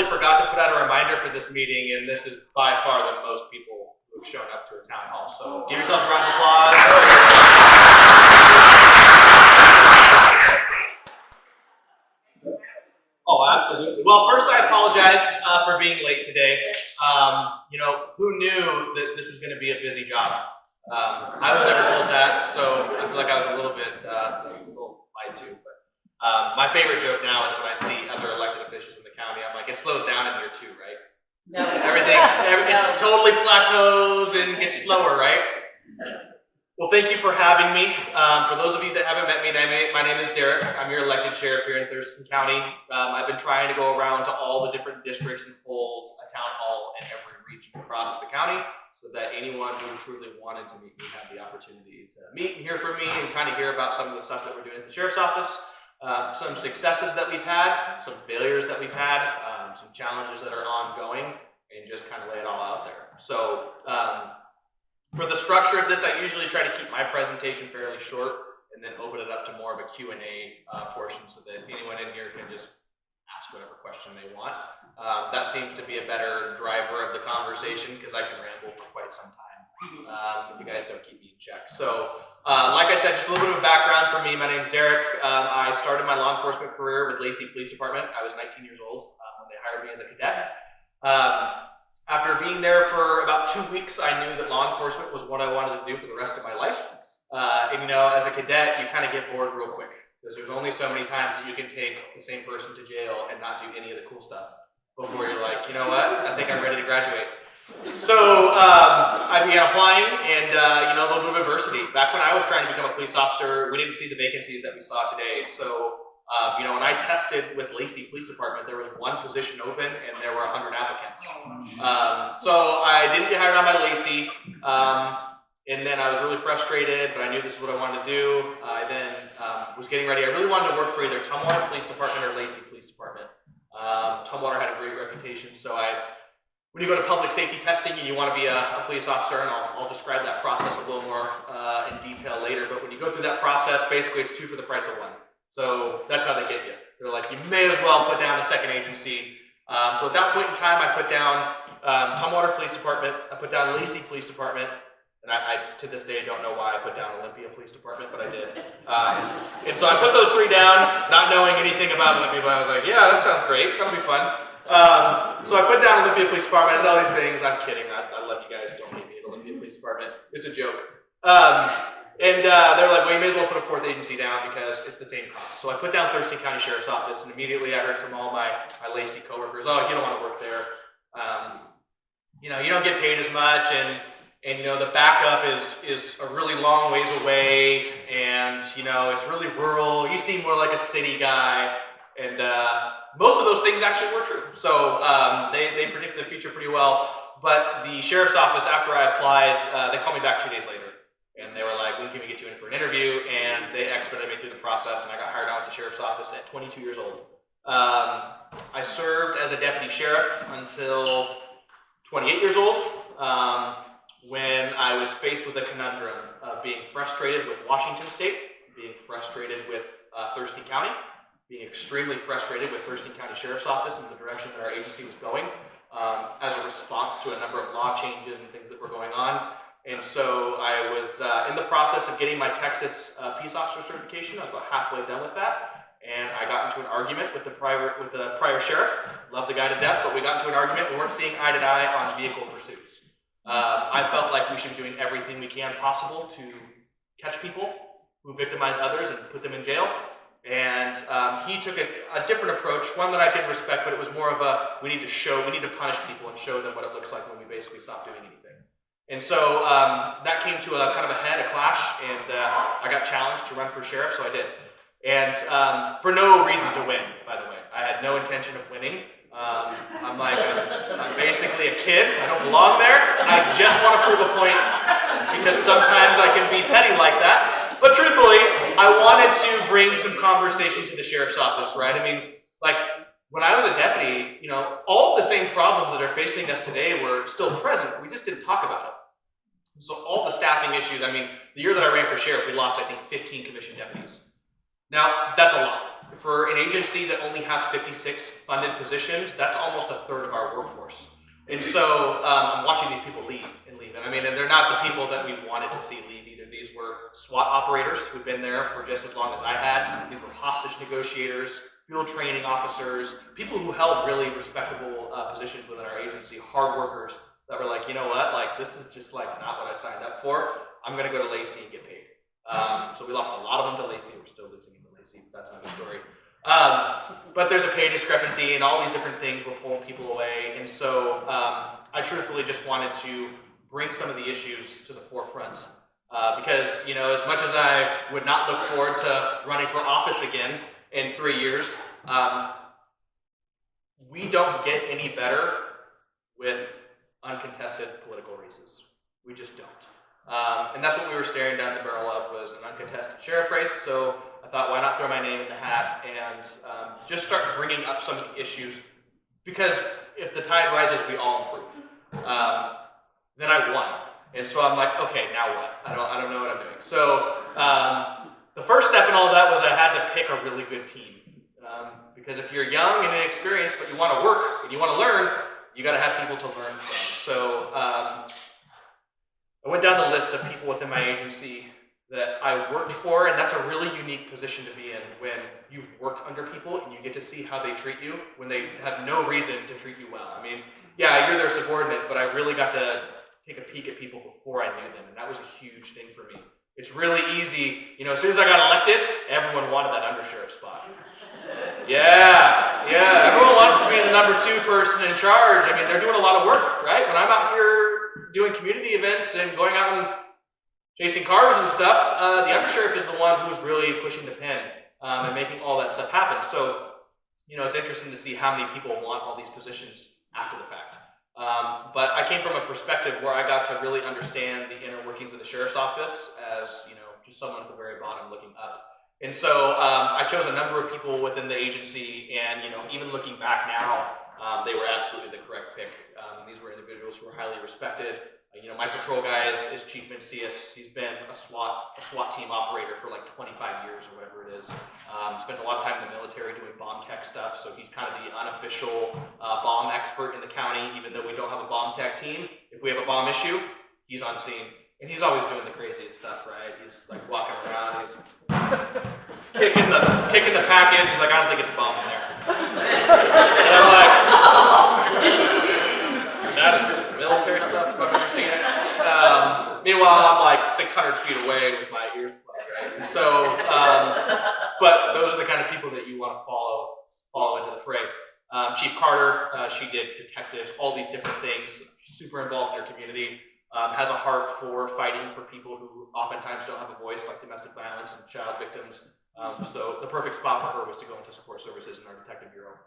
totally forgot to put out a reminder for this meeting, and this is by far the most people who have shown up to a town hall. So give yourselves a round of applause. Oh, absolutely. Well, first I apologize for being late today. You know, who knew that this was going to be a busy job? I was never told that, so I feel like I was a little lied to. But my favorite joke now is when I see other elected officials in the county. I'm like, it slows down in year 2, right? No. Everything it's totally plateaus and gets slower, right? Well, thank you for having me. For those of you that haven't met me, my name is Derek. I'm your elected sheriff here in Thurston County. I've been trying to go around to all the different districts and hold a town hall in every region across the county so that anyone who truly wanted to meet me had the opportunity to meet and hear from me and kind of hear about some of the stuff that we're doing at the sheriff's office, some successes that we've had, some failures that we've had, some challenges that are ongoing, and just kind of lay it all out there. So, for the structure of this, I usually try to keep my presentation fairly short and then open it up to more of a Q&A portion so that anyone in here can just ask whatever question they want. That seems to be a better driver of the conversation because I can ramble for quite some time if you guys don't keep me in check. So, like I said, just a little bit of background for me. My name's Derek. I started my law enforcement career with Lacey Police Department. I was 19 years old when they hired me as a cadet. After being there for about 2 weeks, I knew that law enforcement was what I wanted to do for the rest of my life. And you know, as a cadet, you kind of get bored real quick because there's only so many times that you can take the same person to jail and not do any of the cool stuff before you're like, you know what, I think I'm ready to graduate. So I began applying and, you know, a little bit of adversity. Back when I was trying to become a police officer, we didn't see the vacancies that we saw today. So you know, when I tested with Lacey Police Department, there was 1 position open and there were 100 applicants. So I didn't get hired on by Lacey, and then I was really frustrated, but I knew this is what I wanted to do. I then was getting ready. I really wanted to work for either Tumwater Police Department or Lacey Police Department. Tumwater had a great reputation, so when you go to public safety testing and you want to be a police officer, and I'll describe that process a little more in detail later, but when you go through that process, basically it's 2 for the price of 1. So that's how they get you. They're like, you may as well put down a second agency. So at that point in time, I put down Tumwater Police Department, I put down Lacey Police Department, and I to this day don't know why I put down Olympia Police Department, but I did. And so I put those 3 down, not knowing anything about Olympia, but I was like, yeah, that sounds great, that'll be fun. So I put down Olympia Police Department and all these things. I'm kidding, I love you guys, don't hate me at Olympia Police Department. It's a joke. And they were like, well, you may as well put a 4th agency down because it's the same cost. So I put down Thurston County Sheriff's Office, and immediately I heard from all my Lacey coworkers, oh, you don't want to work there. You know, you don't get paid as much, and you know, the backup is a really long ways away, and you know, it's really rural. You seem more like a city guy, and most of those things actually were true. So they predicted the future pretty well. But the sheriff's office, after I applied, they called me back 2 days later. And they were like, when can we get you in for an interview? And they expedited me through the process, and I got hired out at the sheriff's office at 22 years old. I served as a deputy sheriff until 28 years old, when I was faced with a conundrum of being frustrated with Washington State, being frustrated with Thurston County, being extremely frustrated with Thurston County Sheriff's Office and the direction that our agency was going, as a response to a number of law changes and things that were going on. And so I was in the process of getting my Texas peace officer certification. I was about halfway done with that, and I got into an argument with the prior sheriff. Loved the guy to death, but we got into an argument. We weren't seeing eye to eye on vehicle pursuits. I felt like we should be doing everything we can possible to catch people who victimize others and put them in jail. And he took a different approach, one that I did respect, but it was more of a we need to punish people and show them what it looks like when we basically stop doing anything. And so that came to a kind of a clash, and I got challenged to run for sheriff, so I did. And for no reason to win, by the way. I had no intention of winning. I'm basically a kid. I don't belong there. I just want to prove a point because sometimes I can be petty like that. But truthfully, I wanted to bring some conversation to the sheriff's office, right? I mean, like, when I was a deputy, you know, all the same problems that are facing us today were still present. We just didn't talk about it. So all the staffing issues, I mean, the year that I ran for sheriff, we lost, I think, 15 commissioned deputies. Now, that's a lot. For an agency that only has 56 funded positions, that's almost a third of our workforce. And so I'm watching these people leave. And I mean, and they're not the people that we wanted to see leave either. These were SWAT operators who've been there for just as long as I had. These were hostage negotiators, field training officers, people who held really respectable positions within our agency, hard workers that were like, you know what, like this is just like not what I signed up for. I'm gonna go to Lacey and get paid. So we lost a lot of them to Lacey. We're still losing them to Lacey. That's another story. But there's a pay discrepancy and all these different things were pulling people away. And so I truthfully just wanted to bring some of the issues to the forefront. Because, you know, as much as I would not look forward to running for office again in 3 years, we don't get any better with uncontested political races. We just don't. And that's what we were staring down the barrel of, was an uncontested sheriff race. So I thought, why not throw my name in the hat and just start bringing up some of the issues, because if the tide rises, we all improve. Then I won. And so I'm like, okay, now what? I don't know what I'm doing. So the first step in all of that was I had to pick a really good team. Because if you're young and inexperienced, but you want to work and you want to learn, you got to have people to learn from. So I went down the list of people within my agency that I worked for, and that's a really unique position to be in when you've worked under people and you get to see how they treat you when they have no reason to treat you well. I mean, yeah, you're their subordinate, but I really got to take a peek at people before I knew them, and that was a huge thing for me. It's really easy, you know, as soon as I got elected, everyone wanted that undersheriff spot. Yeah, everyone wants to be the number 2 person in charge. I mean, they're doing a lot of work, right? When I'm out here doing community events and going out and chasing cars and stuff, the undersheriff is the one who's really pushing the pen and making all that stuff happen. So, you know, it's interesting to see how many people want all these positions after the fact. But I came from a perspective where I got to really understand the inner workings of the sheriff's office as, you know, just someone at the very bottom looking up. And so I chose a number of people within the agency, and, you know, even looking back now, they were absolutely the correct pick. These were individuals who were highly respected. You know, my patrol guy is Chief Mencius. He's been a SWAT team operator for like 25 years or whatever it is. Spent a lot of time in the military doing bomb tech stuff, so he's kind of the unofficial bomb expert in the county, even though we don't have a bomb tech team. If we have a bomb issue, he's on scene. And he's always doing the craziest stuff, right? He's like walking around, he's kicking the package. He's like, I don't think it's a bomb in there. And I'm like, that is military stuff if I've ever seen it. Meanwhile, I'm like 600 feet away with my ears plugged, right? And so, but those are the kind of people that you want to follow into the fray. Chief Carter, she did detectives, all these different things, super involved in her community. Has a heart for fighting for people who oftentimes don't have a voice, like domestic violence and child victims. So the perfect spot for her was to go into support services in our detective bureau.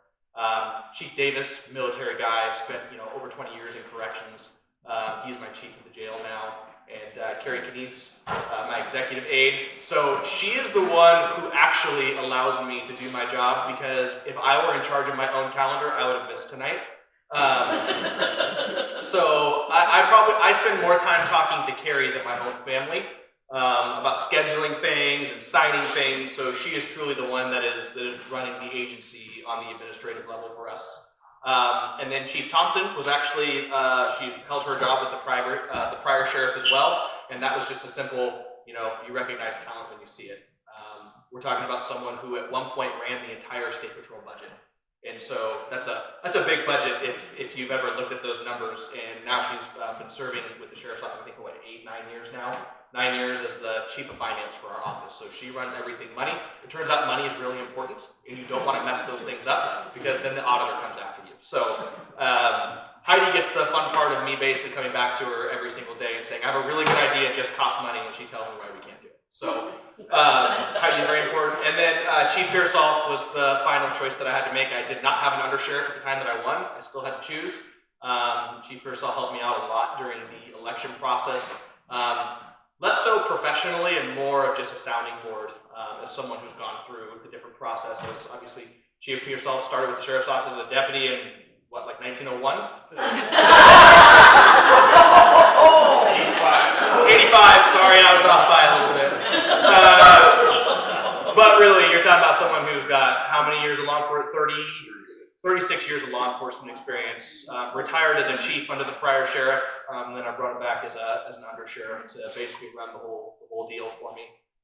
Chief Davis, military guy, spent over 20 years in corrections. He's my chief of the jail now. And Carrie Kenise, my executive aide. So she is the one who actually allows me to do my job, because if I were in charge of my own calendar, I would have missed tonight. So I spend more time talking to Carrie than my own family about scheduling things and signing things. So she is truly the one that is running the agency on the administrative level for us. And then Chief Thompson was actually she held her job with the prior sheriff as well, and that was just a simple, you recognize talent when you see it. We're talking about someone who at one point ran the entire state patrol budget. And so that's a big budget if you've ever looked at those numbers. And now she's been serving with the sheriff's office, I think, for 8-9 years now. 9 years as the chief of finance for our office. So she runs everything money. It turns out money is really important, and you don't want to mess those things up, because then the auditor comes after you. So Heidi gets the fun part of me basically coming back to her every single day and saying, I have a really good idea, it just costs money, and she tells me why we can't do it. So Heidi is very important. And then Chief Pearsall was the final choice that I had to make. I did not have an undersheriff at the time that I won. I still had to choose. Chief Pearsall helped me out a lot during the election process. Less so professionally and more of just a sounding board as someone who's gone through the different processes. Obviously, Chief Pearsall started with the sheriff's office as a deputy in, 1901? 85, sorry, I was off by a little bit. But really, you're talking about someone who's got how many years of law enforcement? 36 years of law enforcement experience. Retired as a chief under the prior sheriff. Then I brought him back as an under sheriff to basically run the whole deal for me.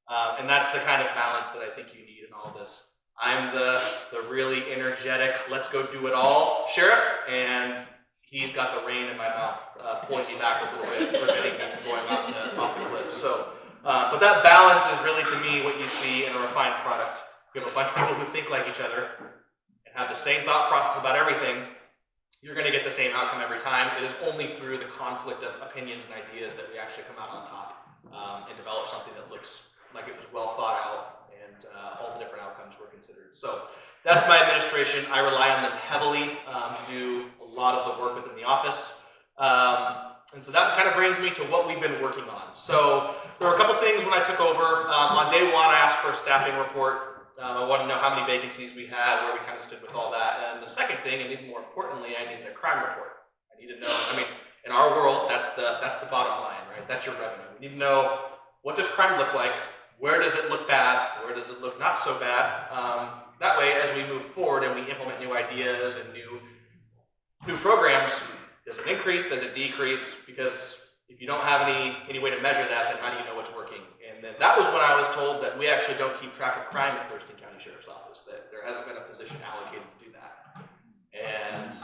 And that's the kind of balance that I think you need in all this. I'm the really energetic, let's go do it all sheriff, and he's got the rein in my mouth, pulling me back a little bit, preventing me from going off the cliff. So, but that balance is really, to me, what you see in a refined product. You have a bunch of people who think like each other and have the same thought process about everything. You're going to get the same outcome every time. It is only through the conflict of opinions and ideas that we actually come out on top and develop something that looks like it was well thought out and all the different outcomes were considered. So that's my administration. I rely on them heavily to do a lot of the work within the office. And so that kind of brings me to what we've been working on. So there were a couple things when I took over. On day one, I asked for a staffing report. I wanted to know how many vacancies we had, where we kind of stood with all that. And the second thing, and even more importantly, I needed a crime report. I need to know, I mean, in our world, that's the bottom line, right? That's your revenue. We need to know, what does crime look like? Where does it look bad? Where does it look not so bad? That way, as we move forward and we implement new ideas and new programs, does it increase? Does it decrease? Because if you don't have any way to measure that, then how do you know what's working? And then that was when I was told that we actually don't keep track of crime at Thurston County Sheriff's Office, that there hasn't been a position allocated to do that. And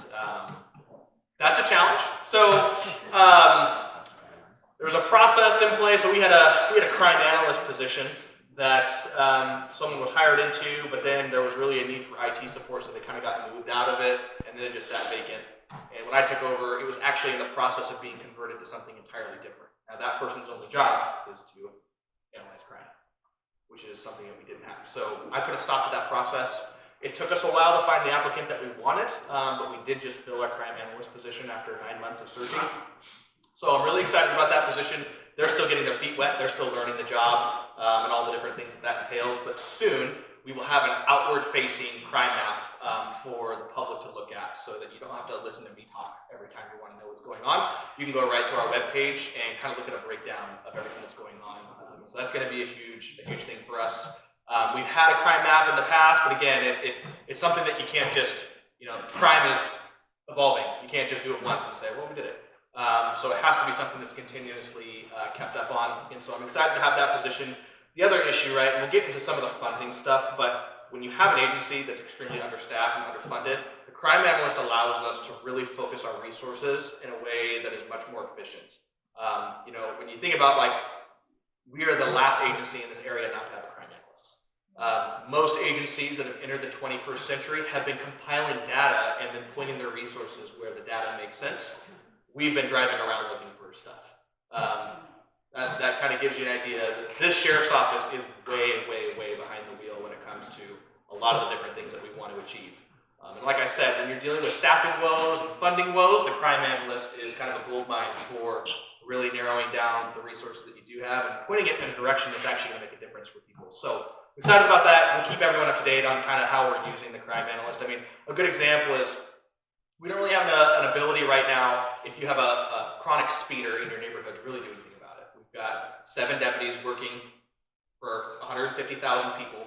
that's a challenge. So there was a process in place. So we had a crime analyst position that someone was hired into, but then there was really a need for IT support, so they kind of got moved out of it, and then it just sat vacant. And when I took over, it was actually in the process of being converted to something entirely different. Now that person's only job is to analyze crime, which is something that we didn't have. So I put a stop to that process. It took us a while to find the applicant that we wanted, but we did just fill our crime analyst position after 9 months of searching. So I'm really excited about that position. They're still getting their feet wet. They're still learning the job and all the different things that entails. But soon we will have an outward-facing crime map for the public to look at, so that you don't have to listen to me talk every time you want to know what's going on. You can go right to our webpage and kind of look at a breakdown of everything that's going on. So that's going to be a huge thing for us. We've had a crime map in the past, but again, it's something that you can't just, crime is evolving. You can't just do it once and say, well, we did it. So it has to be something that's continuously kept up on, and so I'm excited to have that position. The other issue, right, and we'll get into some of the funding stuff, but when you have an agency that's extremely understaffed and underfunded, the crime analyst allows us to really focus our resources in a way that is much more efficient. When you think about, we are the last agency in this area not to have a crime analyst. Most agencies that have entered the 21st century have been compiling data and then pointing their resources where the data makes sense. We've been driving around looking for stuff. That kind of gives you an idea that this sheriff's office is way, way, way behind the wheel when it comes to a lot of the different things that we want to achieve. And like I said, when you're dealing with staffing woes and funding woes, the crime analyst is kind of a gold mine for really narrowing down the resources that you do have and pointing it in a direction that's actually going to make a difference for people. So excited about that. We'll keep everyone up to date on kind of how we're using the crime analyst. I mean, a good example is we don't really have an ability right now, if you have a chronic speeder in your neighborhood, to really do anything about it. We've got 7 deputies working for 150,000 people,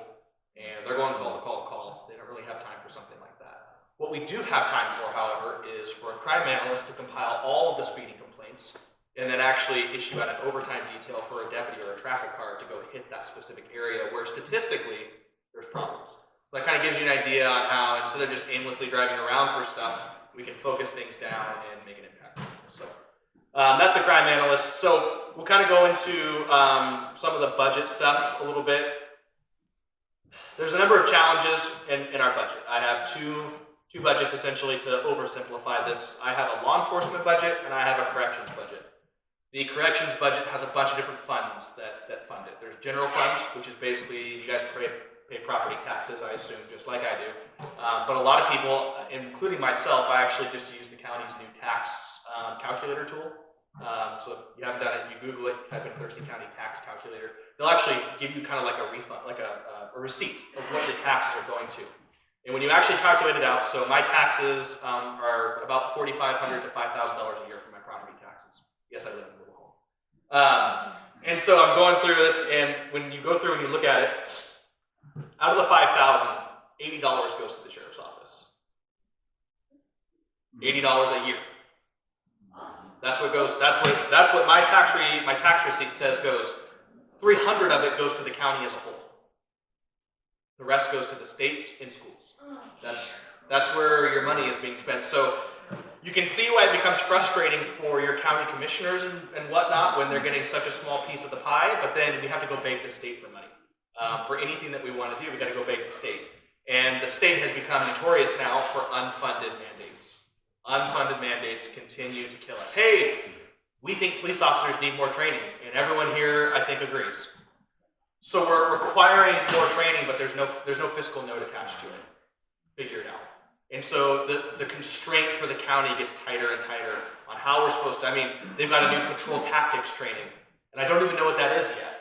and they're going call to call to call. They don't really have time for something like that. What we do have time for, however, is for a crime analyst to compile all of the speeding complaints and then actually issue out an overtime detail for a deputy or a traffic car to go hit that specific area where statistically there's problems. So that kind of gives you an idea on how, instead of just aimlessly driving around for stuff, we can focus things down and make an impact. So that's the crime analyst. So we'll kind of go into some of the budget stuff a little bit. There's a number of challenges in our budget. I have two budgets essentially to oversimplify this. I have a law enforcement budget and I have a corrections budget. The corrections budget has a bunch of different funds that fund it. There's general fund, which is basically, you guys pay property taxes, I assume, just like I do. But a lot of people, including myself, I actually just use the county's new tax calculator tool. So if you haven't done it, you Google it, type in Thurston County tax calculator. They'll actually give you kind of like a refund, like a receipt of what your taxes are going to. And when you actually calculate it out, so my taxes are about $4,500 to $5,000 a year for my property taxes. Yes, I live in a little home. And so I'm going through this, and when you go through and you look at it, Out of the $5,000, $80 goes to the sheriff's office. $80 a year. That's what goes. That's what my tax receipt says goes. 300 of it goes to the county as a whole. The rest goes to the state and schools. That's where your money is being spent. So you can see why it becomes frustrating for your county commissioners and whatnot when they're getting such a small piece of the pie. But then we have to go beg the state for money. For anything that we want to do, we got to go beg the state. And the state has become notorious now for unfunded mandates. Unfunded mandates continue to kill us. Hey, we think police officers need more training, and everyone here, I think, agrees. So we're requiring more training, but there's no fiscal note attached to it. Figure it out. And so the constraint for the county gets tighter and tighter on how we're supposed to. I mean, they've got a new patrol tactics training, and I don't even know what that is yet.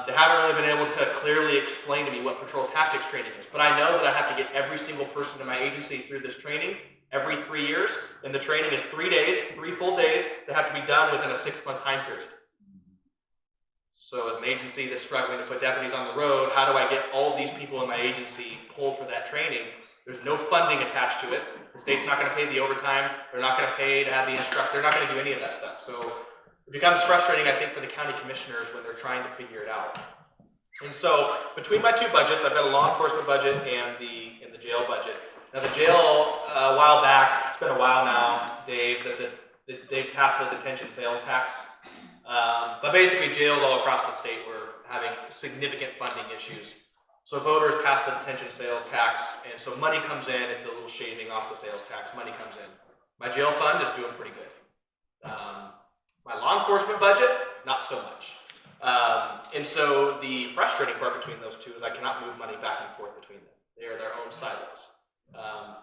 They haven't really been able to clearly explain to me what patrol tactics training is, but I know that I have to get every single person in my agency through this training every 3 years, and the training is 3 days, 3 full days that have to be done within a 6-month time period. So as an agency that's struggling to put deputies on the road, how do I get all of these people in my agency pulled for that training? There's no funding attached to it. The state's not going to pay the overtime. They're not going to pay to have the instructor. They're not going to do any of that stuff. So it becomes frustrating, I think, for the county commissioners when they're trying to figure it out. And so between my two budgets, I've got a law enforcement budget and the jail budget. Now the jail, a while back, it's been a while now, Dave, they passed the detention sales tax. But basically jails all across the state were having significant funding issues. So voters passed the detention sales tax, and so money comes in, it's a little shaving off the sales tax, money comes in. My jail fund is doing pretty good. My law enforcement budget, not so much. And so the frustrating part between those two is I cannot move money back and forth between them. They are their own silos.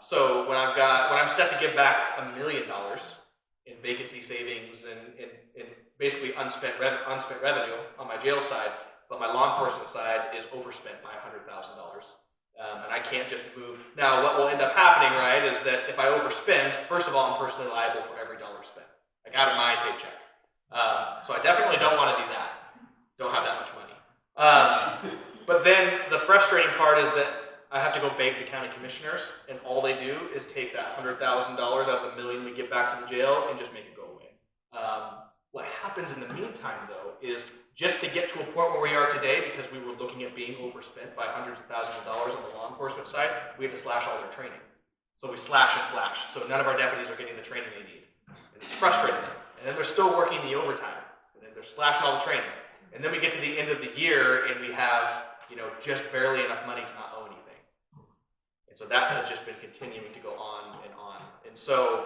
So when I'm set to give back $1 million in vacancy savings and basically unspent revenue on my jail side, but my law enforcement side is overspent by $100,000. And I can't just move. Now, what will end up happening, right, is that if I overspend, first of all, I'm personally liable for every dollar spent, like out of my paycheck. So I definitely don't want to do that. Don't have that much money. But then the frustrating part is that I have to go beg the county commissioners, and all they do is take that $100,000 out of the $1 million we give back to the jail and just make it go away. What happens in the meantime, though, is just to get to a point where we are today, because we were looking at being overspent by hundreds of thousands of dollars on the law enforcement side, we had to slash all their training. So we slash and slash. So none of our deputies are getting the training they need. And it's frustrating. And then they're still working the overtime. And then they're slashing all the training. And then we get to the end of the year and we have, just barely enough money to not owe anything. And so that has just been continuing to go on and on. And so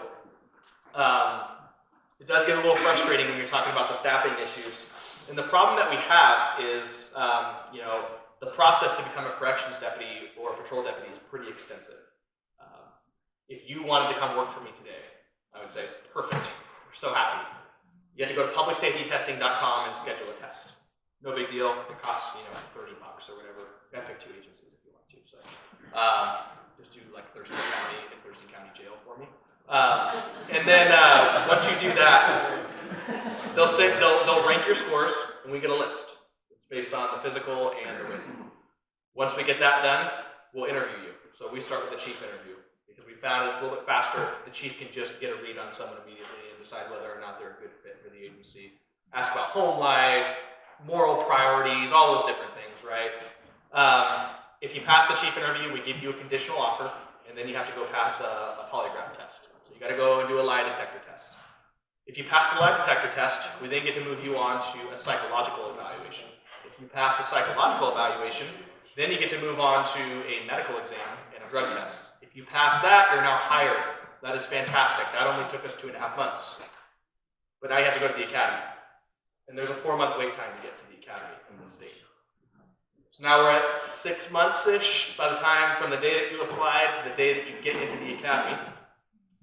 it does get a little frustrating when you're talking about the staffing issues. And the problem that we have is, the process to become a corrections deputy or a patrol deputy is pretty extensive. If you wanted to come work for me today, I would say, perfect, we're so happy. You have to go to publicsafetytesting.com and schedule a test. No big deal. It costs, $30 or whatever. You gotta pick 2 agencies if you want to. So just do like Thurston County and Thurston County Jail for me. And then once you do that, they'll rank your scores, and we get a list. It's based on the physical and the written. Once we get that done, we'll interview you. So we start with the chief interview because we found it's a little bit faster. The chief can just get a read on someone immediately and decide whether or not they're a good fit for the agency. Ask about home life, moral priorities, all those different things, right? If you pass the chief interview, we give you a conditional offer, and then you have to go pass a polygraph test. So you got to go and do a lie detector test. If you pass the lie detector test, we then get to move you on to a psychological evaluation. If you pass the psychological evaluation, then you get to move on to a medical exam and a drug test. If you pass that, you're now hired. That is fantastic. That only took us 2.5 months. But now you have to go to the academy. And there's a 4-month wait time to get to the academy in the state. So now we're at 6 months-ish by the time from the day that you applied to the day that you get into the academy.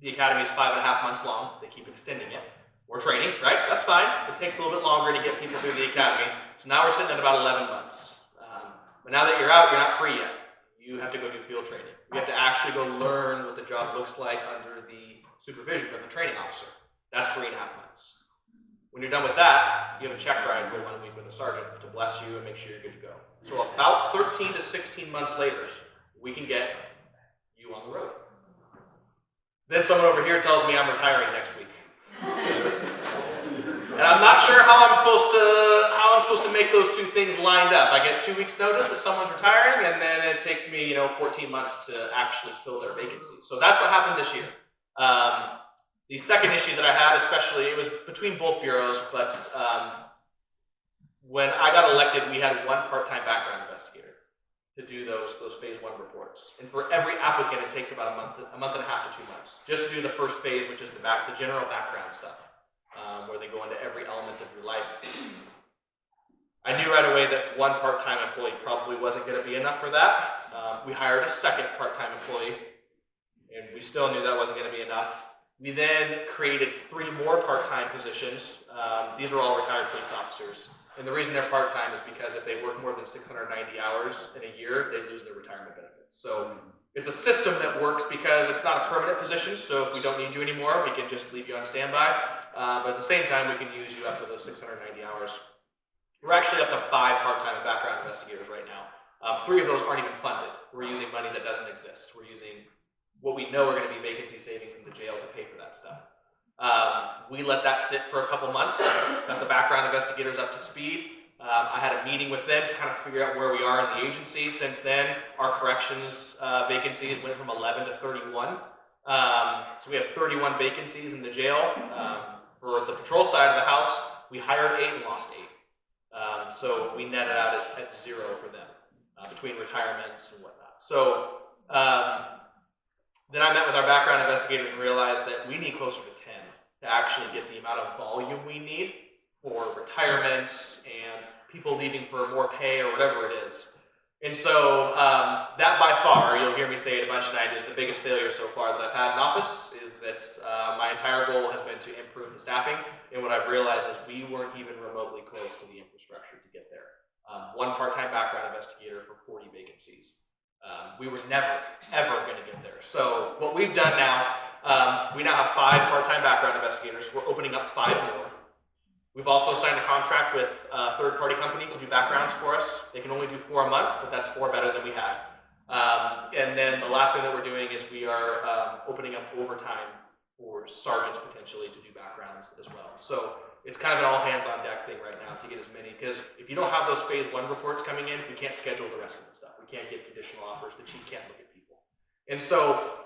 The academy is 5.5 months long. They keep extending it. We're training, right? That's fine. It takes a little bit longer to get people through the academy. So now we're sitting at about 11 months. But now that you're out, you're not free yet. You have to go do field training. You have to actually go learn what the job looks like under the supervision of the training officer. That's 3.5 months. When you're done with that, you have a check ride for 1 week with a sergeant to bless you and make sure you're good to go. So about 13 to 16 months later, we can get you on the road. Then someone over here tells me I'm retiring next week. And I'm not sure how I'm supposed to make those two things lined up. I get 2 weeks notice that someone's retiring, and then it takes me 14 months to actually fill their vacancy. So that's what happened this year. The second issue that I had, especially, it was between both bureaus, but when I got elected, we had one part-time background investigator to do those phase 1 reports. And for every applicant, it takes about a month and a half to 2 months, just to do the first phase, which is the general background stuff, where they go into every element of your life. I knew right away that one part-time employee probably wasn't going to be enough for that. We hired a second part-time employee, and we still knew that wasn't going to be enough. We then created 3 more part-time positions. These are all retired police officers. And the reason they're part-time is because if they work more than 690 hours in a year, they lose their retirement benefits. So it's a system that works because it's not a permanent position, so if we don't need you anymore, we can just leave you on standby. But at the same time, we can use you up to those 690 hours. We're actually up to 5 part-time and background investigators right now. 3 of those aren't even funded. We're using money that doesn't exist. We're using what we know are going to be vacancy savings in the jail to pay for that stuff. We let that sit for a couple months, got the background investigators up to speed. I had a meeting with them to kind of figure out where we are in the agency. Since then, our corrections vacancies went from 11 to 31. So we have 31 vacancies in the jail. For the patrol side of the house, we hired 8 and lost 8. So we netted out at 0 for them between retirements and whatnot. So then I met with our background investigators and realized that we need closer to 10 to actually get the amount of volume we need for retirements and people leaving for more pay or whatever it is. And so that by far, you'll hear me say it a bunch tonight, is the biggest failure so far that I've had in office, is that my entire goal has been to improve the staffing. And what I've realized is we weren't even remotely close to the infrastructure to get there. One part-time background investigator for 40 vacancies. We were never, ever going to get there. So what we've done now, we now have 5 part-time background investigators. We're opening up 5 more. We've also signed a contract with a third-party company to do backgrounds for us. They can only do 4 a month, but that's 4 better than we had. And then the last thing that we're doing is we are opening up overtime for sergeants potentially to do backgrounds as well. So it's kind of an all-hands-on-deck thing right now to get as many, because if you don't have those phase 1 reports coming in, we can't schedule the rest of the stuff. We can't get conditional offers. The chief can't look at people. And so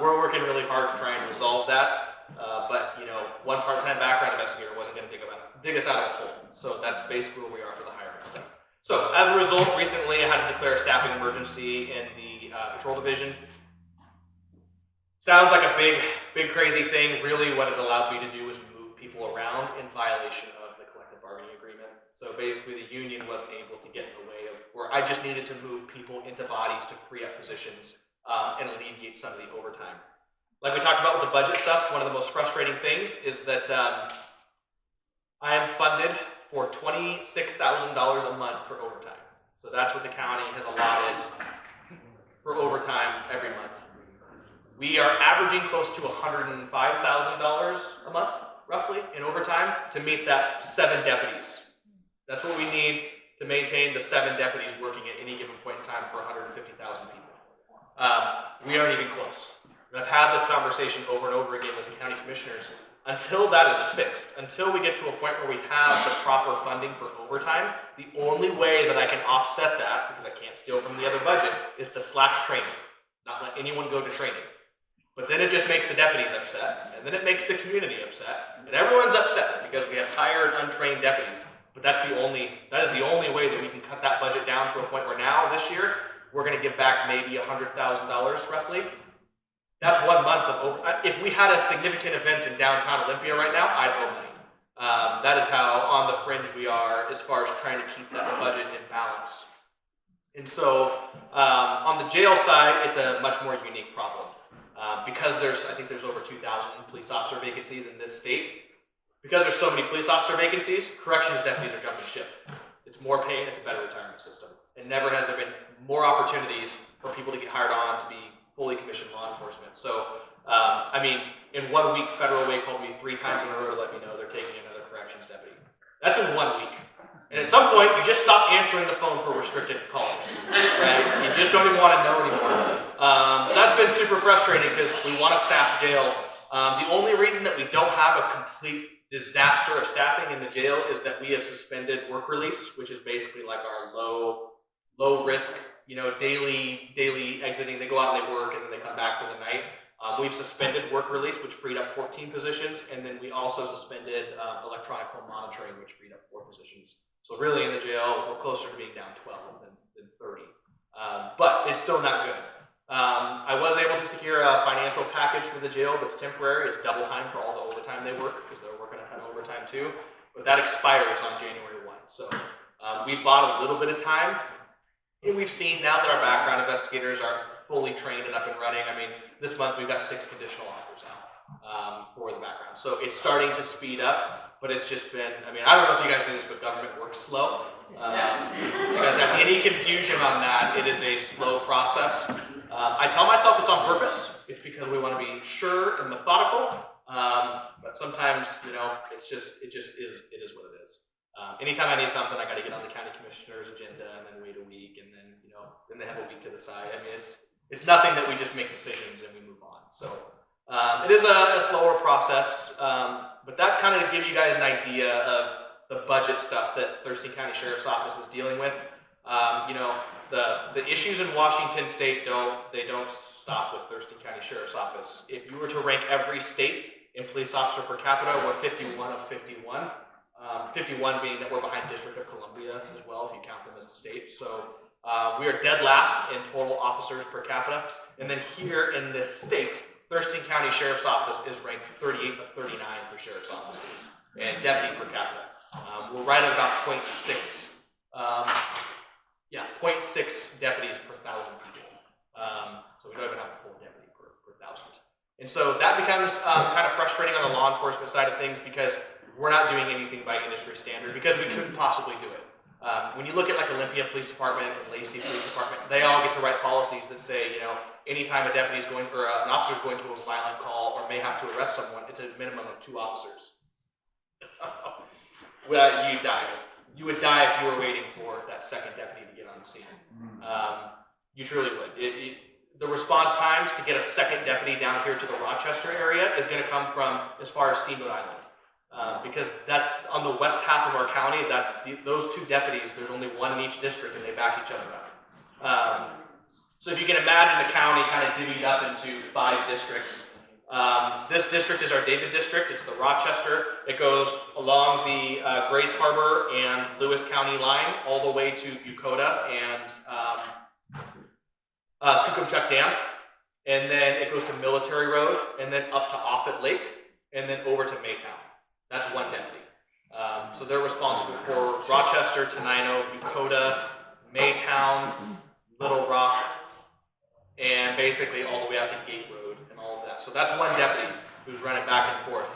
we're working really hard to try and resolve that. But one part-time background investigator wasn't going to dig us out of the hole. So that's basically where we are for the hiring stuff. So as a result, recently I had to declare a staffing emergency in the patrol division. Sounds like a big crazy thing. Really what it allowed me to do was move people around in violation of the collective bargaining agreement. So basically the union wasn't able to get in the way of, or I just needed to move people into bodies to free up positions and alleviate some of the overtime. Like we talked about with the budget stuff, one of the most frustrating things is that I am funded for $26,000 a month for overtime. So that's what the county has allotted for overtime every month. We are averaging close to $105,000 a month, roughly, in overtime to meet that 7 deputies. That's what we need to maintain the 7 deputies working at any given point in time for 150,000 people. We aren't even close. And I've had this conversation over and over again with the county commissioners. Until that is fixed, until we get to a point where we have the proper funding for overtime, the only way that I can offset that, because I can't steal from the other budget, is to slash training, not let anyone go to training. But then it just makes the deputies upset, and then it makes the community upset, and everyone's upset because we have tired, untrained deputies. But that is the only way that we can cut that budget down to a point where now, this year, we're going to give back maybe $100,000 roughly. That's 1 month of over. If we had a significant event in downtown Olympia right now, I'd owe money. That is how on the fringe we are as far as trying to keep that budget in balance. And so on the jail side, it's a much more unique problem. Because I think there's over 2,000 police officer vacancies in this state. Because there's so many police officer vacancies, corrections deputies are jumping ship. It's more pay and it's a better retirement system. And never has there been more opportunities for people to get hired on to be fully commissioned law enforcement. So I mean, in 1 week, Federal Way called me 3 times in a row to let me know they're taking another corrections deputy. That's in 1 week. And at some point, you just stop answering the phone for restricted calls, right? You just don't even want to know anymore. So that's been super frustrating because we want to staff jail. The only reason that we don't have a complete disaster of staffing in the jail is that we have suspended work release, which is basically like our low risk, daily exiting. They go out and they work and then they come back for the night. We've suspended work release, which freed up 14 positions, and then we also suspended electronic home monitoring, which freed up 4 positions. So really in the jail, we're closer to being down 12 than 30. But it's still not good. I was able to secure a financial package for the jail that's temporary. It's double time for all the overtime they work, because they're working a ton of overtime too. But that expires on January 1. So we bought a little bit of time, and we've seen now that our background investigators are fully trained and up and running. I mean, this month we've got 6 conditional offers out for the background. So it's starting to speed up, but it's just been, I don't know if you guys know this, but government works slow. If you guys have any confusion on that, it is a slow process. I tell myself it's on purpose. It's because we want to be sure and methodical. But sometimes, it just is what it is. Anytime I need something, I got to get on the county commissioner's agenda and then wait a week, and then then they have a week to decide. It's nothing that we just make decisions and we move on. So it is a slower process, but that kind of gives you guys an idea of the budget stuff that Thurston County Sheriff's Office is dealing with. The issues in Washington State don't stop with Thurston County Sheriff's Office. If you were to rank every state in police officer per capita, we're 51 of 51. 51 being that we're behind District of Columbia as well, if you count them as a state. So we are dead last in total officers per capita. And then here in this state, Thurston County Sheriff's Office is ranked 38 of 39 for sheriff's offices and deputy per capita. We're right at about 0.6. 0.6 deputies per 1,000 people. So we don't even have a full deputy per 1,000. And so that becomes kind of frustrating on the law enforcement side of things because we're not doing anything by industry standard because we couldn't possibly do it. When you look at like Olympia Police Department and Lacey Police Department, they all get to write policies that say, anytime a deputy is going or an officer is going to a violent call or may have to arrest someone, it's a minimum of 2 officers. Well, you die. You would die if you were waiting for that second deputy to get on the scene. You truly would. The response times to get a second deputy down here to the Rochester area is going to come from as far as Steamboat Island. Because that's on the west half of our county, those 2 deputies, there's only 1 in each district and they back each other up. So if you can imagine the county kind of divvied up into 5 districts. This district is our David district. It's the Rochester. It goes along the Grays Harbor and Lewis County line all the way to Bucota and Skookumchuck Dam. And then it goes to Military Road and then up to Offutt Lake and then over to Maytown. That's 1 deputy. So they're responsible for Rochester, Tenino, Bucota, Maytown, Little Rock, and basically all the way out to Gate Road and all of that. So that's 1 deputy who's running back and forth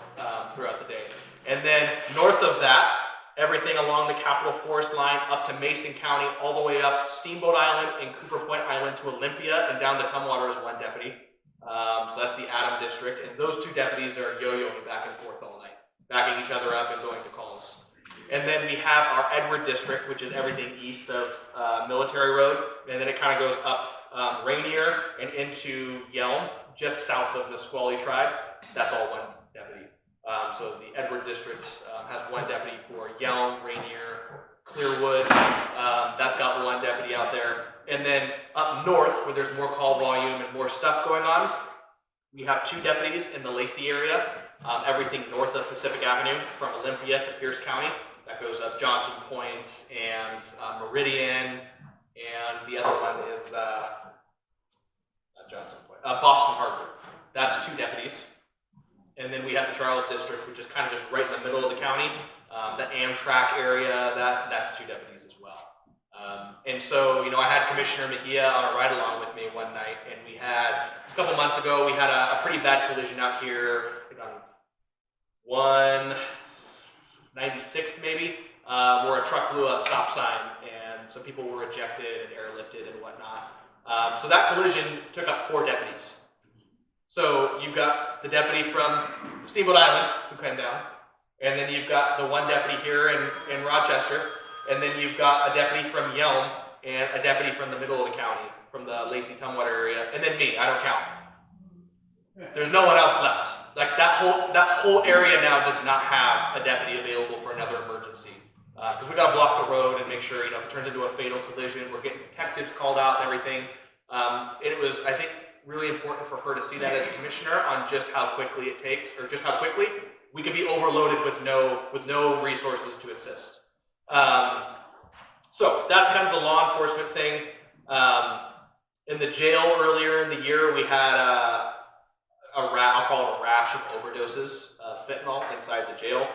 throughout the day. And then north of that, everything along the Capitol Forest line up to Mason County, all the way up Steamboat Island and Cooper Point Island to Olympia and down to Tumwater is 1 deputy. So that's the Adam district. And those 2 deputies are yo-yoing back and forth all night, backing each other up and going to calls. And then we have our Edward district, which is everything east of Military Road. And then it kind of goes up Rainier and into Yelm, just south of the Nisqually tribe. That's all 1 deputy. So the Edward district has 1 deputy for Yelm, Rainier, Clearwood. That's got 1 deputy out there. And then up north, where there's more call volume and more stuff going on, we have 2 deputies in the Lacey area. Everything north of Pacific Avenue from Olympia to Pierce County. That goes up Johnson Point and Meridian, and the other one is not Johnson Point, Boston Harbor. That's 2 deputies. And then we have the Charles District, which is kind of just right in the middle of the county. The Amtrak area, that's 2 deputies as well. And so, I had Commissioner Mejia on a ride-along with me one night, and we had, a couple months ago, we had a pretty bad collision out here on 196th maybe, where a truck blew a stop sign, and some people were ejected and airlifted and whatnot. So that collision took up 4 deputies. So you've got the deputy from Steamboat Island who came down, and then you've got the one deputy here in Rochester, and then you've got a deputy from Yelm, and a deputy from the middle of the county, from the Lacey-Tumwater area, and then me. I don't count. There's no one else left. Like that whole area now does not have a deputy available for another emergency, because we got to block the road and make sure if it turns into a fatal collision. We're getting detectives called out and everything. It was, I think, really important for her to see that as a commissioner on just how quickly it takes, or just how quickly we could be overloaded with no resources to assist. So that's kind of the law enforcement thing. In the jail earlier in the year, we had I'll call it a rash of overdoses of fentanyl inside the jail.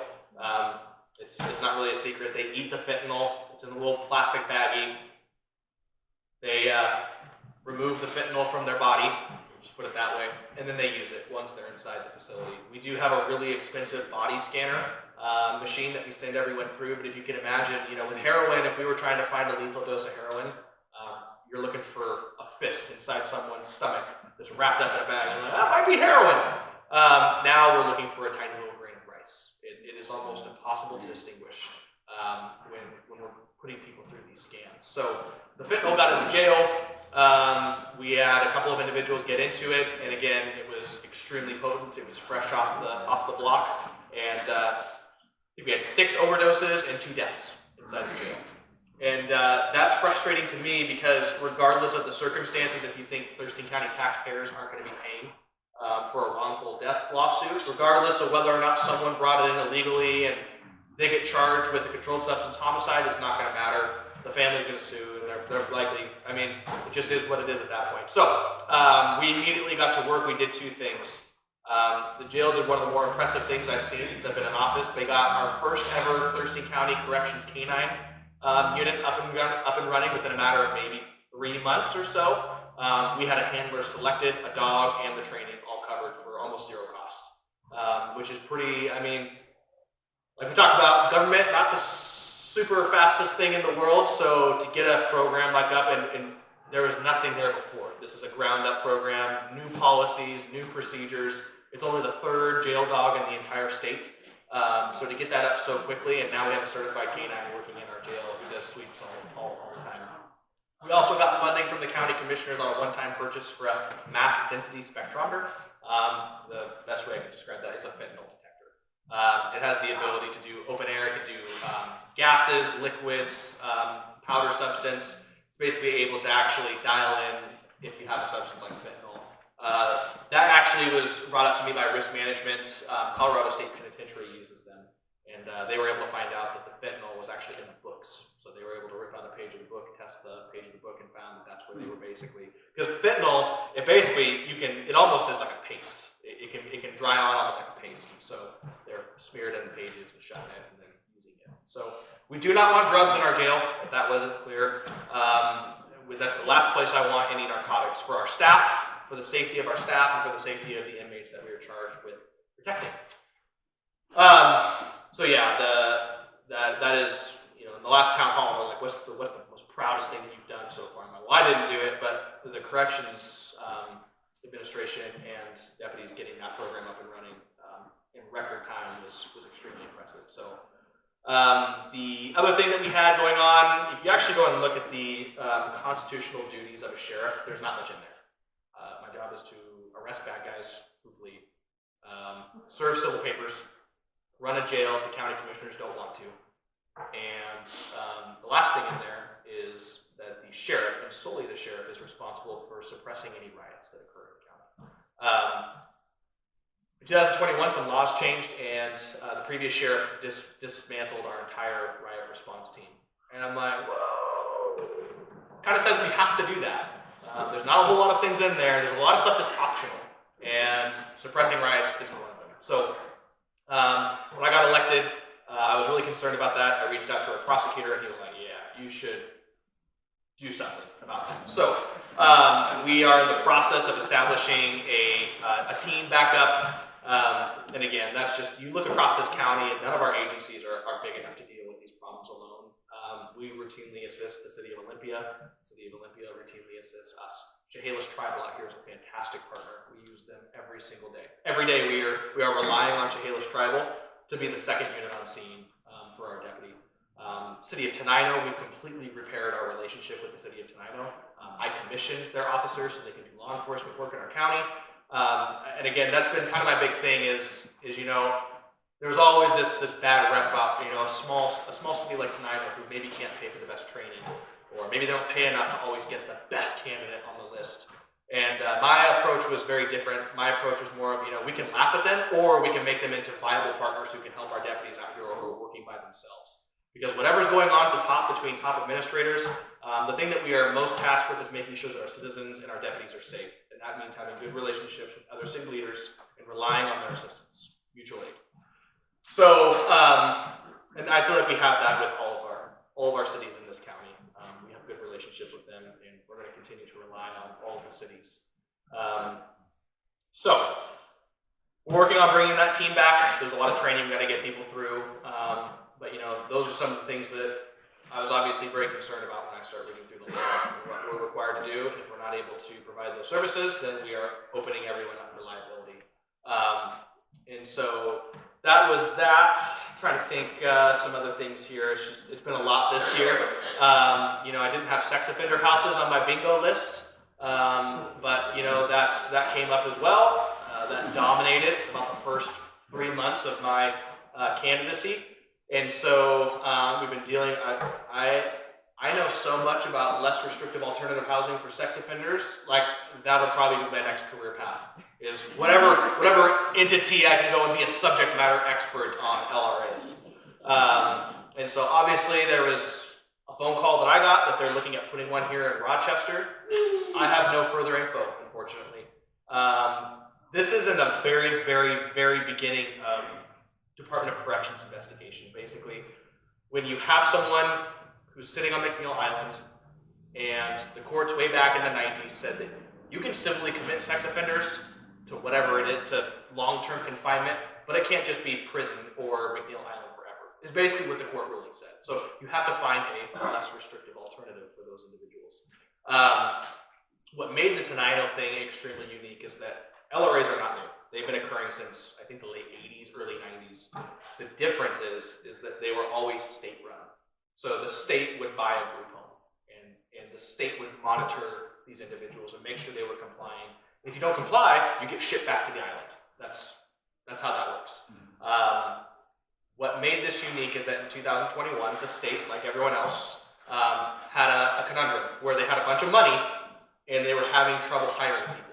It's not really a secret. They eat the fentanyl. It's in a little plastic baggie. They remove the fentanyl from their body, just put it that way, and then they use it once they're inside the facility. We do have a really expensive body scanner machine that we send everyone through, but if you can imagine, with heroin, if we were trying to find a lethal dose of heroin, you're looking for a fist inside someone's stomach that's wrapped up in a bag, and you're like, that might be heroin. Now we're looking for a tiny little grain of rice. It is almost impossible to distinguish when we're putting people through these scans. So the fentanyl got in the jail. We had a couple of individuals get into it, and again, it was extremely potent. It was fresh off the block, and we had 6 overdoses and 2 deaths inside the jail. And that's frustrating to me because regardless of the circumstances, if you think Thurston County taxpayers aren't going to be paying for a wrongful death lawsuit, regardless of whether or not someone brought it in illegally and they get charged with a controlled substance homicide, it's not going to matter. The family's going to sue, and they're likely, it just is what it is at that point. So we immediately got to work. We did 2 things. The jail did one of the more impressive things I've seen since I've been in office. They got our first ever Thurston County Corrections Canine unit up and running within a matter of maybe 3 months or so. We had a handler selected, a dog, and the training all covered for almost 0 cost, which is pretty, like we talked about, government, not the super fastest thing in the world, so to get a program like up, and there was nothing there before. This is a ground-up program, new policies, new procedures. It's only the 3rd jail dog in the entire state. So to get that up so quickly, and now we have a certified canine working in our jail who does sweeps all the time. We also got funding from the county commissioners on a one-time purchase for a mass density spectrometer. The best way I can describe that is a fentanyl detector. It has the ability to do open air, it can do gases, liquids, powder substance, basically able to actually dial in if you have a substance like fentanyl. That actually was brought up to me by risk management. Colorado State Penitentiary uses them, and they were able to find out that the fentanyl was actually in the books. So they were able to rip out a page of the book, test the page of the book, and found that that's where they were basically, because fentanyl, it almost is like a paste. It can dry on almost like a paste. So they're smeared in the pages and shot it and then using it. So we do not want drugs in our jail, if that wasn't clear. That's the last place I want any narcotics for our staff, for the safety of our staff, and for the safety of the inmates that we are charged with protecting. So yeah, that is, in the last town hall, like, what's the most proudest thing that you've done so far? I'm like, well, I didn't do it, but the corrections administration and deputies getting that program up and running in record time was extremely impressive. So the other thing that we had going on, if you actually go and look at the constitutional duties of a sheriff, there's not much in there. My job is to arrest bad guys who bleed, serve civil papers, run a jail if the county commissioners don't want to, and the last thing in there is that the sheriff, and solely the sheriff, is responsible for suppressing any riots that occur in the county. In 2021, some laws changed, and the previous sheriff dismantled our entire riot response team. And I'm like, whoa, kind of says we have to do that. There's not a whole lot of things in there. There's a lot of stuff that's optional, and suppressing riots is one of them. So when I got elected, I was really concerned about that. I reached out to our prosecutor, and he was like, yeah, you should do something about that. So we are in the process of establishing a team backup. And again, that's just, you look across this county, and none of our agencies are big enough to deal with these problems alone. We routinely assist the city of Olympia. The city of Olympia routinely assists us. Chehalis Tribal out here is a fantastic partner. We use them every every single day. Every day we are relying on Chehalis Tribal to be the second unit on scene for our deputy. City of Tenino, we've completely repaired our relationship with the City of Tenino. I commissioned their officers so they can do law enforcement work in our county. And again, that's been kind of my big thing is there's always this bad rep about a small city like Tenino who maybe can't pay for the best training, or maybe they don't pay enough to always get the best candidate on the list. And my approach was very different. My approach was more of we can laugh at them, or we can make them into viable partners who can help our deputies out here who are working by themselves. Because whatever's going on at the top between top administrators, the thing that we are most tasked with is making sure that our citizens and our deputies are safe. And that means having good relationships with other city leaders and relying on their assistance, mutual aid. So, and I feel like we have that with all of our cities in this county. We have good relationships with them, and we're going to continue to rely on all of the cities. So, we're working on bringing that team back. There's a lot of training we've got to get people through. But those are some of the things that I was obviously very concerned about when I started reading through the law and what we're required to do. And if we're not able to provide those services, then we are opening everyone up for liability. And so that was that. I'm trying to think some other things here. It's been a lot this year. I didn't have sex offender houses on my bingo list, but that came up as well. That dominated about the first 3 months of my candidacy. And so we've been dealing, I know so much about less restrictive alternative housing for sex offenders, like that'll probably be my next career path, is whatever entity I can go and be a subject matter expert on LRAs. And so obviously there was a phone call that I got that they're looking at putting one here in Rochester. I have no further info, unfortunately. This is in the very, very, very beginning of Department of Corrections investigation. Basically, when you have someone who's sitting on McNeil Island, and the courts way back in the 90s said that you can civilly commit sex offenders to whatever it is, to long-term confinement, but it can't just be prison or McNeil Island forever, is basically what the court ruling said. So you have to find a less restrictive alternative for those individuals. What made the Tenino thing extremely unique is that LRAs are not new. They've been occurring since, I think, the late 80s, early 90s. The difference is that they were always state-run. So the state would buy a group home, and the state would monitor these individuals and make sure they were complying. If you don't comply, you get shipped back to the island. That's how that works. What made this unique is that in 2021, the state, like everyone else, had a conundrum where they had a bunch of money, and they were having trouble hiring people.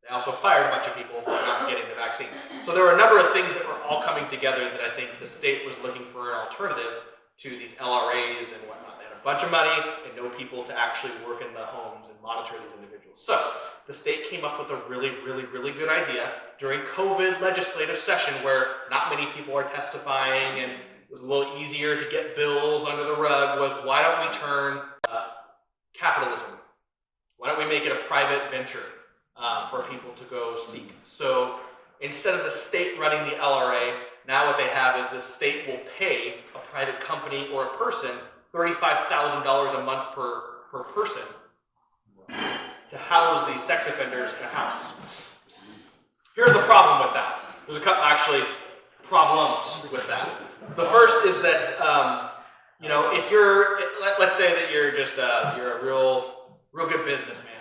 They also fired a bunch of people for not getting the vaccine. So there were a number of things that were all coming together that I think the state was looking for an alternative to these LRAs and whatnot. They had a bunch of money and no people to actually work in the homes and monitor these individuals. So the state came up with a really, really, really good idea during COVID legislative session where not many people are testifying and it was a little easier to get bills under the rug, was why don't we turn capitalism? Why don't we make it a private venture? For people to go seek. So instead of the state running the LRA, now what they have is the state will pay a private company or a person $35,000 a month per person to house these sex offenders in a house. Here's the problem with that. There's a couple actually problems with that. The first is that if let's say that you're just you're a real good businessman.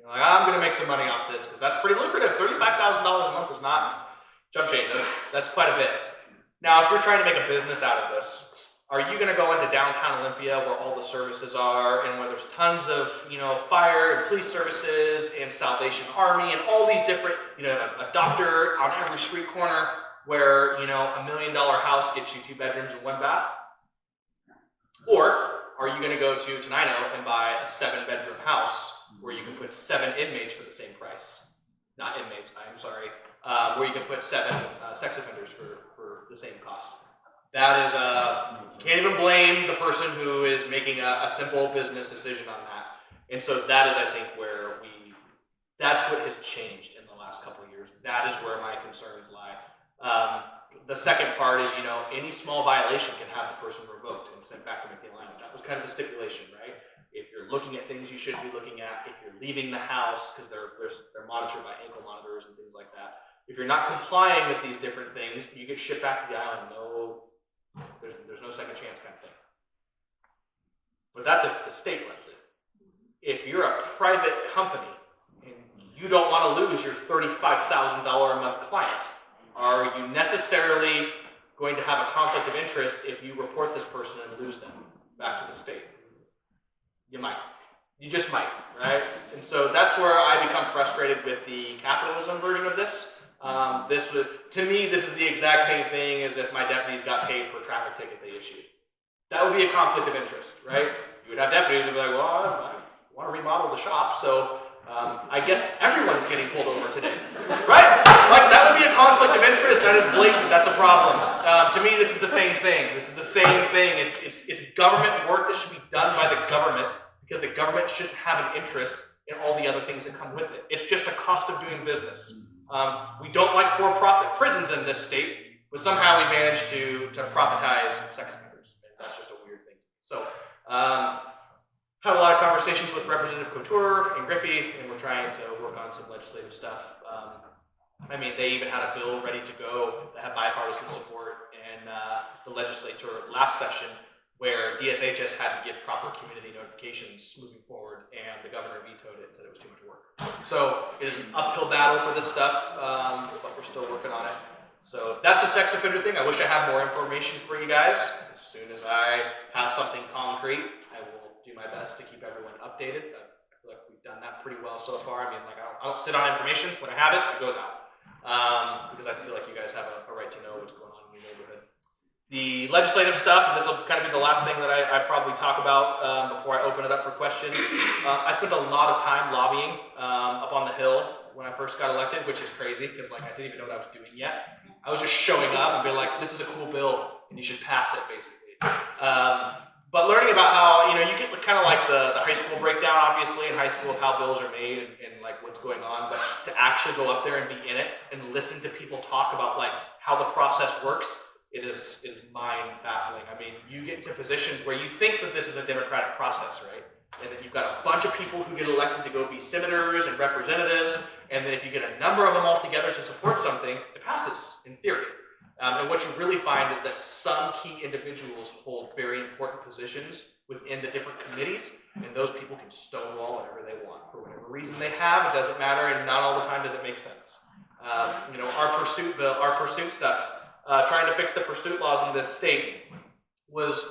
Like, I'm going to make some money off this because that's pretty lucrative. $35,000 a month is not jump change. That's quite a bit. Now, if you're trying to make a business out of this, are you going to go into downtown Olympia where all the services are and where there's tons of fire and police services and Salvation Army and all these different a doctor on every street corner where $1 million house gets you 2 bedrooms and 1 bath? Or are you going to go to Tenino and buy a 7-bedroom house where you can put 7 inmates for the same price? Not inmates, I'm sorry. Where you can put 7 sex offenders for the same cost. That is, you can't even blame the person who is making a simple business decision on that. And so that is, I think, where that's what has changed in the last couple of years. That is where my concerns lie. The second part is, any small violation can have the person revoked and sent back to McNeil Island. That was kind of the stipulation, right? If you're looking at things you shouldn't be looking at, if you're leaving the house, because they're monitored by ankle monitors and things like If you're not complying with these different things, you get shipped back to the island. No, there's no second chance kind of thing. But that's if the state lets it. If you're a private company and you don't want to lose your $35,000 a month client, are you necessarily going to have a conflict of interest if you report this person and lose them back to the state? You might. You just might, right? And so that's where I become frustrated with the capitalism version of this. To me, this is the exact same thing as if my deputies got paid for a traffic ticket they issued. That would be a conflict of interest, right? You would have deputies who would be like, well, I want to remodel the shop, so I guess everyone's getting pulled over today, right? Like, that would be a conflict of interest. That is blatant. That's a problem. To me, this is the same thing. This is the same thing. It's government work that should be done by the government, because the government shouldn't have an interest in all the other things that come with it. It's just a cost of doing business. We don't like for-profit prisons in this state, but somehow we managed to profitize sex offenders. That's just a weird thing. So, had a lot of conversations with Representative Couture and Griffey, and we're trying to work on some legislative stuff. I mean, they even had a bill ready to go that had bipartisan support in the legislature last session, where DSHS had to give proper community notifications moving forward, and the governor vetoed it and said it was too much work. So it is an uphill battle for this stuff, but we're still working on it. So that's the sex offender thing. I wish I had more information for you guys. As soon as I have something concrete, I will do my best to keep everyone updated. I feel like we've done that pretty well so far. I mean, like, I don't sit on information. When I have it, it goes out. Because I feel like you guys have a right to know what's going on in your neighborhood. The legislative stuff, and this will kind of be the last thing that I probably talk about before I open it up for questions. I spent a lot of time lobbying up on the Hill when I first got elected, which is crazy because, like, I didn't even know what I was doing yet. I was just showing up and being like, this is a cool bill and you should pass it, basically. But learning about how, you get kind of like the high school breakdown, obviously, in high school of how bills are made and like what's going on, but to actually go up there and be in it and listen to people talk about like how the process works, it is mind-baffling. I mean, you get into positions where you think that this is a democratic process, right? And that you've got a bunch of people who get elected to go be senators and representatives, and then if you get a number of them all together to support something, it passes, in theory. And what you really find is that some key individuals hold very important positions within the different committees, and those people can stonewall whatever they want for whatever reason they have. It doesn't matter, and not all the time does it make sense. Our pursuit bill, our pursuit stuff, trying to fix the pursuit laws in this state was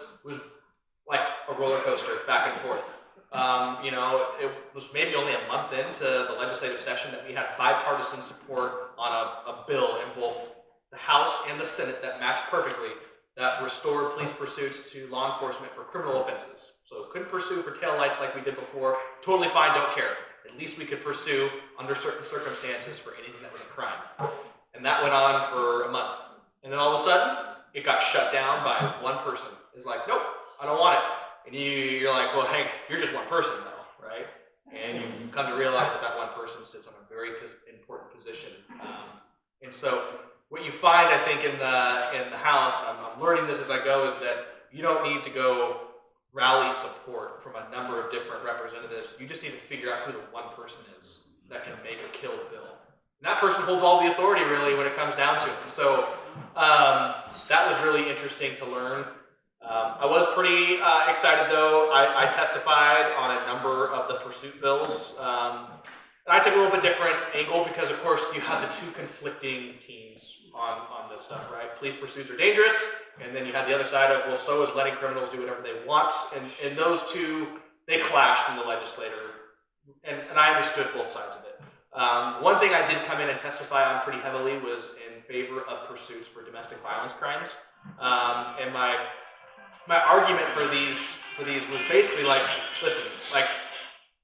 like a roller coaster back and forth. It was maybe only a month into the legislative session that we had bipartisan support on a bill in both the House and the Senate that matched perfectly, that restored police pursuits to law enforcement for criminal offenses. So couldn't pursue for taillights like we did before. Totally fine, don't care. At least we could pursue under certain circumstances for anything that was a crime. And that went on for a month. And then all of a sudden, it got shut down by one person. It's like, nope, I don't want it. And you're like, well, hey, you're just one person though, right? And you come to realize that one person sits on a very important position. And so what you find, I think, in the House, and I'm learning this as I go, is that you don't need to go rally support from a number of different representatives. You just need to figure out who the one person is that can make or kill the bill. And that person holds all the authority, really, when it comes down to it. So that was really interesting to learn. I was pretty excited, though. I testified on a number of the pursuit bills. And I took a little bit different angle because, of course, you have the two conflicting teams on this stuff, right? Police pursuits are dangerous, and then you have the other side of, well, so is letting criminals do whatever they want. And those two, they clashed in the legislature, and I understood both sides of it. One thing I did come in and testify on pretty heavily was in favor of pursuits for domestic violence crimes. And my argument for these was basically like, listen, like,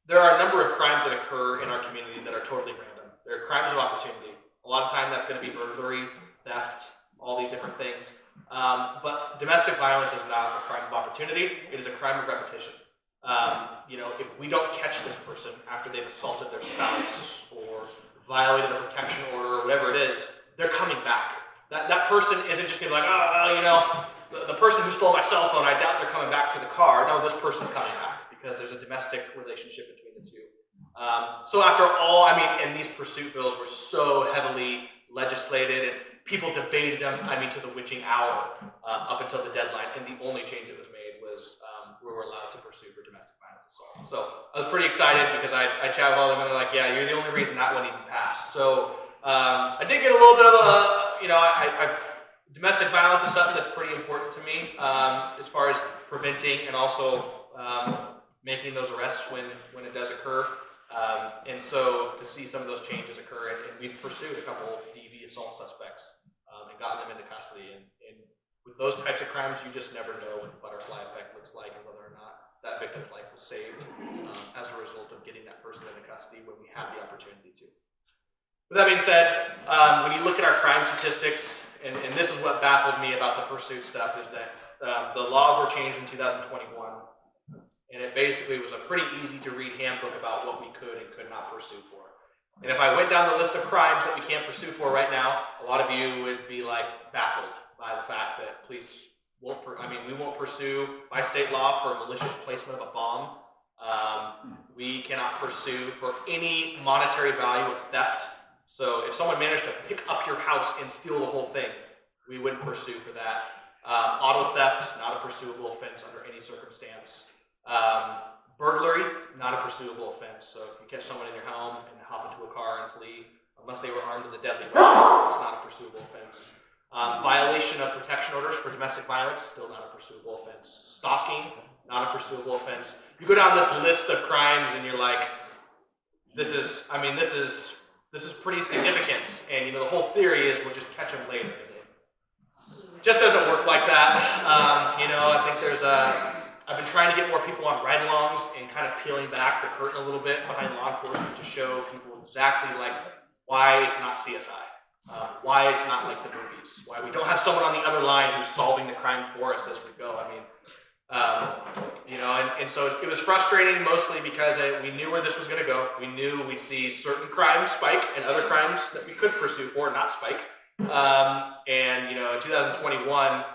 there are a number of crimes that occur in our community that are totally random. There are crimes of opportunity. A lot of time that's going to be burglary, theft, all these different things. But domestic violence is not a crime of opportunity. It is a crime of repetition. If we don't catch this person after they've assaulted their spouse or violated a protection order or whatever it is, they're coming back. That person isn't just going to be like, the person who stole my cell phone, I doubt they're coming back to the car. No, this person's coming back because there's a domestic relationship between the two. So after all, and these pursuit bills were so heavily legislated, and people debated them, to the witching hour, up until the deadline, and the only change that was made was we were allowed to pursue for domestic violence assault. So I was pretty excited because I chatted with all of them, and they're like, yeah, you're the only reason that one even passed. So I did get a little bit of domestic violence is something that's pretty important to me, as far as preventing and also making those arrests when it does occur. And so to see some of those changes occur, and we've pursued a couple DV assault suspects and gotten them into custody. And with those types of crimes, you just never know what the butterfly effect looks like and whether or not that victim's life was saved as a result of getting that person into custody when we have the opportunity to. With that being said, when you look at our crime statistics, and this is what baffled me about the pursuit stuff, is that the laws were changed in 2021. And it basically was a pretty easy to read handbook about what we could and could not pursue for. And if I went down the list of crimes that we can't pursue for right now, a lot of you would be baffled by the fact that police won't, we won't pursue by state law for malicious placement of a bomb. We cannot pursue for any monetary value of theft. So if someone managed to pick up your house and steal the whole thing, we wouldn't pursue for that. Auto theft, not a pursuable offense under any circumstance. Burglary, not a pursuable offense. So if you catch someone in your home and hop into a car and flee, unless they were armed with a deadly weapon, it's not a pursuable offense. Violation of protection orders for domestic violence, still not a pursuable offense. Stalking, not a pursuable offense. You go down this list of crimes and you're like, this is pretty significant. And the whole theory is we'll just catch them later. It just doesn't work like that. I think I've been trying to get more people on ride-alongs and kind of peeling back the curtain a little bit behind law enforcement to show people exactly why it's not CSI, why it's not like the movies, why we don't have someone on the other line who's solving the crime for us as we go. And so it was frustrating mostly because we knew where this was going to go. We knew we'd see certain crimes spike and other crimes that we could pursue for not spike. In 2021.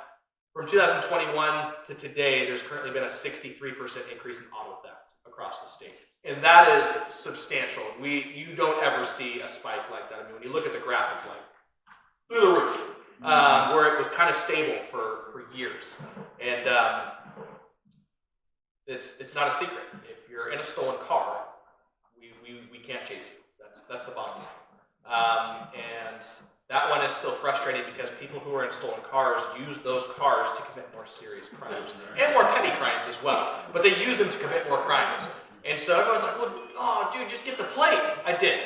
From 2021 to today, there's currently been a 63% increase in auto theft across the state. And that is substantial. You don't ever see a spike like that. When you look at the graph, it's through the roof, where it was kind of stable for years. And it's not a secret. If you're in a stolen car, we can't chase you. That's the bottom line. And that one is still frustrating because people who are in stolen cars use those cars to commit more serious crimes and more petty crimes as well. But they use them to commit more crimes. And so everyone's like, oh, dude, just get the plate. I did.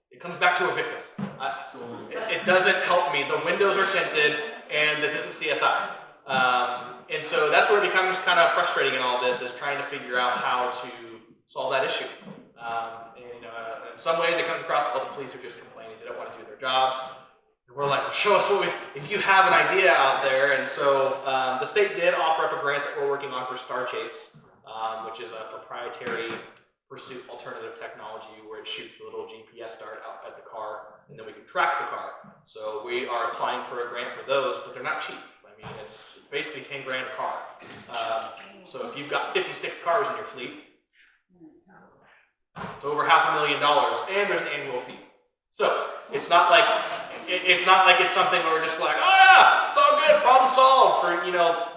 It comes back to a victim. It doesn't help me. The windows are tinted, and this isn't CSI. And so that's where it becomes kind of frustrating in all this, is trying to figure out how to solve that issue. In some ways, it comes across all the police are just complaining. They don't want to do their jobs. We're like, well, show us if you have an idea out there. And so the state did offer up a grant that we're working on for Star Chase, which is a proprietary pursuit alternative technology where it shoots the little GPS dart out at the car, and then we can track the car. So we are applying for a grant for those, but they're not cheap. It's basically 10 grand a car. So if you've got 56 cars in your fleet, it's over $500,000, and there's an annual fee. So it's not like it's something where we're just like, oh yeah, it's all good, problem solved for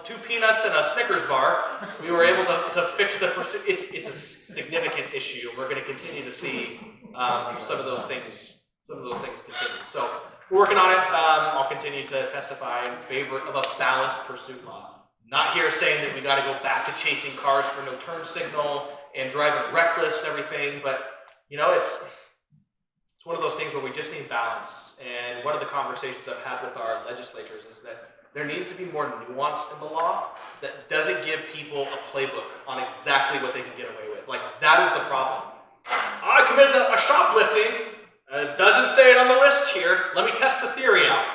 2 peanuts and a Snickers bar. We were able to fix the pursuit. It's a significant issue. We're going to continue to see some of those things continue. So we're working on it. I'll continue to testify in favor of a balanced pursuit law. Not here saying that we got to go back to chasing cars for no turn signal and driving reckless and everything, but it's one of those things where we just need balance. And one of the conversations I've had with our legislators is that there needs to be more nuance in the law that doesn't give people a playbook on exactly what they can get away with. That is the problem. I committed a shoplifting. It doesn't say it on the list here. Let me test the theory out.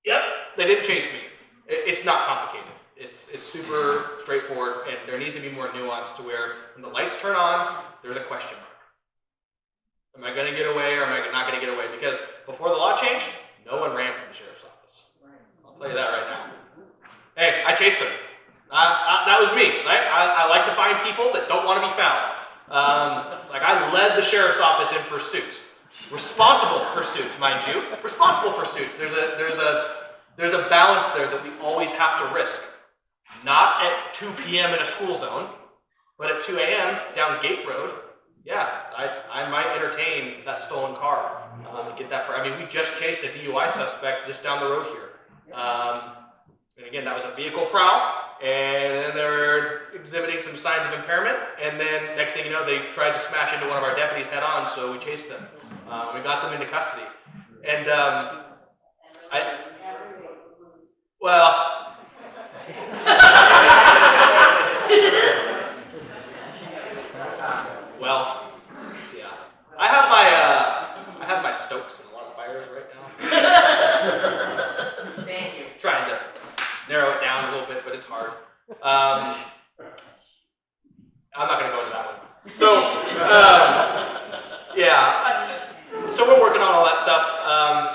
Yep, they didn't chase me. It's not complicated. It's super straightforward, and there needs to be more nuance to where when the lights turn on, there's a question mark. Am I going to get away or am I not going to get away? Because before the law changed, no one ran from the sheriff's office. I'll tell you that right now. Hey, I chased him. That was me, right? I like to find people that don't want to be found. Like I led the sheriff's office in pursuits. Responsible pursuits, mind you. Responsible pursuits. There's a balance there that we always have to risk. Not at 2 p.m. in a school zone, but at 2 a.m. down Gate Road. Yeah, I might entertain that stolen car and get that. I mean, we just chased a DUI suspect just down the road here. And again, that was a vehicle prowl, and then they're exhibiting some signs of impairment, and then next thing you know, they tried to smash into one of our deputies head on, so we chased them. We got them into custody. And, well, yeah. I have my Stokes and a lot of fires right now. Thank you. Trying to narrow it down a little bit, but it's hard. I'm not going to go into that one. So, so we're working on all that stuff.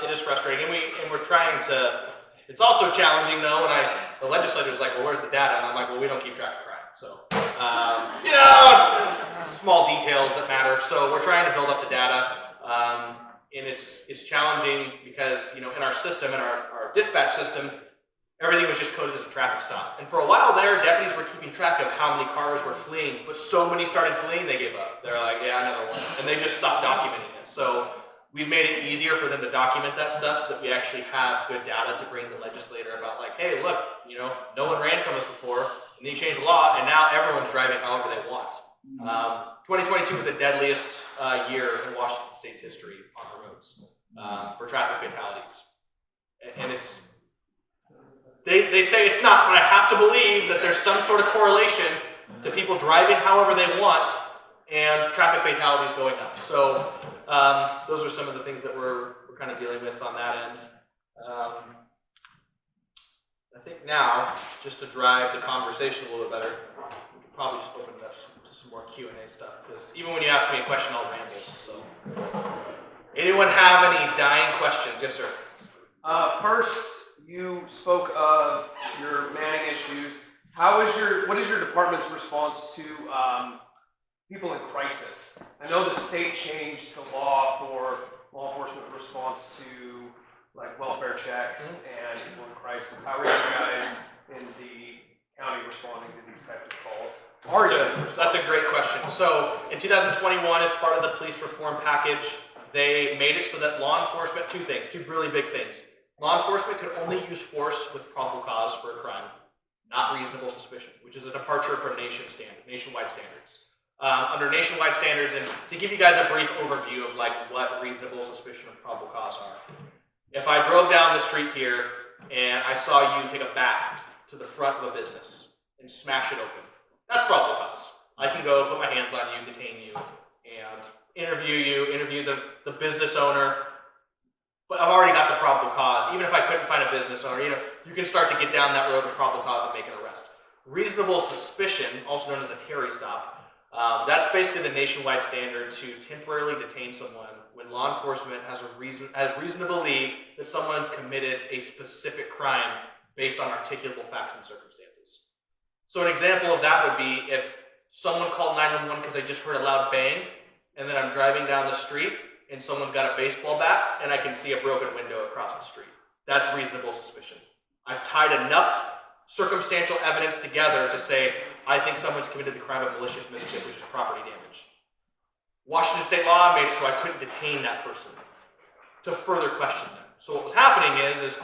It is frustrating, and we're trying to. It's also challenging though when the legislator's like, well, where's the data? And I'm like, well, we don't keep track of crime. So, small details that matter. So we're trying to build up the data, and it's challenging because in our system, in our dispatch system, everything was just coded as a traffic stop. And for a while there, deputies were keeping track of how many cars were fleeing, but so many started fleeing, they gave up. They're like, yeah, another one. And they just stopped documenting it. So we've made it easier for them to document that stuff so that we actually have good data to bring the legislator about like, hey, look, no one ran from us before, and they changed the law, and now everyone's driving however they want. 2022 was the deadliest year in Washington State's history on the roads for traffic fatalities. And they say it's not, but I have to believe that there's some sort of correlation to people driving however they want and traffic fatalities going up. So those are some of the things that we're kind of dealing with on that end. I think now, just to drive the conversation a little bit better, we could probably just open it up to some more Q&A stuff, because even when you ask me a question, I'll ramble. So, anyone have any dying questions? Yes, sir. First, you spoke of your manning issues. What is your department's response to people in crisis? I know the state changed the law for law enforcement response to like welfare checks and people in crisis. How are you guys in the county responding to these types of calls? That's a great question. So in 2021, as part of the police reform package, they made it so that law enforcement, two really big things. Law enforcement could only use force with probable cause for a crime, not reasonable suspicion, which is a departure from nationwide standards. Under nationwide standards, and to give you guys a brief overview of like what reasonable suspicion and probable cause are. If I drove down the street here and I saw you take a bat to the front of a business and smash it open, that's probable cause. I can go put my hands on you, detain you, and interview the business owner. But I've already got the probable cause. Even if I couldn't find a business owner, you can start to get down that road of probable cause and make an arrest. Reasonable suspicion, also known as a Terry stop, that's basically the nationwide standard to temporarily detain someone when law enforcement has reason to believe that someone's committed a specific crime based on articulable facts and circumstances. So an example of that would be if someone called 911 because they just heard a loud bang, and then I'm driving down the street and someone's got a baseball bat and I can see a broken window across the street. That's reasonable suspicion. I've tied enough circumstantial evidence together to say, I think someone's committed the crime of malicious mischief, which is property damage. Washington state law made it so I couldn't detain that person to further question them. So what was happening is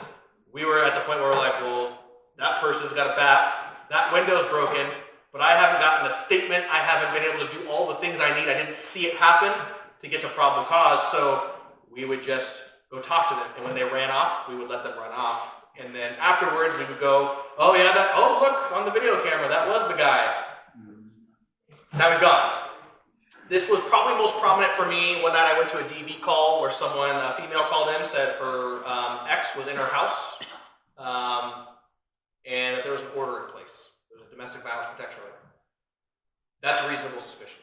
we were at the point where we're like, well, that person's got a bat, that window's broken, but I haven't gotten a statement, I haven't been able to do all the things I need, I didn't see it happen to get to probable cause, so we would just go talk to them, and when they ran off, we would let them run off. And then afterwards, we would go, oh yeah, look, on the video camera, that was the guy. Now he's gone. This was probably most prominent for me one night I went to a DV call where a female called in, said her ex was in her house, and that there was an order in place. There was a domestic violence protection order. That's reasonable suspicion.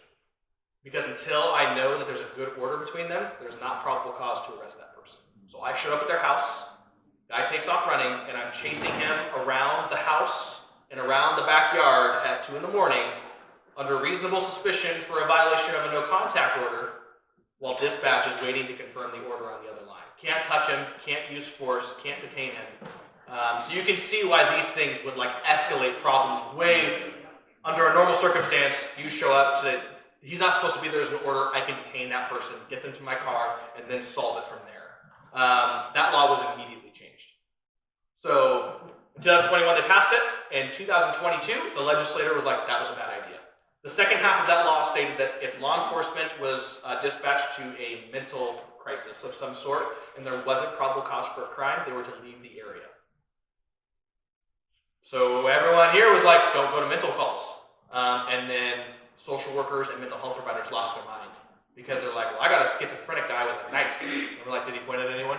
Because until I know that there's a good order between them, there's not probable cause to arrest that person. So I showed up at their house, guy takes off running, and I'm chasing him around the house and around the backyard at 2 in the morning under reasonable suspicion for a violation of a no contact order, while dispatch is waiting to confirm the order on the other line. Can't touch him, can't use force, can't detain him. So you can see why these things would like escalate problems way under a normal circumstance. You show up, say, he's not supposed to be there as an order, I can detain that person, get them to my car, and then solve it from there. That law was immediately changed. So in 2021 they passed it. In 2022, the legislator was like, that was a bad idea. The second half of that law stated that if law enforcement was dispatched to a mental crisis of some sort and there wasn't probable cause for a crime, they were to leave the area. So everyone here was like, don't go to mental calls. And then social workers and mental health providers lost their mind because they're like, well, I got a schizophrenic guy with a knife. And we're like, did he point at anyone?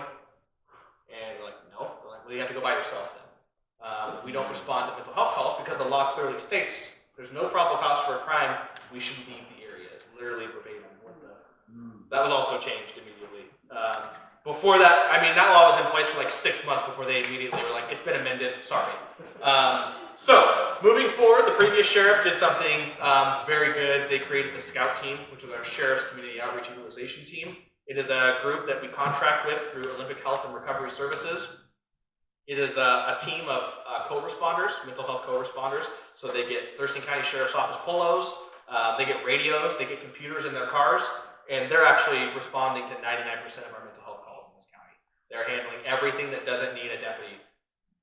And we're like, no. We're like, well, you have to go by yourself then. We don't respond to mental health calls because the law clearly states there's no probable cause for a crime. We should leave the area. It's literally verbatim. That was also changed immediately. Before that, I mean, that law was in place for like 6 months before they immediately were like, it's been amended, sorry. So, moving forward, the previous sheriff did something very good. They created the SCOUT team, which is our Sheriff's Community Outreach Utilization Team. It is a group that we contract with through Olympic Health and Recovery Services. It is a team of co-responders, mental health co-responders. So they get Thurston County Sheriff's Office polos, they get radios, they get computers in their cars, and they're actually responding to 99% of our mental health calls in this county. They're handling everything that doesn't need a deputy.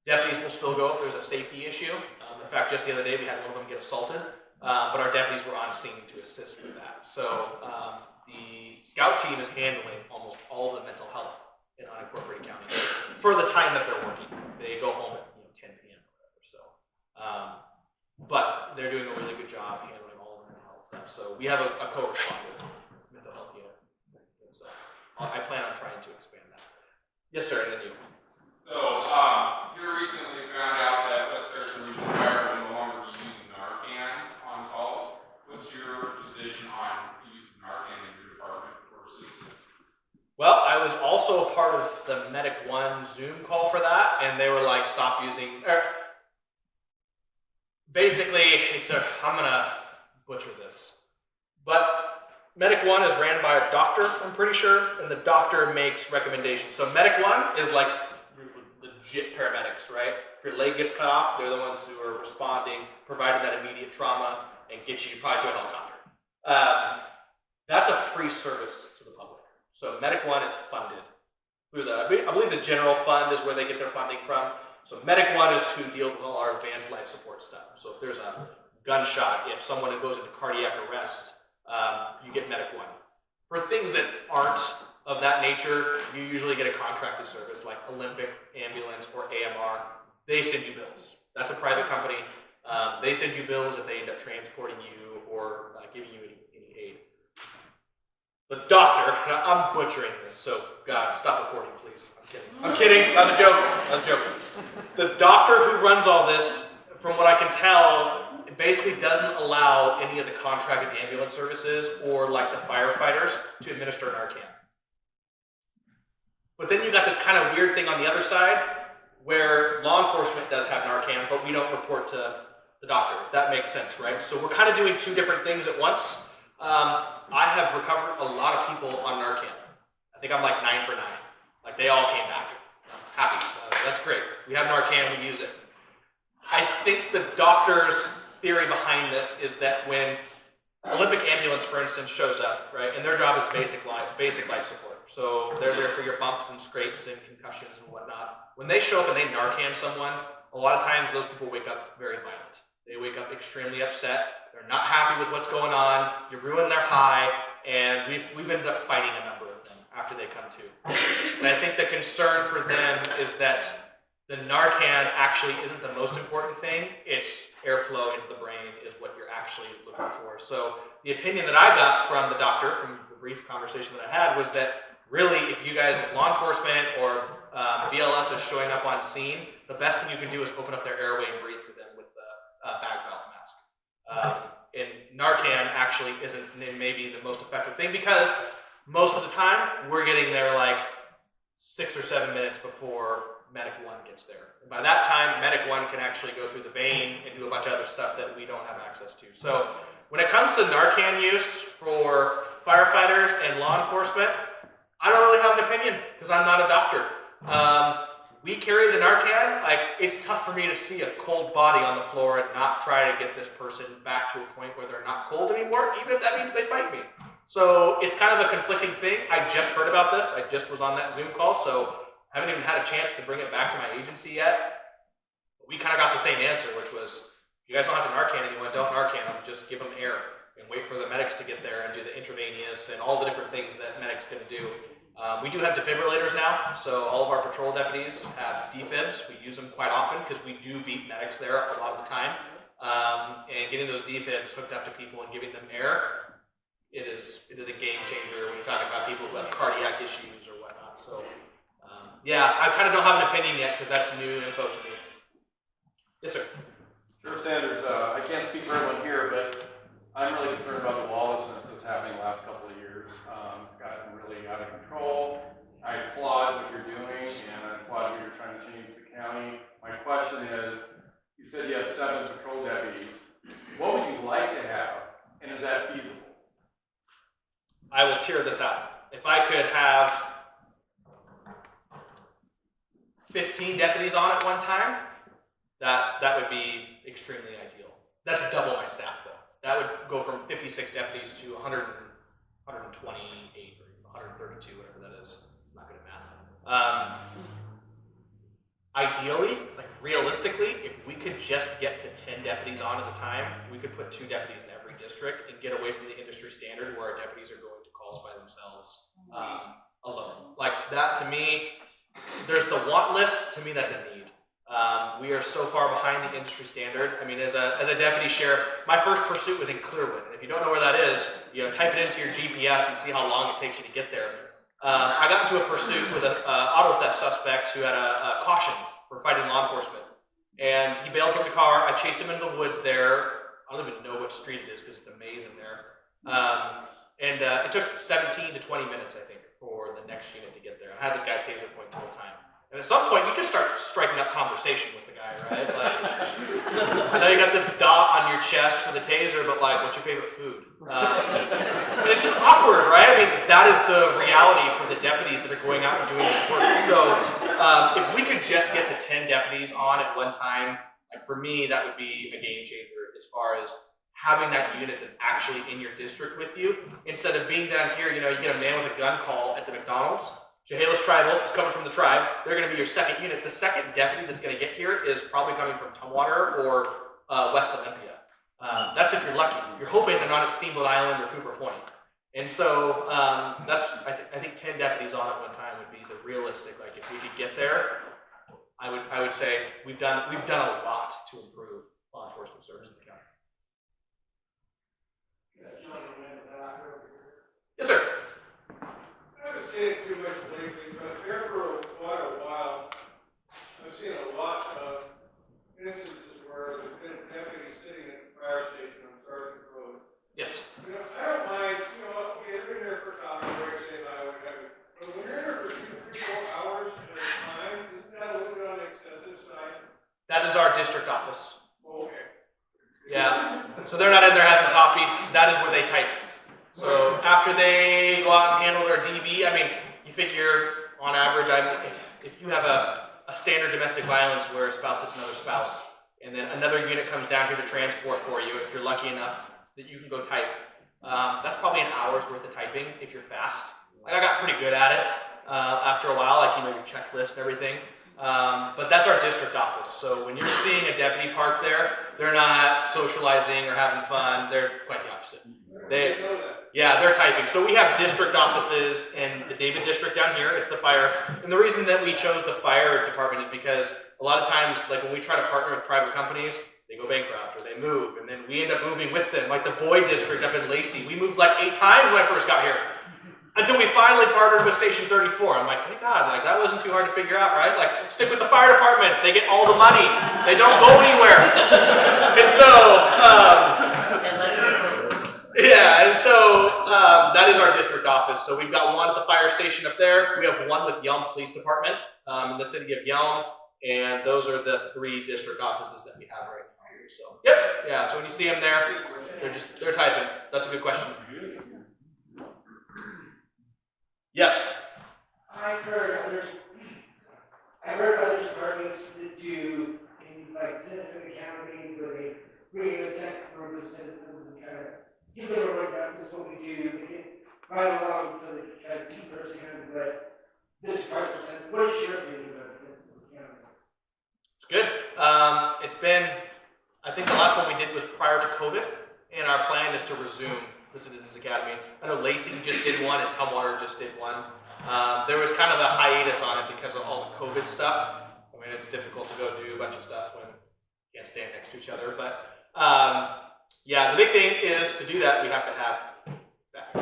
Deputies will still go if there's a safety issue. In fact, just the other day we had one of them get assaulted, but our deputies were on scene to assist with that. So the SCOUT team is handling almost all the mental health in unincorporated counties for the time that they're working. They go home at 10 p.m. or whatever. So, but they're doing a really good job handling all the mental health stuff. So we have a co-responder mental health unit. So I plan on trying to expand that. Yes, sir, and then you. So, you recently found out that West Thurston Regional Fire will no longer be using Narcan on calls. What's your position on using Narcan in your department for citizens? Well, I was also a part of the Medic One Zoom call for that, and they were like, stop using, basically, I'm gonna butcher this, but Medic One is ran by a doctor, I'm pretty sure, and the doctor makes recommendations. So Medic One is like legit paramedics, right? If your leg gets cut off, they're the ones who are responding, providing that immediate trauma, and get you probably to a helicopter. That's a free service to the public. So Medic One is funded through I believe the general fund is where they get their funding from. So Medic One is who deals with all our advanced life support stuff. So if there's a gunshot, if someone goes into cardiac arrest, you get Medic One. For things that aren't of that nature, you usually get a contracted service like Olympic Ambulance or AMR. They send you bills. That's a private company. They send you bills if they end up transporting you or giving you any aid. The doctor, now I'm butchering this, so God, stop recording, please. I'm kidding. That was a joke. The doctor who runs all this, from what I can tell, it basically doesn't allow any of the contracted ambulance services or like the firefighters to administer Narcan. But then you got this kind of weird thing on the other side where law enforcement does have Narcan, but we don't report to the doctor. That makes sense, right? So we're kind of doing two different things at once. I have recovered a lot of people on Narcan. I think I'm like 9 for 9. Like they all came back. I'm happy. That's great. We have Narcan, we use it. I think the doctor's theory behind this is that when Olympic Ambulance, for instance, shows up, right, and their job is basic life support. So they're there for your bumps and scrapes and concussions and whatnot. When they show up and they Narcan someone, a lot of times those people wake up very violent. They wake up extremely upset. They're not happy with what's going on. You ruin their high, and we've ended up fighting a number of them after they come to. And I think the concern for them is that the Narcan actually isn't the most important thing. It's airflow into the brain is what you're actually looking for. So the opinion that I got from the doctor, from the brief conversation that I had, was that really, if you guys, if law enforcement or BLS is showing up on scene, the best thing you can do is open up their airway and breathe for them with the bag valve mask. And Narcan actually isn't maybe the most effective thing because most of the time we're getting there like 6 or 7 minutes before Medic 1 gets there. And by that time, Medic 1 can actually go through the vein and do a bunch of other stuff that we don't have access to. So when it comes to Narcan use for firefighters and law enforcement, I don't really have an opinion because I'm not a doctor. We carry the Narcan. Like, it's tough for me to see a cold body on the floor and not try to get this person back to a point where they're not cold anymore, even if that means they fight me. So it's kind of a conflicting thing. I just heard about this. I just was on that Zoom call, so I haven't even had a chance to bring it back to my agency yet. But we kind of got the same answer, which was, if you guys don't have to Narcan anyone, don't Narcan them, just give them air and wait for the medics to get there and do the intravenous and all the different things that medics can do. We do have defibrillators now, so all of our patrol deputies have defibs. We use them quite often because we do beat medics there a lot of the time. And getting those defibs hooked up to people and giving them air, it is a game changer when you're talking about people who have cardiac issues or whatnot. So, yeah, I kind of don't have an opinion yet because that's new info to me. Yes, sir. Sheriff Sanders, I can't speak for everyone here, but I'm really concerned about the lawlessness that's happening the last couple of years. It's gotten really out of control. I applaud what you're doing, and I applaud what you're trying to change the county. My question is, you said you have 7 patrol deputies. What would you like to have, and is that feasible? I will tear this out. If I could have 15 deputies on at one time, that would be extremely ideal. That's double my staff, though. That would go from 56 deputies to 128 or 132, whatever that is. I'm not good at math. Ideally, like realistically, if we could just get to 10 deputies on at a time, we could put 2 deputies in every district and get away from the industry standard where our deputies are going to calls by themselves alone. Like that, to me, there's the want list. To me, that's a need. We are so far behind the industry standard. I mean, as a deputy sheriff, my first pursuit was in Clearwood. And if you don't know where that is, type it into your GPS and see how long it takes you to get there. I got into a pursuit with an auto theft suspect who had a caution for fighting law enforcement. And he bailed from the car. I chased him into the woods there. I don't even know what street it is because it's a maze in there. And it took 17 to 20 minutes, I think, for the next unit to get there. I had this guy at taser point the whole time. And at some point, you just start striking up conversation with the guy, right? Like, I know you got this dot on your chest for the taser, but like, what's your favorite food? And it's just awkward, right? I mean, that is the reality for the deputies that are going out and doing this work. So if we could just get to 10 deputies on at one time, like for me, that would be a game changer as far as having that unit that's actually in your district with you. Instead of being down here, you get a man with a gun call at the McDonald's. Chehalis Tribal is coming from the tribe. They're going to be your second unit. The second deputy that's going to get here is probably coming from Tumwater or West Olympia. That's if you're lucky. You're hoping they're not at Steamboat Island or Cooper Point. And so I think 10 deputies on at one time would be the realistic. Like if we could get there, I would say we've done a lot to improve law enforcement service in the county. Yes, sir. I haven't seen it too much lately, but here for quite a while, I've seen a lot of instances where there's been deputies sitting at the fire station on Sergeant Road. Yes. I don't mind, okay, they're in there for coffee break, say hi, whatever. But when you're in there for 2, 3, 4 hours at a time, isn't that a little bit on the excessive side? That is our district office. Okay. Yeah. So they're not in there having coffee. That is where they type. So after they go out and handle their DB, I mean, you figure on average, if you have a standard domestic violence where a spouse hits another spouse, and then another unit comes down here to transport for you, if you're lucky enough that you can go type, that's probably an hour's worth of typing if you're fast. Like I got pretty good at it after a while, like your checklist and everything. But that's our district office. So when you're seeing a deputy parked there, they're not socializing or having fun. They're quite the opposite. They're typing. So we have district offices in the David district down here. It's the fire. And the reason that we chose the fire department is because a lot of times, like when we try to partner with private companies, they go bankrupt or they move, and then we end up moving with them. Like the Boyd district up in Lacey, we moved like 8 times when I first got here. Until we finally partnered with Station 34. I'm like, thank God, like that wasn't too hard to figure out, right? Like, stick with the fire departments. They get all the money. They don't go anywhere. And so, Yeah, and so that is our district office. So we've got one at the fire station up there. We have one with Yelm Police Department in the city of Yelm, and those are the 3 district offices that we have right now here. So, yep, yeah. So when you see them there, they're typing. That's a good question. Yes. I've heard other departments that do things like citizen accounting, where they bring in a set group of citizens and kind of give them a rundown. This is what we do. They get right along so they can kind of see firsthand what the department does. What is your opinion about citizen accounting? It's good. It's been, I think the last one we did was prior to COVID, and our plan is to resume the Citizens Academy. I know Lacey just did one, and Tumwater just did one. There was kind of a hiatus on it because of all the COVID stuff. I mean, it's difficult to go do a bunch of stuff when you can't stand next to each other. But yeah, the big thing is to do that, we have to have staff. We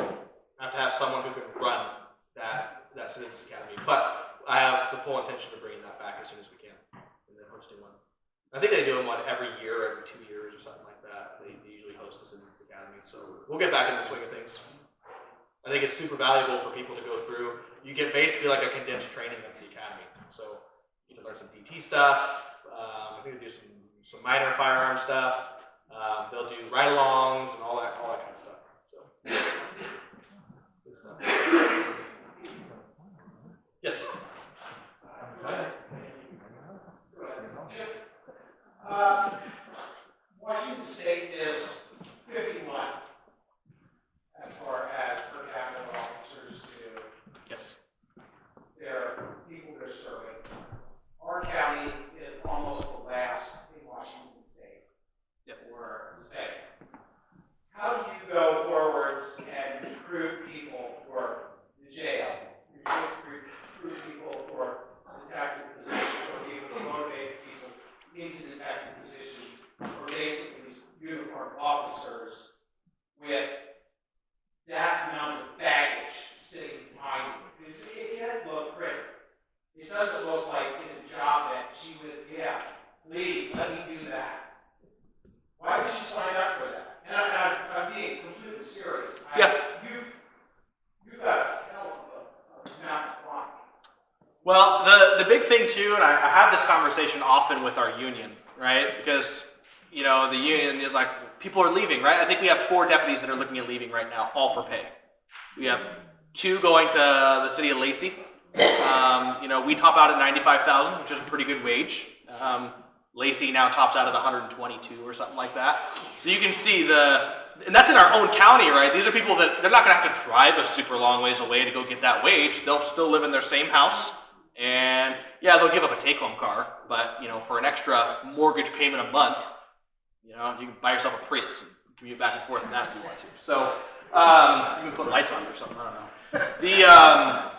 have to have someone who can run that Citizens Academy. But I have the full intention of bringing that back as soon as we can, and then hosting one. I think they do them every year, every 2 years or something like that. They usually host a Citizens Academy, so we'll get back in the swing of things. I think it's super valuable for people to go through. You get basically like a condensed training at the academy. So you can learn some DT stuff. I think they do some minor firearm stuff. They'll do ride-alongs and all that kind of stuff. So good stuff. Yes. Washington State is 51 as far as per capita officers do. Yes. Their people they're serving. Our county is almost the last in Washington State. Yep. For the state. How do you go forwards and recruit people for the jail? Recruit people for detective positions, or people to motivate people into detective positions, or basically uniformed officers with that amount of baggage sitting behind you. Because it can't look pretty. It doesn't look like it's a job that she would, yeah, please let me do that. Why would you sign up for that? And I'm being completely serious. Yeah. You got a hell of a amount of fun. Well, the big thing too, and I have this conversation often with our union, right? Because, you know, the union is like, people are leaving, right? I think we have 4 deputies that are looking at leaving right now, all for pay. We have 2 going to the city of Lacey. You know, we top out at $95,000, which is a pretty good wage. Lacey now tops out at 122 or something like that. So you can see and that's in our own county, right? These are people that they're not going to have to drive a super long ways away to go get that wage. They'll still live in their same house. And yeah, they'll give up a take-home car, but you know, for an extra mortgage payment a month, you know, you can buy yourself a Prius and commute back and forth in that if you want to. So you can put lights on it or something. I don't know.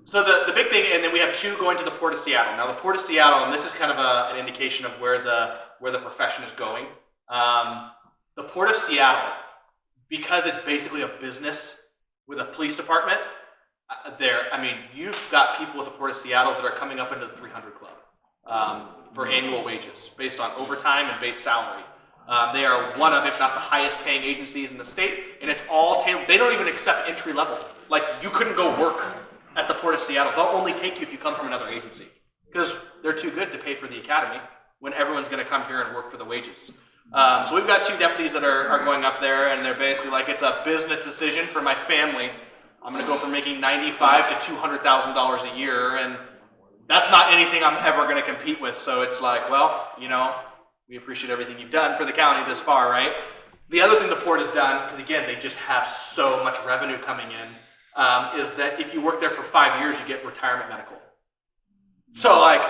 So the big thing, and then we have 2 going to the Port of Seattle. Now the Port of Seattle, and this is kind of an indication of where the profession is going. The Port of Seattle, because it's basically a business with a police department, I mean, you've got people at the Port of Seattle that are coming up into the 300 Club for annual wages based on overtime and base salary. They are one of, if not the highest paying agencies in the state, and it's all tailored. They don't even accept entry level. Like, you couldn't go work at the Port of Seattle. They'll only take you if you come from another agency because they're too good to pay for the academy when everyone's going to come here and work for the wages. So we've got 2 deputies that are going up there, and they're basically like, it's a business decision for my family. I'm going to go from making $95,000 to $200,000 a year, and that's not anything I'm ever going to compete with. So it's like, well, you know, we appreciate everything you've done for the county this far, right? The other thing the Port has done, because again, they just have so much revenue coming in, is that if you work there for 5 years, you get retirement medical. So like,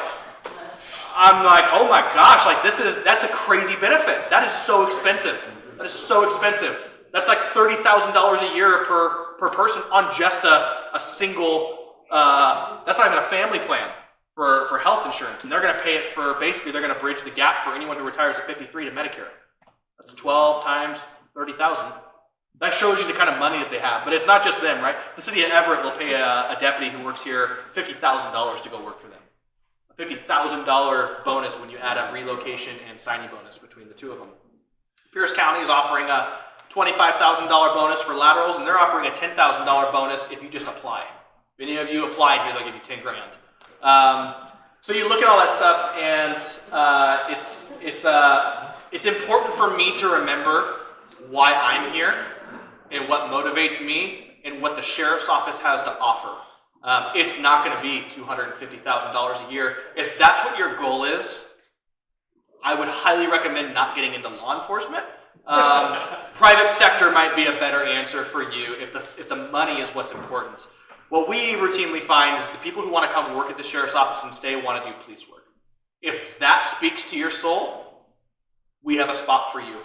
I'm like, oh my gosh, like that's a crazy benefit. That is so expensive. That is so expensive. That's like $30,000 a year per person on just a single, that's not even a family plan for health insurance. And they're going to pay it for, basically they're going to bridge the gap for anyone who retires at 53 to Medicare. That's 12 times 30,000. That shows you the kind of money that they have. But it's not just them, right? The city of Everett will pay a deputy who works here $50,000 to go work for them. A $50,000 bonus when you add up relocation and signing bonus between the 2 of them. Pierce County is offering a $25,000 bonus for laterals, and they're offering a $10,000 bonus if you just apply. If any of you applied here, they'll give you 10 grand. So you look at all that stuff, and it's important for me to remember why I'm here and what motivates me and what the sheriff's office has to offer. It's not going to be $250,000 a year. If that's what your goal is, I would highly recommend not getting into law enforcement. Private sector might be a better answer for you if the money is what's important. What we routinely find is the people who want to come work at the sheriff's office and stay want to do police work. If that speaks to your soul, we have a spot for you.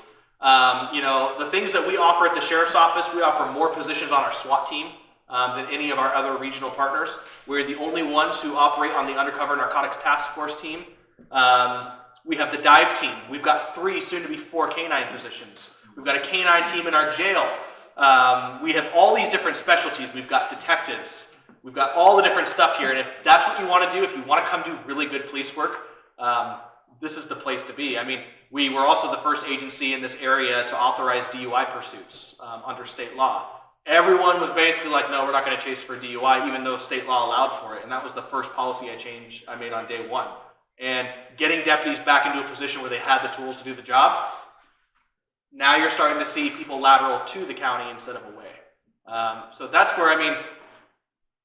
The things that we offer at the sheriff's office, we offer more positions on our SWAT team than any of our other regional partners. We're the only ones who operate on the Undercover Narcotics Task Force team. We have the dive team. We've got 3, soon to be 4 canine positions. We've got a canine team in our jail. We have all these different specialties. We've got detectives. We've got all the different stuff here. And if that's what you want to do, if you want to come do really good police work, this is the place to be. I mean, we were also the first agency in this area to authorize DUI pursuits under state law. Everyone was basically like, no, we're not going to chase for DUI, even though state law allowed for it. And that was the first policy I made on day 1. And getting deputies back into a position where they had the tools to do the job, now you're starting to see people lateral to the county instead of away. So that's where,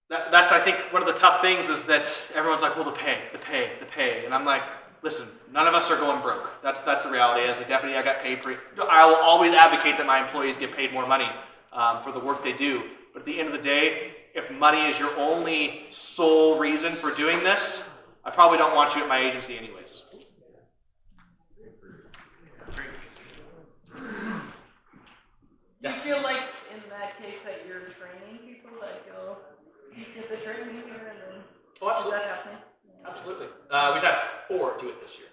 that's I think one of the tough things is that everyone's like, well, the pay. And I'm like, listen, none of us are going broke. That's the reality. As a deputy, I got paid I will always advocate that my employees get paid more money for the work they do. But at the end of the day, if money is your only sole reason for doing this, I probably don't want you at my agency anyways. Do you feel like in that case that you're training people that go get the training here and then is that happening? Absolutely. We've had 4 do it this year,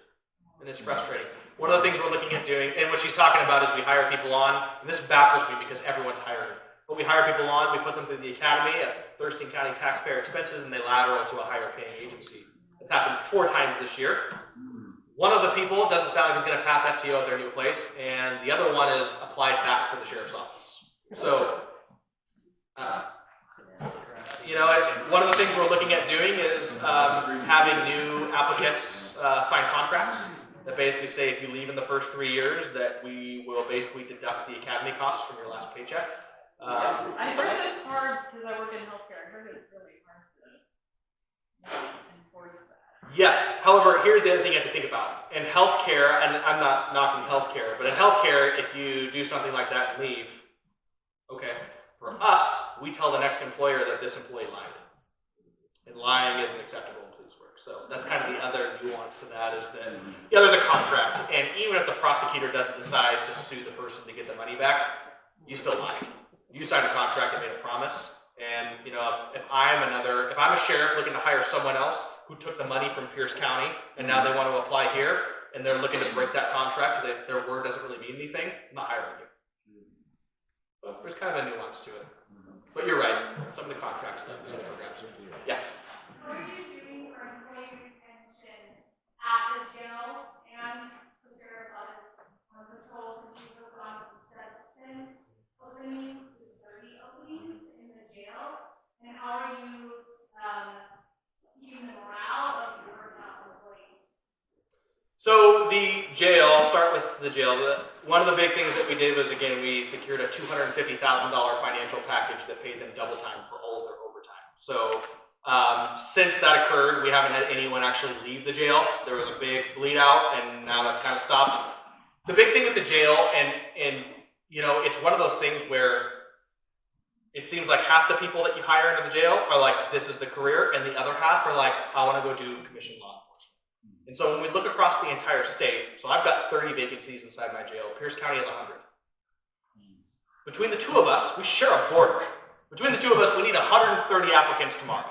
and it's frustrating. One of the things we're looking at doing, and what she's talking about, is we hire people on, and this baffles me because everyone's hiring. But we hire people on, we put them through the academy at Thurston County taxpayer expenses, and they lateral to a higher paying agency. It's happened 4 times this year. One of the people doesn't sound like he's going to pass FTO at their new place, and the other one is applied back for the sheriff's office. So, one of the things we're looking at doing is having new applicants sign contracts that basically say if you leave in the first 3 years that we will basically deduct the academy costs from your last paycheck. I heard it's hard because I work in healthcare. I heard it's really hard to enforce that. Yes. However, here's the other thing you have to think about. In healthcare, and I'm not knocking healthcare, but in healthcare, if you do something like that and leave, okay, for us, we tell the next employer that this employee lied. And lying isn't acceptable in police work. So that's kind of the other nuance to that is that, yeah, there's a contract. And even if the prosecutor doesn't decide to sue the person to get the money back, you still lied. You signed a contract and made a promise. And, if I'm a sheriff looking to hire someone else who took the money from Pierce County and now they want to apply here and they're looking to break that contract because their word doesn't really mean anything, I'm not hiring you. So there's kind of a nuance to it. But you're right. Some of the contract stuff is in the programs. Yeah. What are you doing for employee retention at the jail and the sheriff's office on patrol since you took on 7 openings to 30 openings in the jail? And how are you keeping the morale of your employees? So the jail, I'll start with the jail. One of the big things that we did was, again, we secured a $250,000 financial package that paid them double time for all of their overtime. So since that occurred, we haven't had anyone actually leave the jail. There was a big bleed out, and now that's kind of stopped. The big thing with the jail, and it's one of those things where it seems like half the people that you hire into the jail are like, this is the career, and the other half are like, I want to go do commissioned law enforcement. And so when we look across the entire state, so I've got 30 vacancies inside my jail. Pierce County has 100. Between the 2 of us, we share a border. Between the 2 of us, we need 130 applicants tomorrow.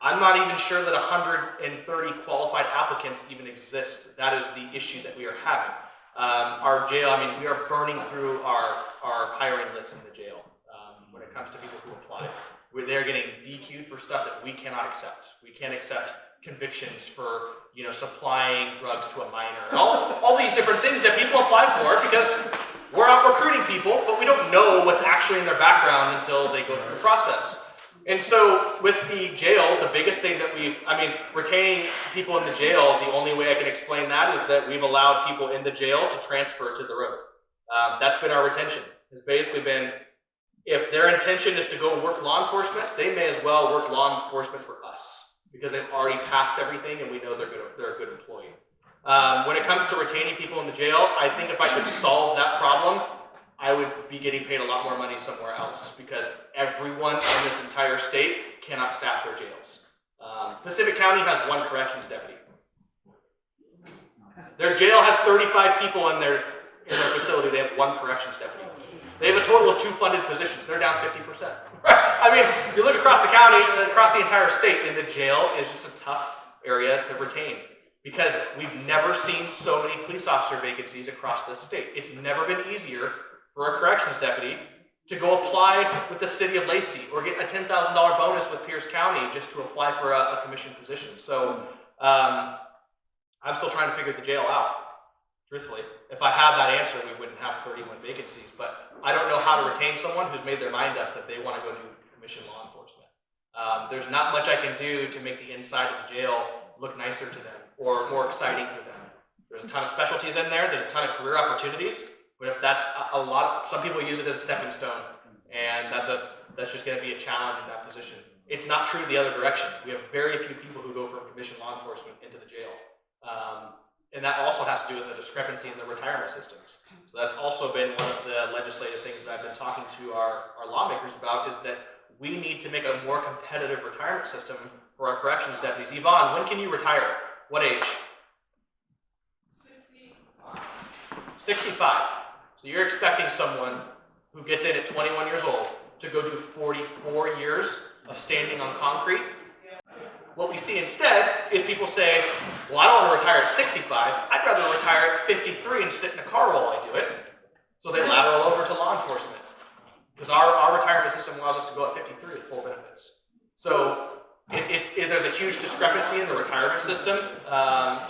I'm not even sure that 130 qualified applicants even exist. That is the issue that we are having. Our jail, we are burning through our hiring lists in the jail when it comes to people who apply. They're getting DQ'd for stuff that we cannot accept. We can't accept convictions for supplying drugs to a minor. All these different things that people apply for because we're out recruiting people, but we don't know what's actually in their background until they go through the process. And so with the jail, the biggest thing that retaining people in the jail, the only way I can explain that is that we've allowed people in the jail to transfer to the road. That's been our retention. It's basically been, if their intention is to go work law enforcement, they may as well work law enforcement for us because they've already passed everything and we know they're a good employee. When it comes to retaining people in the jail, I think if I could solve that problem, I would be getting paid a lot more money somewhere else because everyone in this entire state cannot staff their jails. Pacific County has one corrections deputy. Their jail has 35 people in their facility. They have one corrections deputy. They have a total of 2 funded positions. They're down 50%. I mean, you look across the county, across the entire state, and the jail is just a tough area to retain because we've never seen so many police officer vacancies across the state. It's never been easier for a corrections deputy to go apply with the city of Lacey or get a $10,000 bonus with Pierce County just to apply for a commissioned position. So I'm still trying to figure the jail out. Truthfully, if I had that answer, we wouldn't have 31 vacancies, but I don't know how to retain someone who's made their mind up that they want to go do commission law enforcement. There's not much I can do to make the inside of the jail look nicer to them or more exciting for them. There's a ton of specialties in there. There's a ton of career opportunities, but if that's some people use it as a stepping stone, and that's just going to be a challenge in that position. It's not true the other direction. We have very few people who go from commission law enforcement into the jail. And that also has to do with the discrepancy in the retirement systems. So that's also been one of the legislative things that I've been talking to our lawmakers about is that we need to make a more competitive retirement system for our corrections deputies. Yvonne, when can you retire? What age? 65. 65. So you're expecting someone who gets in at 21 years old to go do 44 years of standing on concrete. What we see instead is people say, well, I don't want to retire at 65. I'd rather retire at 53 and sit in a car while I do it. So they lateral over to law enforcement. Because our retirement system allows us to go at 53 with full benefits. So there's a huge discrepancy in the retirement system.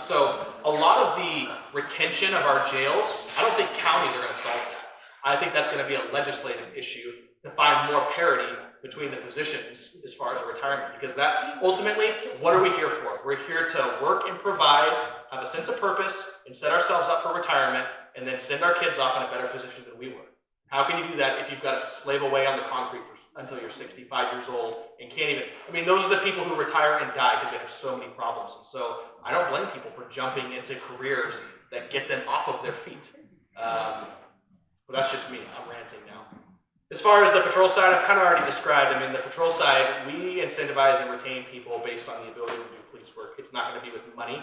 So a lot of the retention of our jails, I don't think counties are going to solve that. I think that's going to be a legislative issue to find more parity between the positions as far as retirement, because that ultimately, what are we here for? We're here to work and provide, have a sense of purpose, and set ourselves up for retirement, and then send our kids off in a better position than we were. How can you do that if you've got to slave away on the concrete until you're 65 years old and can't even, those are the people who retire and die because they have so many problems. And so I don't blame people for jumping into careers that get them off of their feet. But that's just me, I'm ranting now. As far as the patrol side, I've kind of already described. The patrol side, we incentivize and retain people based on the ability to do police work. It's not going to be with money.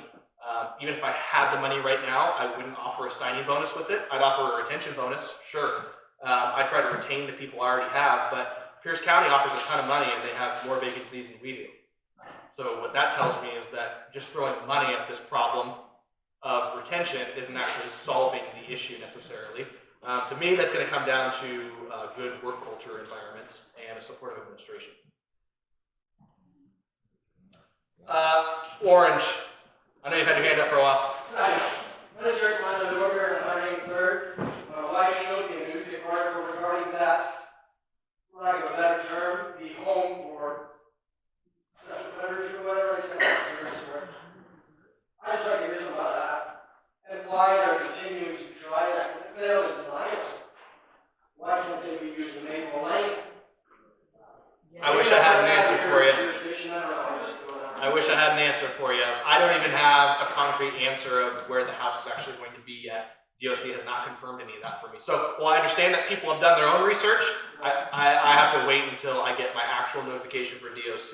Even if I had the money right now, I wouldn't offer a signing bonus with it. I'd offer a retention bonus, sure. I try to retain the people I already have, but Pierce County offers a ton of money and they have more vacancies than we do. So what that tells me is that just throwing money at this problem of retention isn't actually solving the issue necessarily. To me, that's going to come down to good work culture environments and a supportive administration. Orange, I know you've had your hand up for a while. Hi, my name is Rick Lyon, I'm over here on 183rd. My wife showed me a newspaper article regarding that, for lack of a better term, the home for special predators or whatever it is. I just like to hear something about that and why they're continuing to try that. Because it failed in denial. Why can't they be using Maple Lane? I wish I had an answer for you. I wish I had an answer for you. I don't even have a concrete answer of where the house is actually going to be yet. DOC has not confirmed any of that for me. So, while I understand that people have done their own research, I have to wait until I get my actual notification for DOC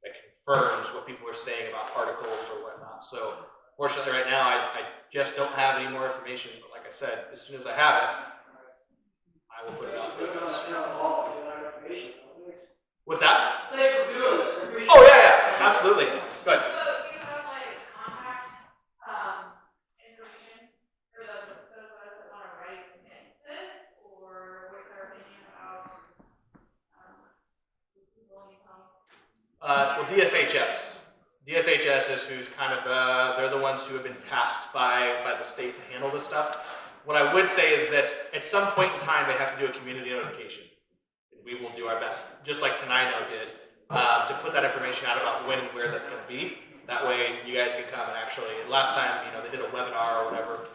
that confirms what people are saying about particles or whatnot. So, fortunately right now, I just don't have any more information. But like I said, as soon as I have it, I will put it out there. What's that? Thanks for doing this. I appreciate Oh, yeah, absolutely. Good. So do you have contact information for those of us that want to write against this, or what's their opinion about people in Well, DSHS. DSHS is who's kind of, they're the ones who have been tasked by the state to handle this stuff. What I would say is that at some point in time, they have to do a community notification. We will do our best, just like Tenino did, to put that information out about when and where that's going to be. That way, you guys can come and actually. Last time, they did a webinar or whatever.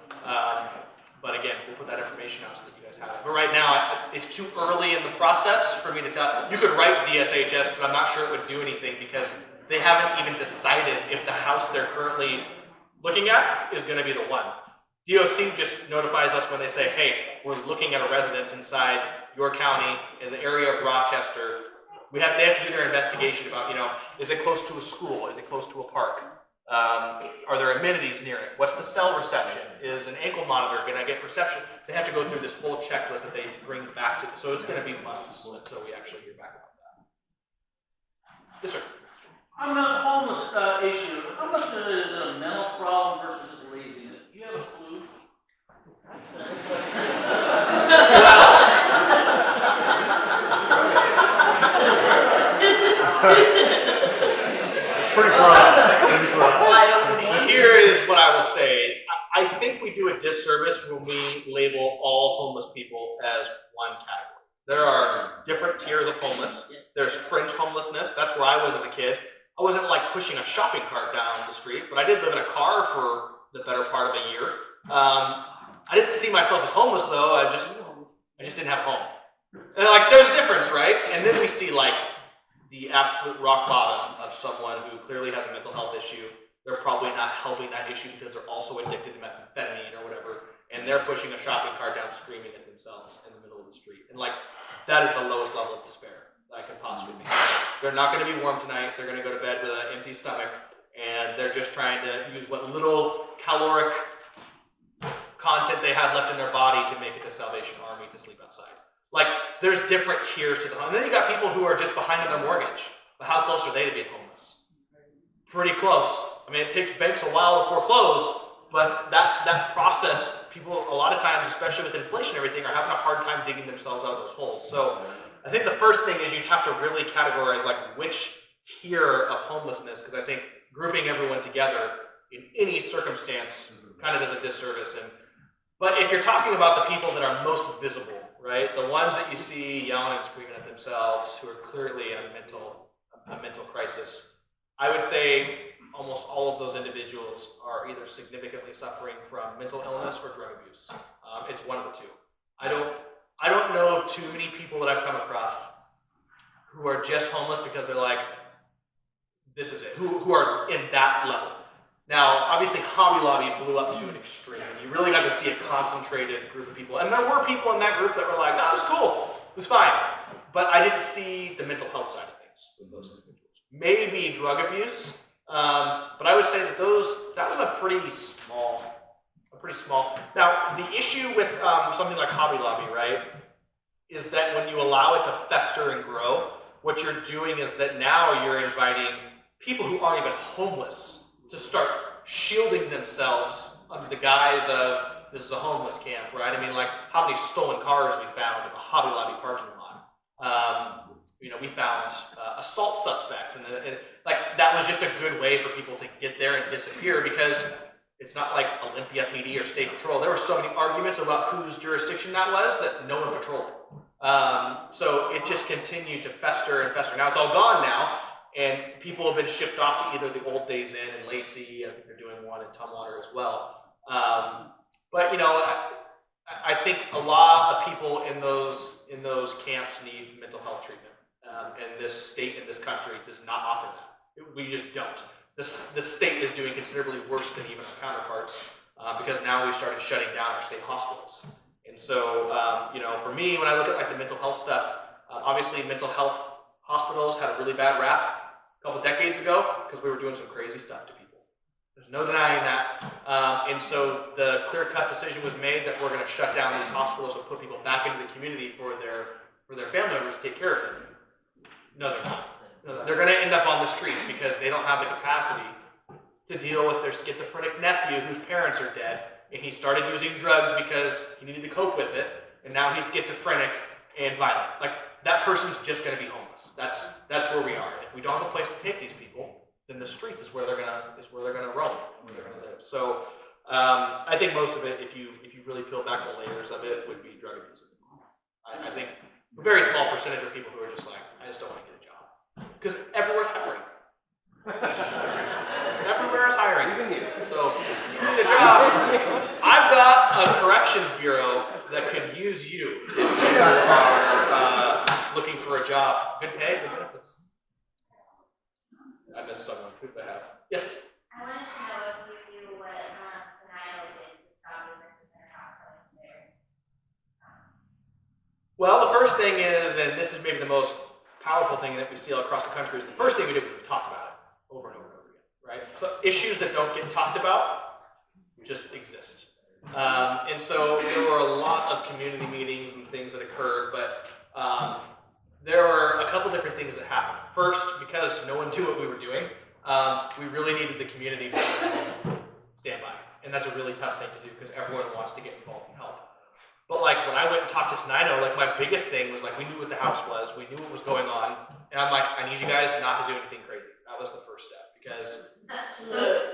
But again, we'll put that information out so that you guys have it. But right now, it's too early in the process for me to tell. You could write DSHS, but I'm not sure it would do anything because they haven't even decided if the house they're currently looking at is going to be the one. DOC just notifies us when they say, hey, we're looking at a residence inside your county in the area of Rochester. They have to do their investigation about, is it close to a school? Is it close to a park? Are there amenities near it? What's the cell reception? Is an ankle monitor going to get reception? They have to go through this whole checklist that they bring back to. So it's going to be months until we actually hear back about that. Yes, sir. On the homeless issue, how much of it is a mental problem versus laziness? Do you have a clue? Pretty broad. Here is what I will say. I think we do a disservice when we label all homeless people as one category. There are different tiers of homeless. There's fringe homelessness. That's where I was as a kid. I wasn't like pushing a shopping cart down the street, but I did live in a car for the better part of a year. I didn't see myself as homeless though. I just didn't have a home. And there's a difference, right? And then we see the absolute rock bottom of someone who clearly has a mental health issue. They're probably not helping that issue because they're also addicted to methamphetamine or whatever, and they're pushing a shopping cart down screaming at themselves in the middle of the street. And that is the lowest level of despair that I could possibly be. They're not going to be warm tonight. They're going to go to bed with an empty stomach, and they're just trying to use what little caloric content they have left in their body to make it to Salvation Army to sleep outside. There's different tiers to the home. And then you got people who are just behind on their mortgage. But how close are they to being homeless? Pretty close. I mean, it takes banks a while to foreclose, but that process, people a lot of times, especially with inflation and everything, are having a hard time digging themselves out of those holes. So I think the first thing is you'd have to really categorize which tier of homelessness, because I think grouping everyone together in any circumstance kind of is a disservice. But if you're talking about the people that are most visible, right, the ones that you see yelling and screaming at themselves, who are clearly in a mental crisis, I would say almost all of those individuals are either significantly suffering from mental illness or drug abuse. It's one of the two. I don't know of too many people that I've come across who are just homeless because they're like, this is it, who are in that level. Now, obviously, Hobby Lobby blew up to an extreme. You really got to see a concentrated group of people. And there were people in that group that were like, no, it's cool, it was fine. But I didn't see the mental health side of things with those individuals. Maybe drug abuse, but I would say that that was a pretty small. Now, the issue with something like Hobby Lobby, right, is that when you allow it to fester and grow, what you're doing is that now you're inviting people who aren't even homeless to start shielding themselves under the guise of, this is a homeless camp, right? I mean, how many stolen cars we found in a Hobby Lobby parking lot. We found assault suspects, and that was just a good way for people to get there and disappear, because it's not like Olympia PD or State Patrol. There were so many arguments about whose jurisdiction that was that no one patrolled it. So it just continued to fester and fester. Now it's all gone now, and people have been shipped off to either the Old Days Inn in Lacey. I think they're doing one in Tumwater as well. But I think a lot of people in those camps need mental health treatment. And this state and this country does not offer that. We just don't. The state is doing considerably worse than even our counterparts, because now we've started shutting down our state hospitals. And so, for me, when I look at the mental health stuff, obviously mental health hospitals had a really bad rap a couple decades ago because we were doing some crazy stuff to people. There's no denying that. And so the clear-cut decision was made that we're going to shut down these hospitals and put people back into the community for their family members to take care of them. No, they're not. No, they're going to end up on the streets because they don't have the capacity to deal with their schizophrenic nephew whose parents are dead, and he started using drugs because he needed to cope with it, and now he's schizophrenic and violent. That person's just going to be homeless. That's where we are. If we don't have a place to take these people, then the street is where they're going to roam, where they're going to live. So I think most of it, if you you really peel back the layers of it, would be drug abuse. I think a very small percentage of people who are just like, I just don't want to get a job. Because everywhere's hiring. Everywhere is hiring. Even you. So if you need a job, I've got a corrections bureau that could use you if you are looking for a job. Good pay, good benefits. I missed someone. Who do I have? Yes? I wanted to know if you knew what Tenino did to stop this in their house over there. Well, the first thing is, and this is maybe the most powerful thing that we see all across the country, is the first thing we did was we talked about it over and over and over again, right? So issues that don't get talked about just exist. And so there were a lot of community meetings and things that occurred, but there were a couple different things that happened. First, because no one knew what we were doing, we really needed the community to stand by. And that's a really tough thing to do because everyone wants to get involved and help. But like when I went and talked to Tenino, like my biggest thing was like we knew what the house was, we knew what was going on, and I'm like, I need you guys not to do anything crazy. That was the first step because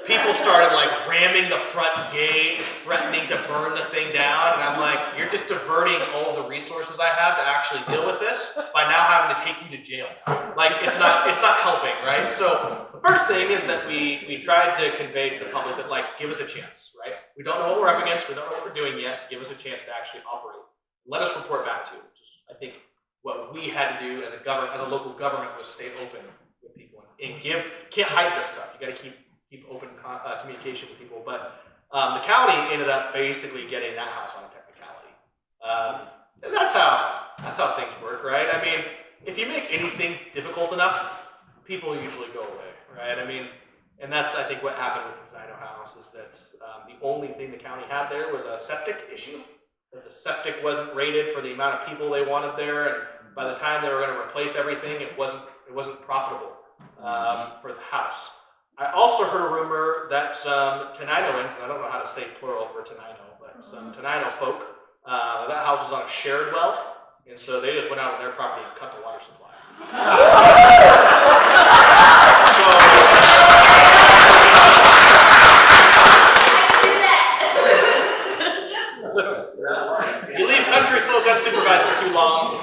people started like ramming the front gate, threatening to burn the thing down, and I'm like, you're just diverting all the resources I have to actually deal with this by now having to take you to jail. Like it's not helping, right? So the first thing is that we tried to convey to the public that like give us a chance, right? We don't know what we're up against, we don't know what we're doing yet. Give us a chance to actually operate. Let us report back to you. Which is, I think what we had to do as a local government was stay open with people and can't hide this stuff. You got to keep open communication with people. But the county ended up basically getting that house on a technicality, and that's how things work, right? I mean, if you make anything difficult enough, people usually go away, right? I mean, and that's I think what happened with the Tenino house is that the only thing the county had there was a septic issue. That the septic wasn't rated for the amount of people they wanted there, and by the time they were going to replace everything, it wasn't profitable for the house. I also heard a rumor that some Teninoans, and I don't know how to say plural for Tenino, but some Tenino folk, that house was on a shared well, and so they just went out on their property and cut the water supply. Listen, you leave country folk unsupervised for too long.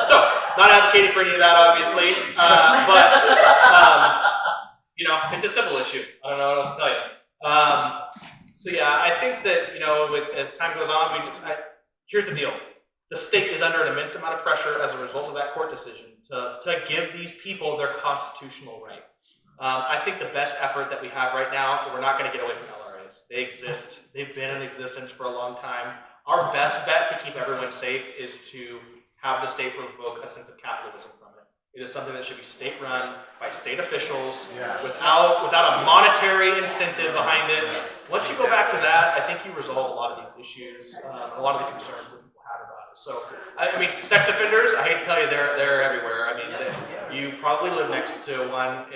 So, not advocating for any of that, obviously, but you know, it's a simple issue. I don't know what else to tell you. So yeah, I think that as time goes on, here's the deal: the state is under an immense amount of pressure as a result of that court decision to give these people their constitutional right. I think the best effort that we have right now, we're not going to get away from LRAs. They exist. They've been in existence for a long time. Our best bet to keep everyone safe is to have the state revoke a sense of capitalism from it. It is something that should be state-run by state officials without a monetary incentive behind it. Once you go back to that, I think you resolve a lot of these issues, a lot of the concerns that people have about it. So, I mean, sex offenders, I hate to tell you, they're everywhere. I mean, you probably live next to one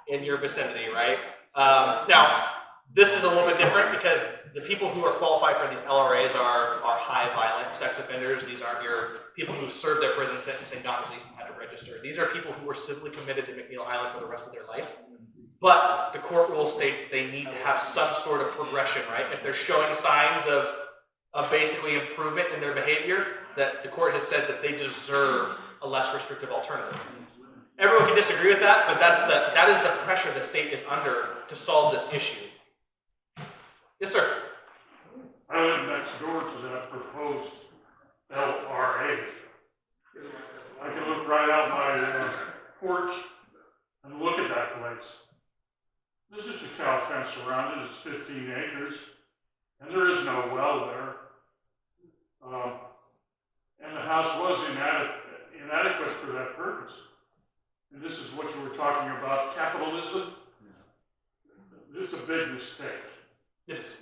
in your vicinity, right? Now, this is a little bit different because the people who are qualified for these LRAs are high violent sex offenders. These aren't your people who served their prison sentence and got released and had to register. These are people who were civilly committed to McNeil Island for the rest of their life. But the court rule states they need to have some sort of progression, right? If they're showing signs of basically improvement in their behavior, that the court has said that they deserve a less restrictive alternative. Everyone can disagree with that, but that is the pressure the state is under to solve this issue. Yes, sir. I live next door to that proposed LRA. I can look right out my porch and look at that place. There's just a cow fence around it. It's 15 acres, and there is no well there. And the house was inadequate for that purpose. And this is what you were talking about, capitalism. It's a big mistake. It is.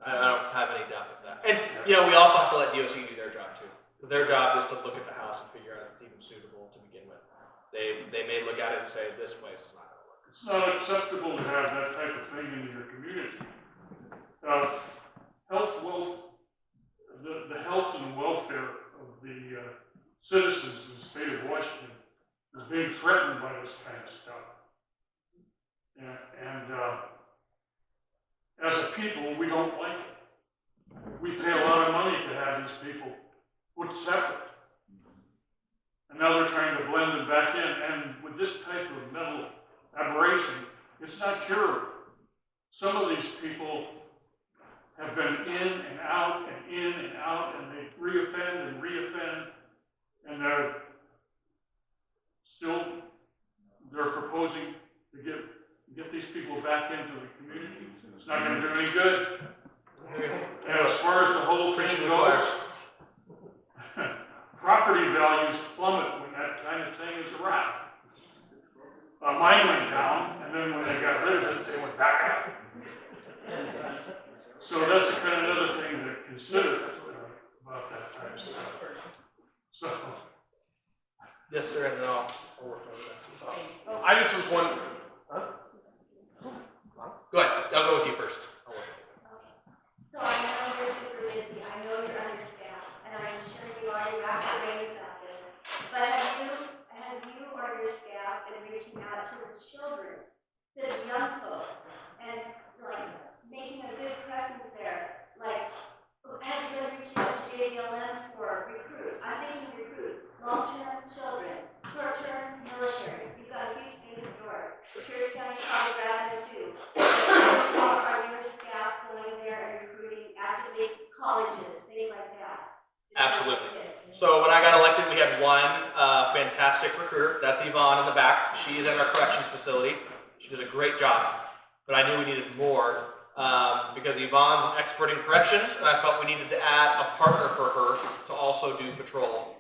I don't have any doubt with that. And, we also have to let DOC do their job, too. Their job is to look at the house and figure out if it's even suitable to begin with. They may look at it and say, this place is not going to work. It's not acceptable to have that type of thing in your community. The health and welfare of the citizens in the state of Washington is being threatened by this kind of stuff. And as a people, we don't like it. We pay a lot of money to have these people put separate. And now they're trying to blend them back in, and with this type of mental aberration, it's not curable. Some of these people have been in and out and in and out, and they reoffend and reoffend, and they're proposing to get these people back into the community. It's not going to do any good. And as far as the whole thing goes, property values plummet when that kind of thing is around. Mine went down, and then when they got rid of it, they went back up. So that's the kind of other thing to consider about that type of stuff. So. Yes, sir, and then I'll work on that. I just was wondering. Go ahead. I'll go with you first. So I know you're super busy, I know you're understaffed, and I'm sure you already wrapped your brains about this. But have you or your staff been reaching out to the children, to the young folk, and like making a good presence there? Like, have you been reaching out to JBLM for recruit? I'm thinking recruit, long-term children, short-term military. You've got a huge base north. Pierce County probably grabbing it too. Are your staff going there and recruiting actively colleges, things like that? Absolutely. So when I got elected, we had one fantastic recruiter. That's Yvonne in the back. She's at our corrections facility. She does a great job. But I knew we needed more because Yvonne's an expert in corrections, and I felt we needed to add a partner for her to also do patrol.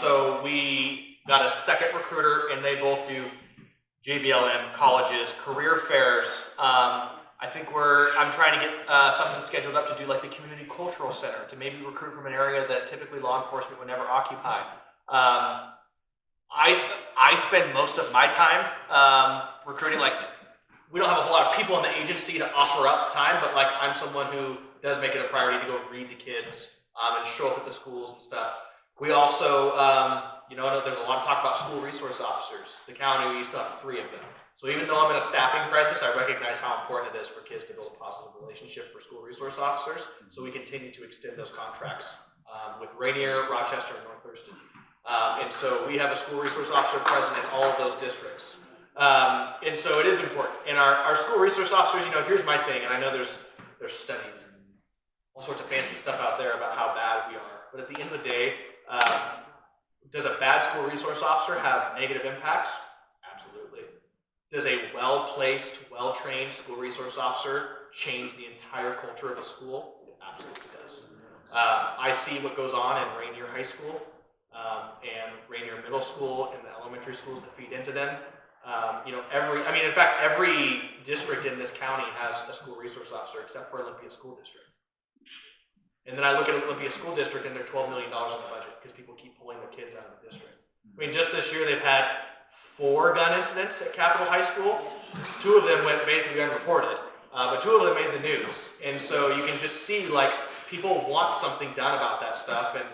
So we got a second recruiter, and they both do JBLM, colleges, career fairs. I think I'm trying to get something scheduled up to do like the community cultural center to maybe recruit from an area that typically law enforcement would never occupy. I spend most of my time recruiting. Like, we don't have a whole lot of people in the agency to offer up time, but like I'm someone who does make it a priority to go read to kids and show up at the schools and stuff. We also, there's a lot of talk about school resource officers. The county, we still have 3 of them. So even though I'm in a staffing crisis, I recognize how important it is for kids to build a positive relationship for school resource officers. So we continue to extend those contracts with Rainier, Rochester, and North Thurston. And so we have a school resource officer present in all of those districts. And so it is important. And our school resource officers, here's my thing, and I know there's studies and all sorts of fancy stuff out there about how bad we are. But at the end of the day, does a bad school resource officer have negative impacts? Absolutely. Does a well-placed, well-trained school resource officer change the entire culture of a school? It absolutely does. I see what goes on in Rainier High School and Rainier Middle School and the elementary schools that feed into them. In fact, every district in this county has a school resource officer except for Olympia School District. And then I look at Olympia School District and they're $12 million in the budget because people keep pulling their kids out of the district. I mean, just this year they've had 4 gun incidents at Capitol High School. 2 of them went basically unreported, but 2 of them made the news. And so you can just see, like, people want something done about that stuff. And,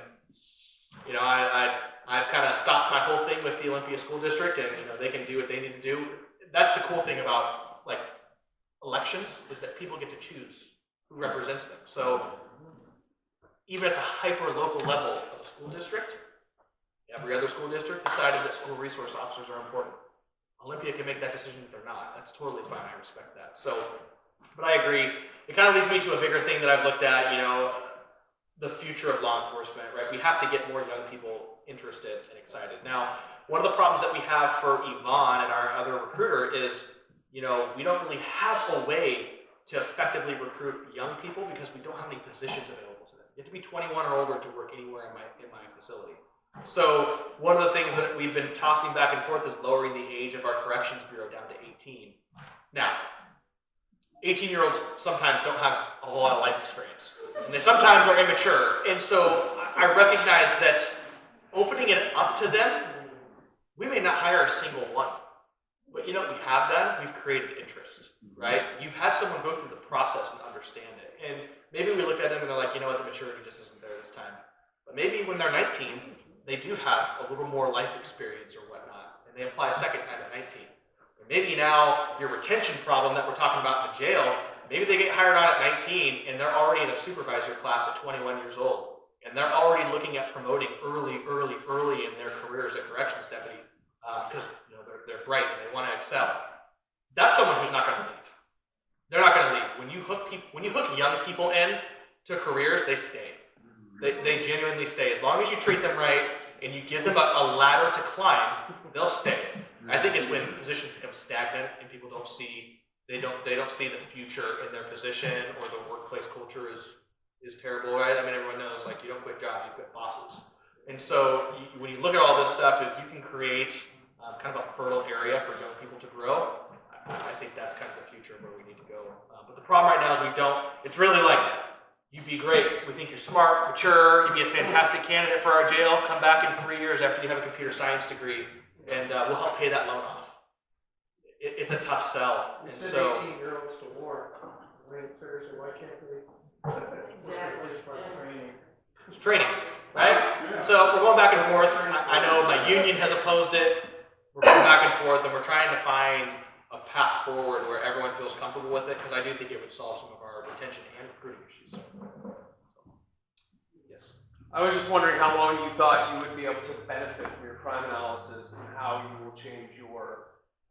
I've kind of stopped my whole thing with the Olympia School District, and, they can do what they need to do. That's the cool thing about, like, elections, is that people get to choose who represents them. So even at the hyper-local level of a school district, every other school district decided that school resource officers are important. Olympia can make that decision if they're not. That's totally fine. I respect that. So, but I agree. It kind of leads me to a bigger thing that I've looked at, the future of law enforcement, right? We have to get more young people interested and excited. Now, one of the problems that we have for Yvonne and our other recruiter is, we don't really have a way to effectively recruit young people because we don't have any positions available to them. You have to be 21 or older to work anywhere in my facility. So one of the things that we've been tossing back and forth is lowering the age of our corrections bureau down to 18. Now, 18-year-olds sometimes don't have a whole lot of life experience, and they sometimes are immature. And so I recognize that opening it up to them, we may not hire a single one, but what we have done? We've created interest, right? You've had someone go through the process and understand it. And maybe we look at them and they're like, the maturity just isn't there this time. But maybe when they're 19, they do have a little more life experience or whatnot, and they apply a second time at 19. Or maybe now your retention problem that we're talking about in the jail, maybe they get hired on at 19 and they're already in a supervisor class at 21 years old. And they're already looking at promoting early in their career as a corrections deputy because they're bright and they want to excel. That's someone who's not going to leave. They're not going to leave. When you hook young people in to careers, they stay. They genuinely stay. As long as you treat them right and you give them a ladder to climb, they'll stay. I think it's when positions become stagnant and people don't see they don't see the future in their position, or the workplace culture is terrible, right? I mean, everyone knows, like, you don't quit jobs, you quit bosses. And so when you look at all this stuff, if you can create kind of a fertile area for young people to grow, I think that's kind of the future where we need to go. But the problem right now is we don't. It's really like, you'd be great. We think you're smart, mature. You'd be a fantastic candidate for our jail. Come back in 3 years after you have a computer science degree, and we'll help pay that loan off. It's a tough sell. You And send so 18-year-olds to war. I mean, seriously, why can't they? it's training, right? So we're going back and forth. I know my union has opposed it. We're going back and forth, and we're trying to find a path forward where everyone feels comfortable with it, because I do think it would solve some of our retention and recruiting issues. Yes. I was just wondering how long you thought you would be able to benefit from your crime analysis, and how you will change your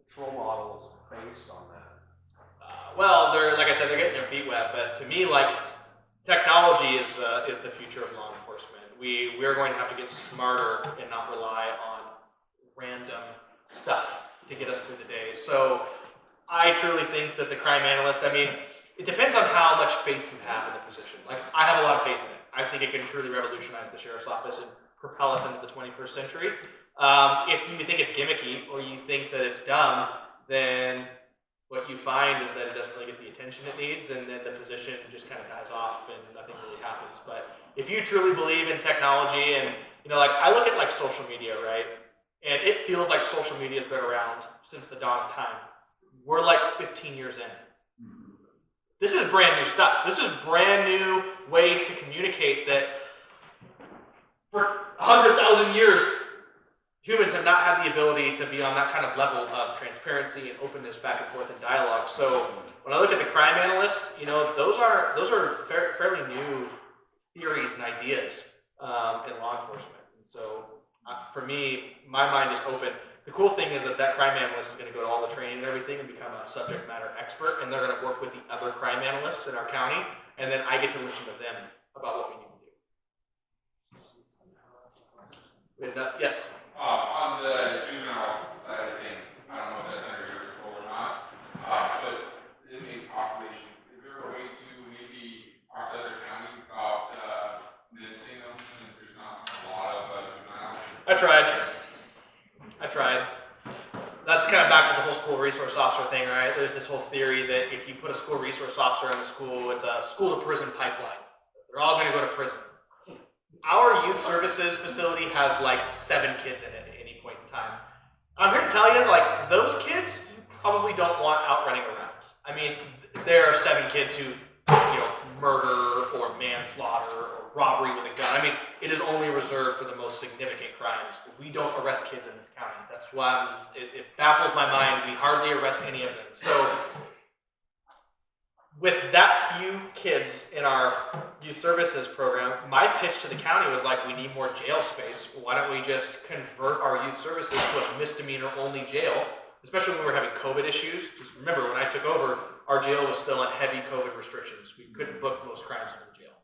patrol models based on that. Well, like I said, they're getting their feet wet, but to me, like, technology is the future of law enforcement. We're going to have to get smarter and not rely on random stuff to get us through the day. So I truly think that the crime analyst, I mean, it depends on how much faith you have in the position. Like, I have a lot of faith in it. I think it can truly revolutionize the sheriff's office and propel us into the 21st century. If you think it's gimmicky or you think that it's dumb, then what you find is that it doesn't really get the attention it needs, and then the position just kind of dies off and nothing really happens. But if you truly believe in technology, and, like, I look at, like, social media, right? And it feels like social media has been around since the dawn of time. We're like 15 years in. This is brand new stuff. This is brand new ways to communicate that for 100,000 years, humans have not had the ability to be on that kind of level of transparency and openness back and forth in dialogue. So when I look at the crime analyst, those are fairly new theories and ideas in law enforcement. And so for me, my mind is open. The cool thing is that crime analyst is going to go to all the training and everything and become a subject matter expert, and they're going to work with the other crime analysts in our county, and then I get to listen to them about what we need to do. Yes? On the juvenile side of things, I don't know if that's under your control or not, but the inmate population, is there a way to maybe talk to other counties about mincing them, since there's not a lot of juveniles? I tried. That's kind of back to the whole school resource officer thing, right? There's this whole theory that if you put a school resource officer in the school, it's a school to prison pipeline. They're all going to go to prison. Our youth services facility has like 7 kids in it at any point in time. I'm here to tell you, like, those kids you probably don't want out running around. I mean, there are 7 kids who, murder or manslaughter or robbery with a gun. I mean, it is only reserved for the most significant crimes. We don't arrest kids in this county. That's why it baffles my mind. We hardly arrest any of them. So with that few kids in our youth services program, my pitch to the county was like, we need more jail space. Why don't we just convert our youth services to a misdemeanor-only jail, especially when we're having COVID issues? Just remember, when I took over, our jail was still on heavy COVID restrictions. We couldn't book most crimes in the jail.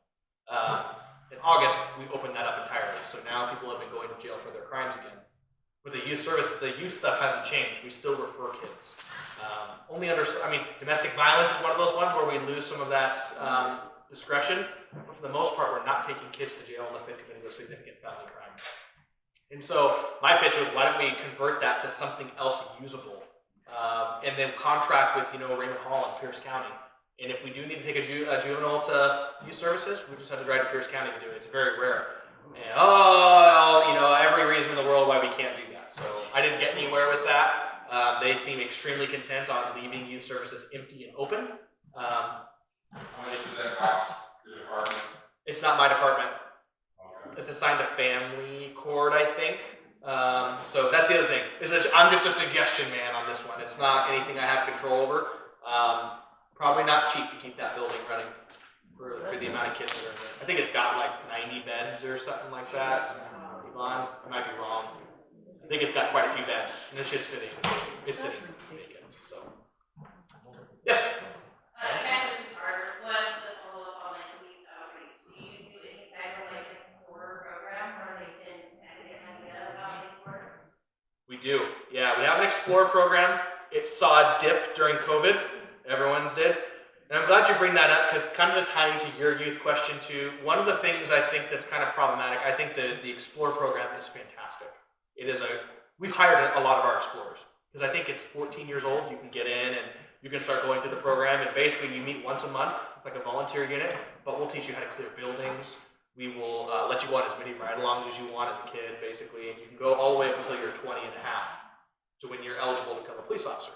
In August, we opened that up entirely. So now people have been going to jail for their crimes again. With the youth service, the youth stuff hasn't changed. We still refer kids. Domestic violence is one of those ones where we lose some of that discretion. But for the most part, we're not taking kids to jail unless they've committed a significant felony crime. And so my pitch was, why don't we convert that to something else usable? And then contract with, Raymond Hall in Pierce County. And if we do need to take a juvenile to youth services, we just have to drive to Pierce County to do it. It's very rare. And, every reason in the world why we can't do that. So I didn't get anywhere with that. They seem extremely content on leaving youth services empty and open. How much does that cost the department? It's not my department. Okay. It's assigned to family court, I think. So that's the other thing. I'm just a suggestion man on this one. It's not anything I have control over. Probably not cheap to keep that building running for the amount of kids that are in there. I think it's got like 90 beds or something like that. Yvonne, I might be wrong. I think it's got quite a few beds, and it's just sitting. It's sitting vacant. So, yes. Kind of two-parter. One, to follow up on like youth outreach. Do you do any type of like explorer program where they can kind of get an idea of how things work? We do. Yeah, we have an Explorer program. It saw a dip during COVID. Everyone's did. And I'm glad you bring that up because kind of the tying to your youth question too. One of the things I think that's kind of problematic, I think the Explorer program is fantastic. It is we've hired a lot of our Explorers because I think it's 14 years old. You can get in and you can start going through the program and basically you meet once a month. It's like a volunteer unit, but we'll teach you how to clear buildings. We will let you go on as many ride-alongs as you want as a kid, basically, and you can go all the way up until you're 20 and a half to when you're eligible to become a police officer.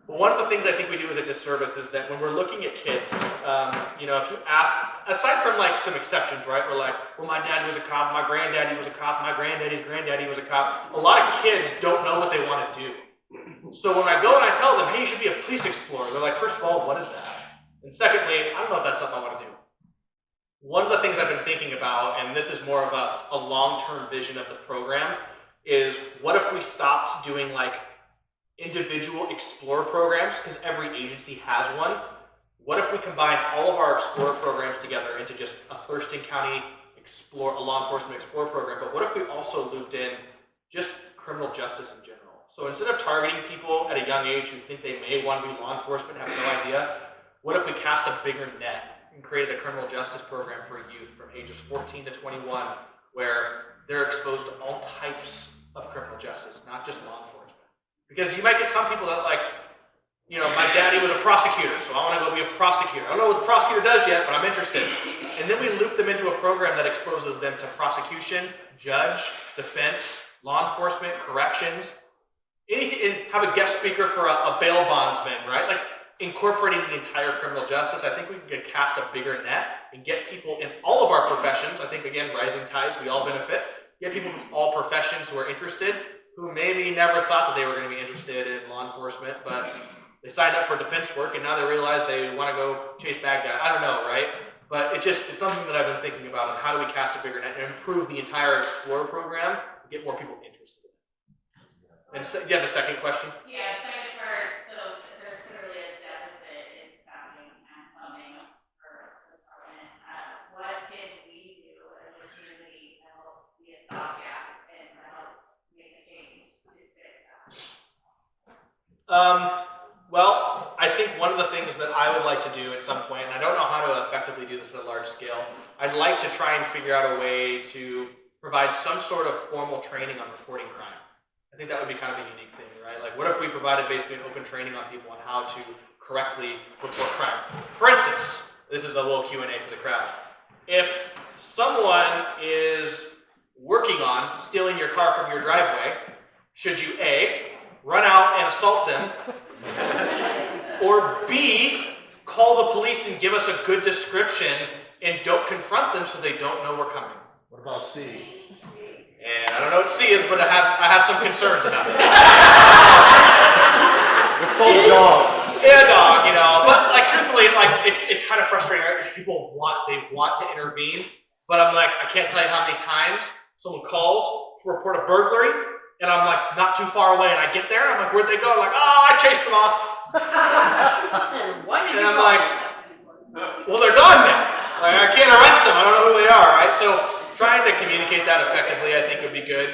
But one of the things I think we do as a disservice is that when we're looking at kids, if you ask, aside from like some exceptions, right? We're like, well, my dad was a cop, my granddaddy was a cop, my granddaddy's granddaddy was a cop. A lot of kids don't know what they want to do. So when I go and I tell them, hey, you should be a police explorer, they're like, first of all, what is that? And secondly, I don't know if that's something I want to do. One of the things I've been thinking about, and this is more of a long-term vision of the program, is what if we stopped doing like individual Explorer programs, because every agency has one. What if we combined all of our Explorer programs together into just a Thurston County a law enforcement Explorer program, but what if we also looped in just criminal justice in general? So instead of targeting people at a young age who think they may want to be law enforcement, have no idea, what if we cast a bigger net and created a criminal justice program for youth from ages 14 to 21, where they're exposed to all types of criminal justice, not just law enforcement. Because you might get some people that like, my daddy was a prosecutor, so I want to go be a prosecutor. I don't know what the prosecutor does yet, but I'm interested. And then we loop them into a program that exposes them to prosecution, judge, defense, law enforcement, corrections, anything, and have a guest speaker for a bail bondsman, right? Like incorporating the entire criminal justice. I think we can cast a bigger net and get people in all of our professions. I think, again, rising tides, we all benefit. Get people from all professions who are interested, who maybe never thought that they were going to be interested in law enforcement, but they signed up for defense work and now they realize they want to go chase bad guys. I don't know, right? But it's something that I've been thinking about, and how do we cast a bigger net and improve the entire Explorer program to get more people interested in it. And you have a second question? Yeah, second part, so there's clearly a deficit in staffing and funding for the department. What can we do as a community to help be a stopgap and to help make a change to fix that? Well, I think one of the things that I would like to do at some point, and I don't know how to effectively do this at a large scale, I'd like to try and figure out a way to provide some sort of formal training on reporting crime. I think that would be kind of a unique thing, right? Like, what if we provided basically an open training on people on how to correctly report crime? For instance, this is a little Q&A for the crowd. If someone is working on stealing your car from your driveway, should you A, run out and assault them, or B, call the police and give us a good description and don't confront them so they don't know we're coming? What about C? And I don't know what C is, but I have some concerns about it. It's called a dog. Yeah, a dog, But like truthfully, like it's kind of frustrating, right? Because people want to intervene, but I'm like, I can't tell you how many times someone calls to report a burglary, and I'm like not too far away, and I get there, and I'm like, where'd they go? I'm like, I chased them off. And I'm like, well, they're gone now. Like, I can't arrest them. I don't know who they are, right? So trying to communicate that effectively, I think, would be good.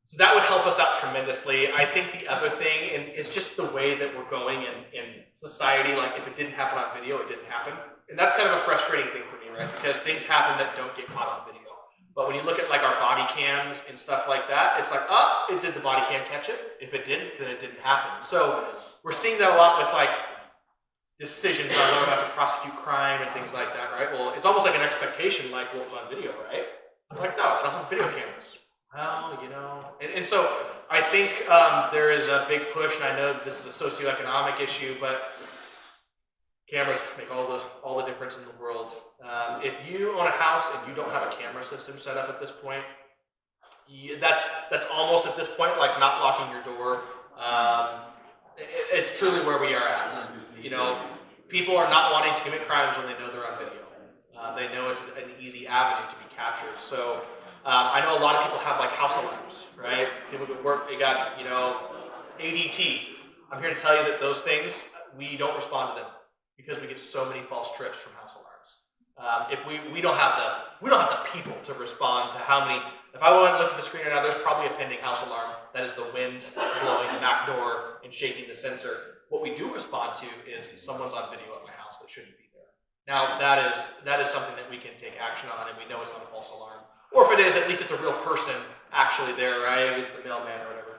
So that would help us out tremendously. I think the other thing is just the way that we're going in society. Like, if it didn't happen on video, it didn't happen. And that's kind of a frustrating thing for me, right? Because things happen that don't get caught on video. But when you look at like our body cams and stuff like that, it's like, did the body cam catch it? If it didn't, then it didn't happen. So we're seeing that a lot with like decisions on whether or not to prosecute crime and things like that, right? Well, it's almost like an expectation, like what was on video, right? Like, no, I don't have video cameras. Well, and so I think there is a big push, and I know that this is a socioeconomic issue, but cameras make all the difference in the world. If you own a house and you don't have a camera system set up at this point, that's almost at this point like not locking your door. it's truly where we are at. You know, people are not wanting to commit crimes when they know they're on video. They know it's an easy avenue to be captured. So I know a lot of people have like house alarms, right? People who work, they got, you know, ADT. I'm here to tell you that those things, we don't respond to them because we get so many false trips from house alarms. If we don't have the people to respond to how many. If I went and looked at the screen right now, there's probably a pending house alarm. That is the wind blowing the back door and shaking the sensor. What we do respond to is someone's on video at my house that shouldn't be there. Now that is something that we can take action on, and we know it's not a false alarm. Or if it is, at least it's a real person actually there, right? It's the mailman or whatever.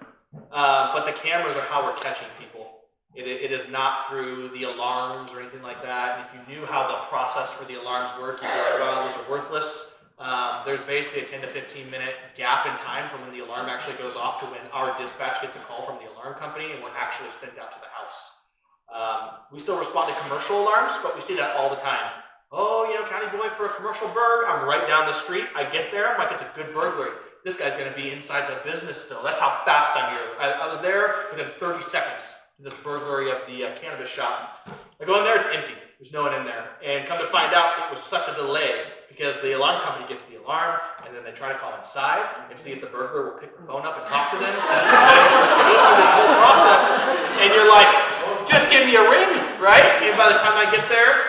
But the cameras are how we're catching people. It is not through the alarms or anything like that. And if you knew how the process for the alarms work, you'd be like, well, those are worthless. There's basically a 10 to 15 minute gap in time from when the alarm actually goes off to when our dispatch gets a call from the alarm company and we're actually sent out to the house. We still respond to commercial alarms, but we see that all the time. Oh, you know, county boy for a commercial burg. I'm right down the street. I get there. I'm like, it's a good burglary. This guy's going to be inside the business still. That's how fast I'm here. I was there within 30 seconds of this burglary of the cannabis shop. I go in there, it's empty. There's no one in there. And come to find out, it was such a delay because the alarm company gets the alarm, and then they try to call inside and see if the burglar will pick the phone up and talk to them. And you go through this whole process, and you're like, just give me a ring, right? And by the time I get there,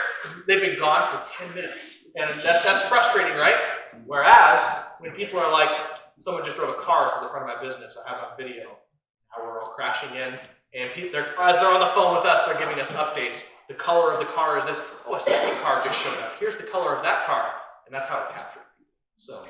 they've been gone for 10 minutes. And that's frustrating, right? Whereas, when people are like, someone just drove a car to the front of my business, I have it on video. Now we're all crashing in, and as they're on the phone with us, they're giving us updates. The color of the car is this. Oh, a second car just showed up. Here's the color of that car. And that's how it captured people. So,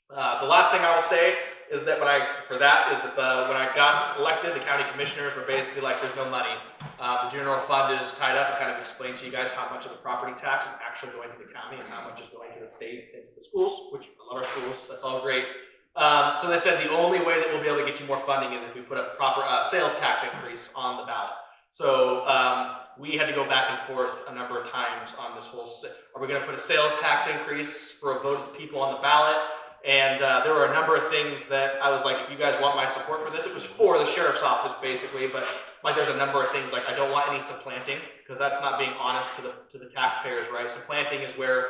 the last thing I will say is that when I got elected, the county commissioners were basically like, there's no money. The general fund is tied up. I kind of explained to you guys how much of the property tax is actually going to the county and how much is going to the state and to the schools, which I love our schools. That's all great. So they said the only way that we'll be able to get you more funding is if we put a proper sales tax increase on the ballot. So we had to go back and forth a number of times on this whole, are we going to put a sales tax increase for a vote of the people on the ballot? And there were a number of things that I was like, if you guys want my support for this, it was for the sheriff's office basically, but like there's a number of things like I don't want any supplanting because that's not being honest to the taxpayers, right? Supplanting is where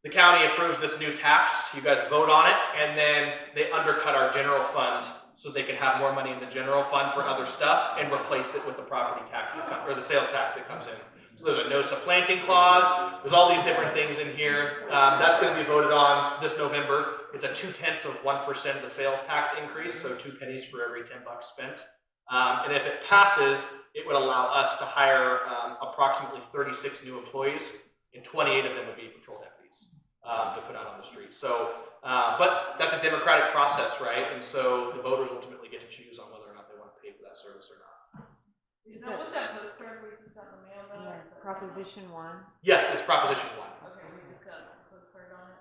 the county approves this new tax, you guys vote on it, and then they undercut our general fund so they can have more money in the general fund for other stuff and replace it with the property tax or the sales tax that comes in. So there's a no supplanting clause. There's all these different things in here. That's going to be voted on this November. It's a 0.2% of the sales tax increase, so 2 pennies for every $10 spent. And if it passes, it would allow us to hire approximately 36 new employees, and 28 of them would be patrol deputies to put out on the street. So, but that's a democratic process, right? And so the voters ultimately get to choose on whether or not they want to pay for that service or not. Now, what's that postcard we just got in the mail about? Proposition 1. Yes, it's Proposition 1. Okay, we just got a postcard on it.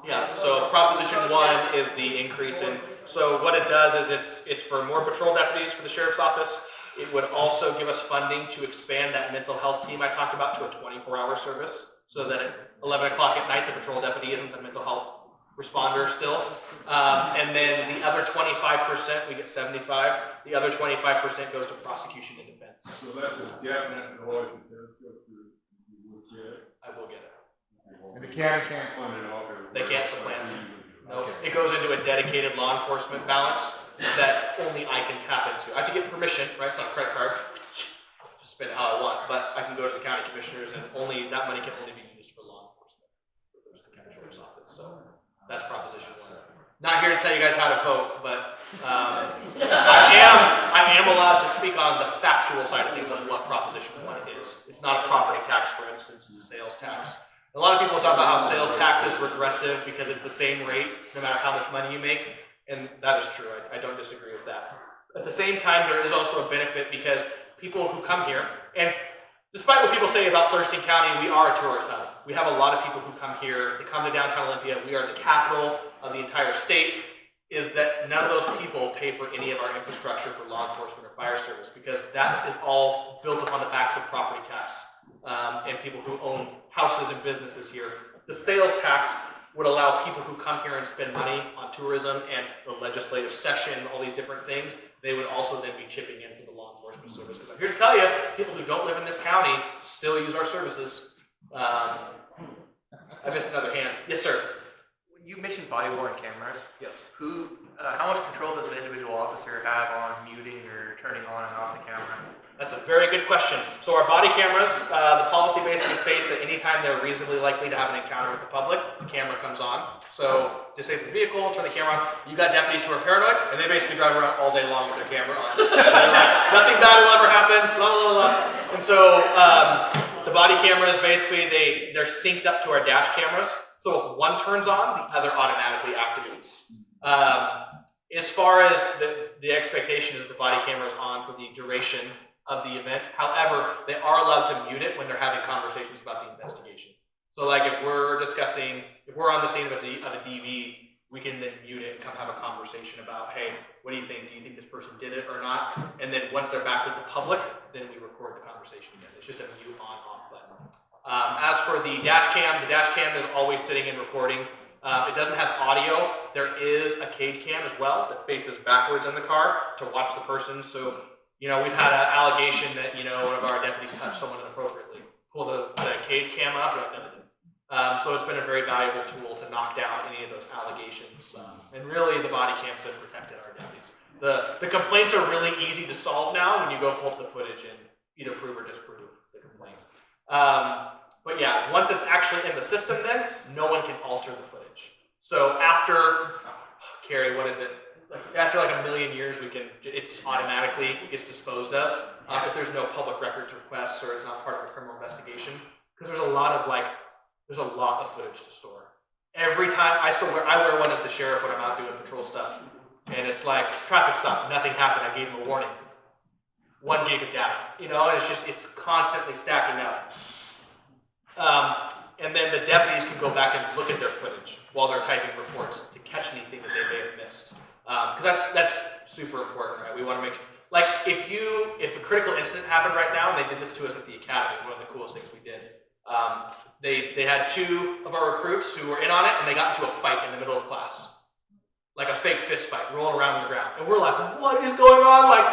Yeah, so Proposition 1 is the increase in, so what it does is it's for more patrol deputies for the sheriff's office. It would also give us funding to expand that mental health team I talked about to a 24-hour service, so that at 11 o'clock at night, the patrol deputy isn't the mental health responder still. And then the other 25%, we get 75, the other 25% goes to prosecution and defense. So that's a definite noise that does go through. You will get it. I will get it. And the county can't fund it all. They can't supplant. No, it goes into a dedicated law enforcement balance that only I can tap into. I have to get permission, right? It's not a credit card. Just spend it how I want, but I can go to the county commissioners and only that money can only be used for law enforcement. There's the county sheriff's office. So that's Proposition 1. Not here to tell you guys how to vote, but I am allowed to speak on the factual side of things on what Proposition 1 is. It's not a property tax, for instance, it's a sales tax. A lot of people talk about how sales tax is regressive because it's the same rate no matter how much money you make, and that is true. I don't disagree with that. At the same time, there is also a benefit because people who come here, and despite what people say about Thurston County, we are a tourist hub. We have a lot of people who come here. They come to downtown Olympia. We are the capital of the entire state. Is that none of those people pay for any of our infrastructure for law enforcement or fire service because that is all built upon the backs of property tax and people who own houses and businesses here. The sales tax would allow people who come here and spend money on tourism and the legislative session, all these different things. They would also then be chipping in for the law enforcement service, because I'm here to tell you, people who don't live in this county still use our services. I missed another hand. Yes, sir. You mentioned body-worn cameras. Yes. How much control does the individual officer have on muting or turning on and off the camera? That's a very good question. So our body cameras, the policy basically states that anytime they're reasonably likely to have an encounter with the public, the camera comes on. So disable the vehicle, turn the camera on. You got deputies who are paranoid, and they basically drive around all day long with their camera on. They're like, nothing bad will ever happen, blah, blah, blah. And so the body cameras, basically, they're synced up to our dash cameras. So if one turns on, the other automatically activates. As far as the expectation is that the body camera is on for the duration of the event. However, they are allowed to mute it when they're having conversations about the investigation. So like if we're on the scene of a DV, we can then mute it and come have a conversation about, hey, what do you think? Do you think this person did it or not? And then once they're back with the public, then we record the conversation again. It's just a mute on-off button. As for the dash cam is always sitting and recording. It doesn't have audio. There is a cage cam as well that faces backwards in the car to watch the person. So, you know, we've had an allegation that, you know, one of our deputies touched someone inappropriately. Pull the cage cam up. So it's been a very valuable tool to knock down any of those allegations. And really, the body cams have protected our deputies. The complaints are really easy to solve now when you go pull up the footage and either prove or disprove the complaint. But yeah, once it's actually in the system then, no one can alter the footage. So after, Carrie, what is it? After like 1 million years, it's automatically gets disposed of if there's no public records requests or it's not part of a criminal investigation. Because there's a lot of footage to store. Every time I wear one as the sheriff when I'm out doing patrol stuff. And it's like, traffic stop, nothing happened, I gave him a warning. 1 gig of data, you know, and it's constantly stacking up. And then the deputies can go back and look at their footage while they're typing reports to catch anything that they may have missed. Because that's super important, right? We want to make sure, like if a critical incident happened right now, and they did this to us at the academy, it's one of the coolest things we did. They had 2 of our recruits who were in on it, and they got into a fight in the middle of class. Like a fake fist fight, rolling around on the ground. And we're like, what is going on? Like,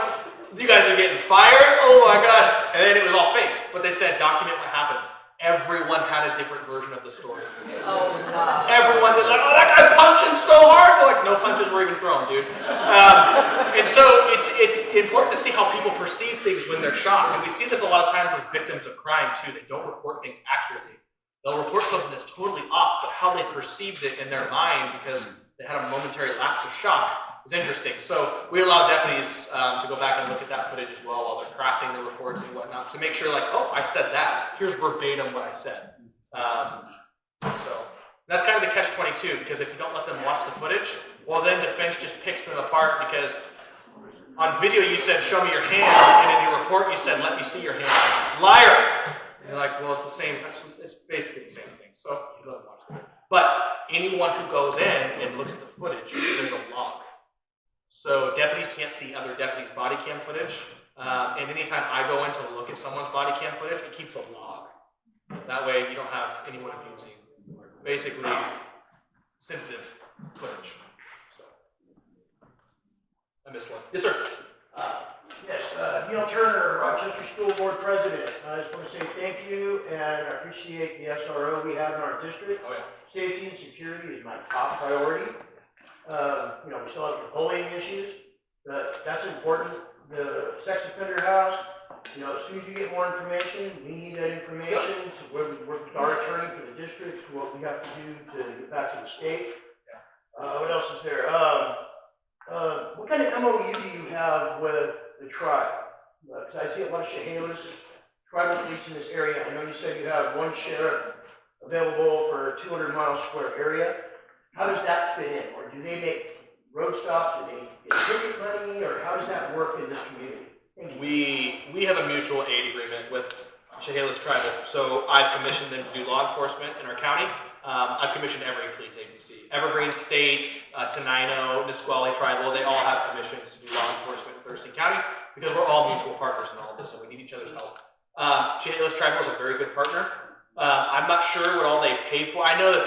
you guys are getting fired? Oh my gosh. And then it was all fake. But they said, document what happened. Everyone had a different version of the story. Oh, wow. Everyone did like, oh, that guy punching so hard. They're like, no punches were even thrown, dude. And so it's important to see how people perceive things when they're shocked. And we see this a lot of times with victims of crime too. They don't report things accurately. They'll report something that's totally off, but how they perceived it in their mind because they had a momentary lapse of shock is interesting. So we allow deputies to go back and look at that footage as well while they're crafting the reports and whatnot to make sure, like, oh, I said that. Here's verbatim what I said. So that's kind of the catch-22, because if you don't let them watch the footage, well, then defense just picks them apart because on video you said, show me your hands, and in your report you said, let me see your hands. Liar! And you're like, well, it's the same. It's basically the same thing. So you let them watch it. But anyone who goes in and looks at the footage, there's a log. So deputies can't see other deputies' body cam footage. And anytime I go in to look at someone's body cam footage, it keeps a log. That way you don't have anyone abusing, basically, sensitive footage. So, I missed one. Yes, sir. Yes, Neil Turner, Rochester School Board President. I just want to say thank you, and I appreciate the SRO we have in our district. Oh, yeah. Safety and security is my top priority. You know, we still have the bullying issues, but that's important. The sex offender house, you know, as soon as you get more information, we need that information to work with our attorney for the district, what we have to do to get back to the state. What else is there? What kind of MOU do you have with the tribe? Because I see a lot of Chehalis, tribal police in this area. I know you said you have one sheriff available for a 200-mile square area. How does that fit in? Or do they make road stops? Do they get ticket money? Or how does that work in this community? We have a mutual aid agreement with Chehalis Tribal. So I've commissioned them to do law enforcement in our county. I've commissioned every police agency. Evergreen States, Tenino, Nisqually Tribal, they all have commissions to do law enforcement in Thurston County because we're all mutual partners in all of this and we need each other's help. Chehalis Tribal is a very good partner. I'm not sure what all they pay for. I know that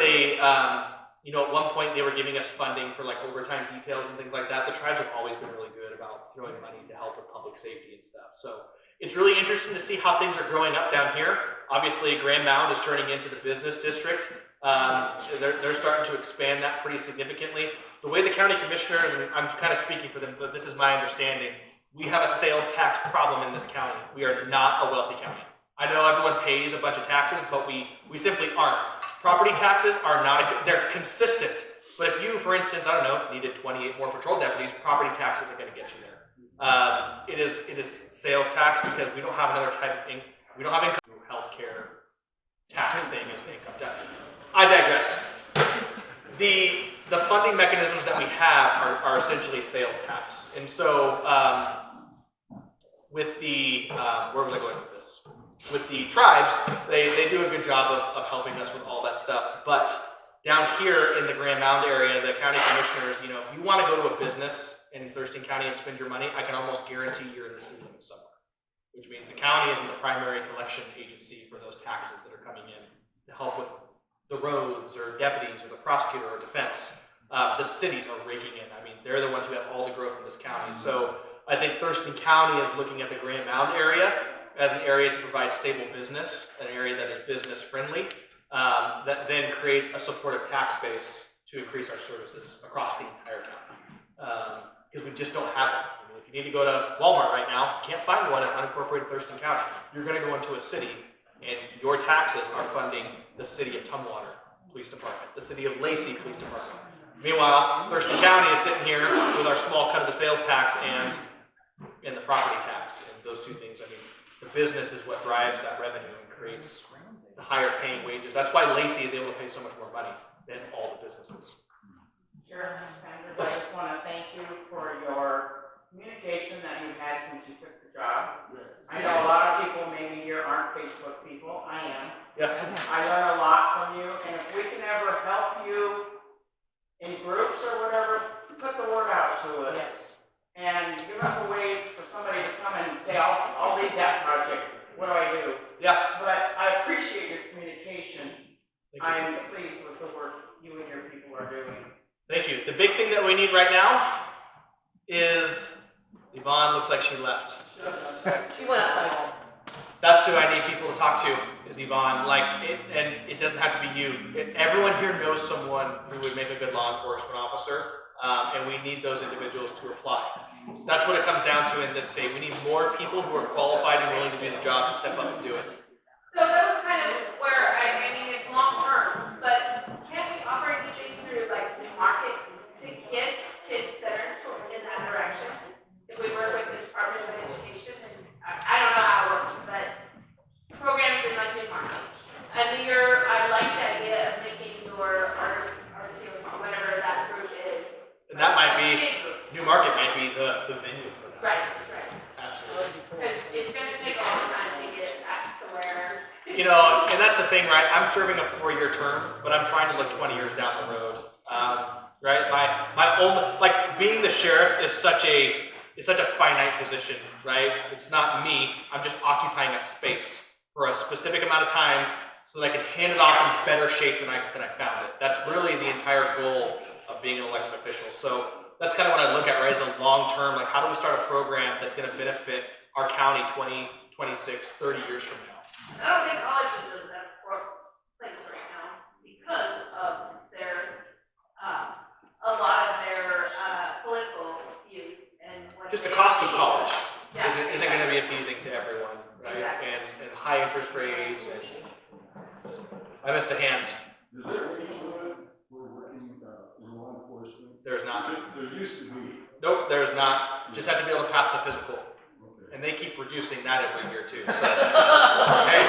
You know, at one point they were giving us funding for like overtime details and things like that. The tribes have always been really good about throwing money to help with public safety and stuff. So it's really interesting to see how things are growing up down here. Obviously, Grand Mound is turning into the business district. They're starting to expand that pretty significantly. The way the county commissioners, and I'm kind of speaking for them, but this is my understanding, we have a sales tax problem in this county. We are not a wealthy county. I know everyone pays a bunch of taxes, but we simply aren't. Property taxes are not, they're consistent. But if you, for instance, I don't know, needed 28 more patrol deputies, property taxes are going to get you there. It is sales tax because we don't have another type of income. We don't have income. Healthcare tax thing as an income tax. I digress. The funding mechanisms that we have are essentially sales tax. And so with the, where was I going with this? With the tribes, they do a good job of helping us with all that stuff. But down here in the Grand Mound area, the county commissioners, you know, if you want to go to a business in Thurston County and spend your money, I can almost guarantee you're in the city limits somewhere. Which means the county isn't the primary collection agency for those taxes that are coming in to help with the roads or deputies or the prosecutor or defense. The cities are raking in. I mean, they're the ones who have all the growth in this county. So I think Thurston County is looking at the Grand Mound area as an area to provide stable business, an area that is business friendly, that then creates a supportive tax base to increase our services across the entire county. Because we just don't have it. I mean, if you need to go to Walmart right now, you can't find one in unincorporated Thurston County. You're going to go into a city, and your taxes are funding the city of Tumwater Police Department, the city of Lacey Police Department. Meanwhile, Thurston County is sitting here with our small cut of the sales tax and the property tax, and those two things. I mean, the business is what drives that revenue and creates the higher paying wages. That's why Lacey is able to pay so much more money than all the businesses. Sure, Sanders, I just want to thank you for your communication that you've had since you took the job. I know a lot of people maybe here aren't Facebook people. I am. Yeah. I learn a lot from you, and if we can ever help you in groups or whatever, put the word out to us. And give us a way for somebody to come and say, I'll lead that project. What do I do? Yeah. But I appreciate your communication. I'm pleased with the work you and your people are doing. Thank you. The big thing that we need right now is Yvonne looks like she left. She went outside. That's who I need people to talk to is Yvonne. And it doesn't have to be you. Everyone here knows someone who would make a good law enforcement officer, and we need those individuals to apply. That's what it comes down to in this state. We need more people who are qualified and willing to do the job to step up and do it. So that was kind of where, I mean, it's long term, but can't we offer anything through like the market to get kids centered in that direction? If we work with the Department of Education, and I don't know how it works, but programs in like Newmarket. And I like the idea of making your art whatever that group is. And that might be, Newmarket might be the venue for that. Right. Absolutely. Because it's going to take a long time to get back to where. You know, and that's the thing, right? I'm serving a 4-year term, but I'm trying to look 20 years down the road. Right? My own, like being the sheriff is such a finite position, right? It's not me. I'm just occupying a space for a specific amount of time so that I can hand it off in better shape than I found it. That's really the entire goal of being an elected official. So that's kind of what I look at, right? Is the long term, like how do we start a program that's going to benefit our county 20, 26, 30 years from now? I don't think college is the best place right now because of their, a lot of their political views and what just the cost of college isn't going to be be appeasing to everyone, right? Exactly. And high interest rates. And I missed a hand. Is there any limit for working in law enforcement? There's not. There used to be. Nope, there's not. Just have to be able to pass the physical. Okay. And they keep reducing that every year too. So, hey,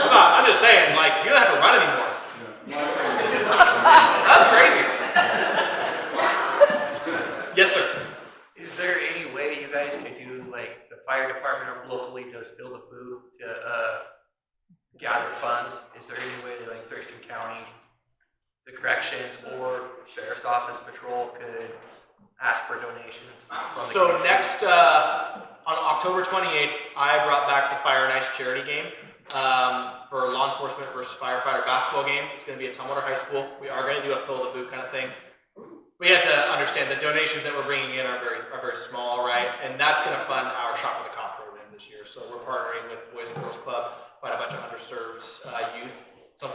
come on, I'm just saying, like, you don't have to run anymore. That's crazy. Yes, sir. Is there any way you guys could do, like, the fire department or locally just build a booth to gather funds? Is there any way that, like, Thurston County, the corrections or sheriff's office patrol could ask for donations? So next, on October 28th, I brought back the Fire and Ice charity game. for law enforcement versus firefighter basketball game. It's going to be at Tumwater High School. We are going to do a fill the boot kind of thing. We have to understand the donations that we're bringing in are very small, right? And that's going to fund our Shop with a Cop program this year. So we're partnering with Boys and Girls Club, find a bunch of underserved youth.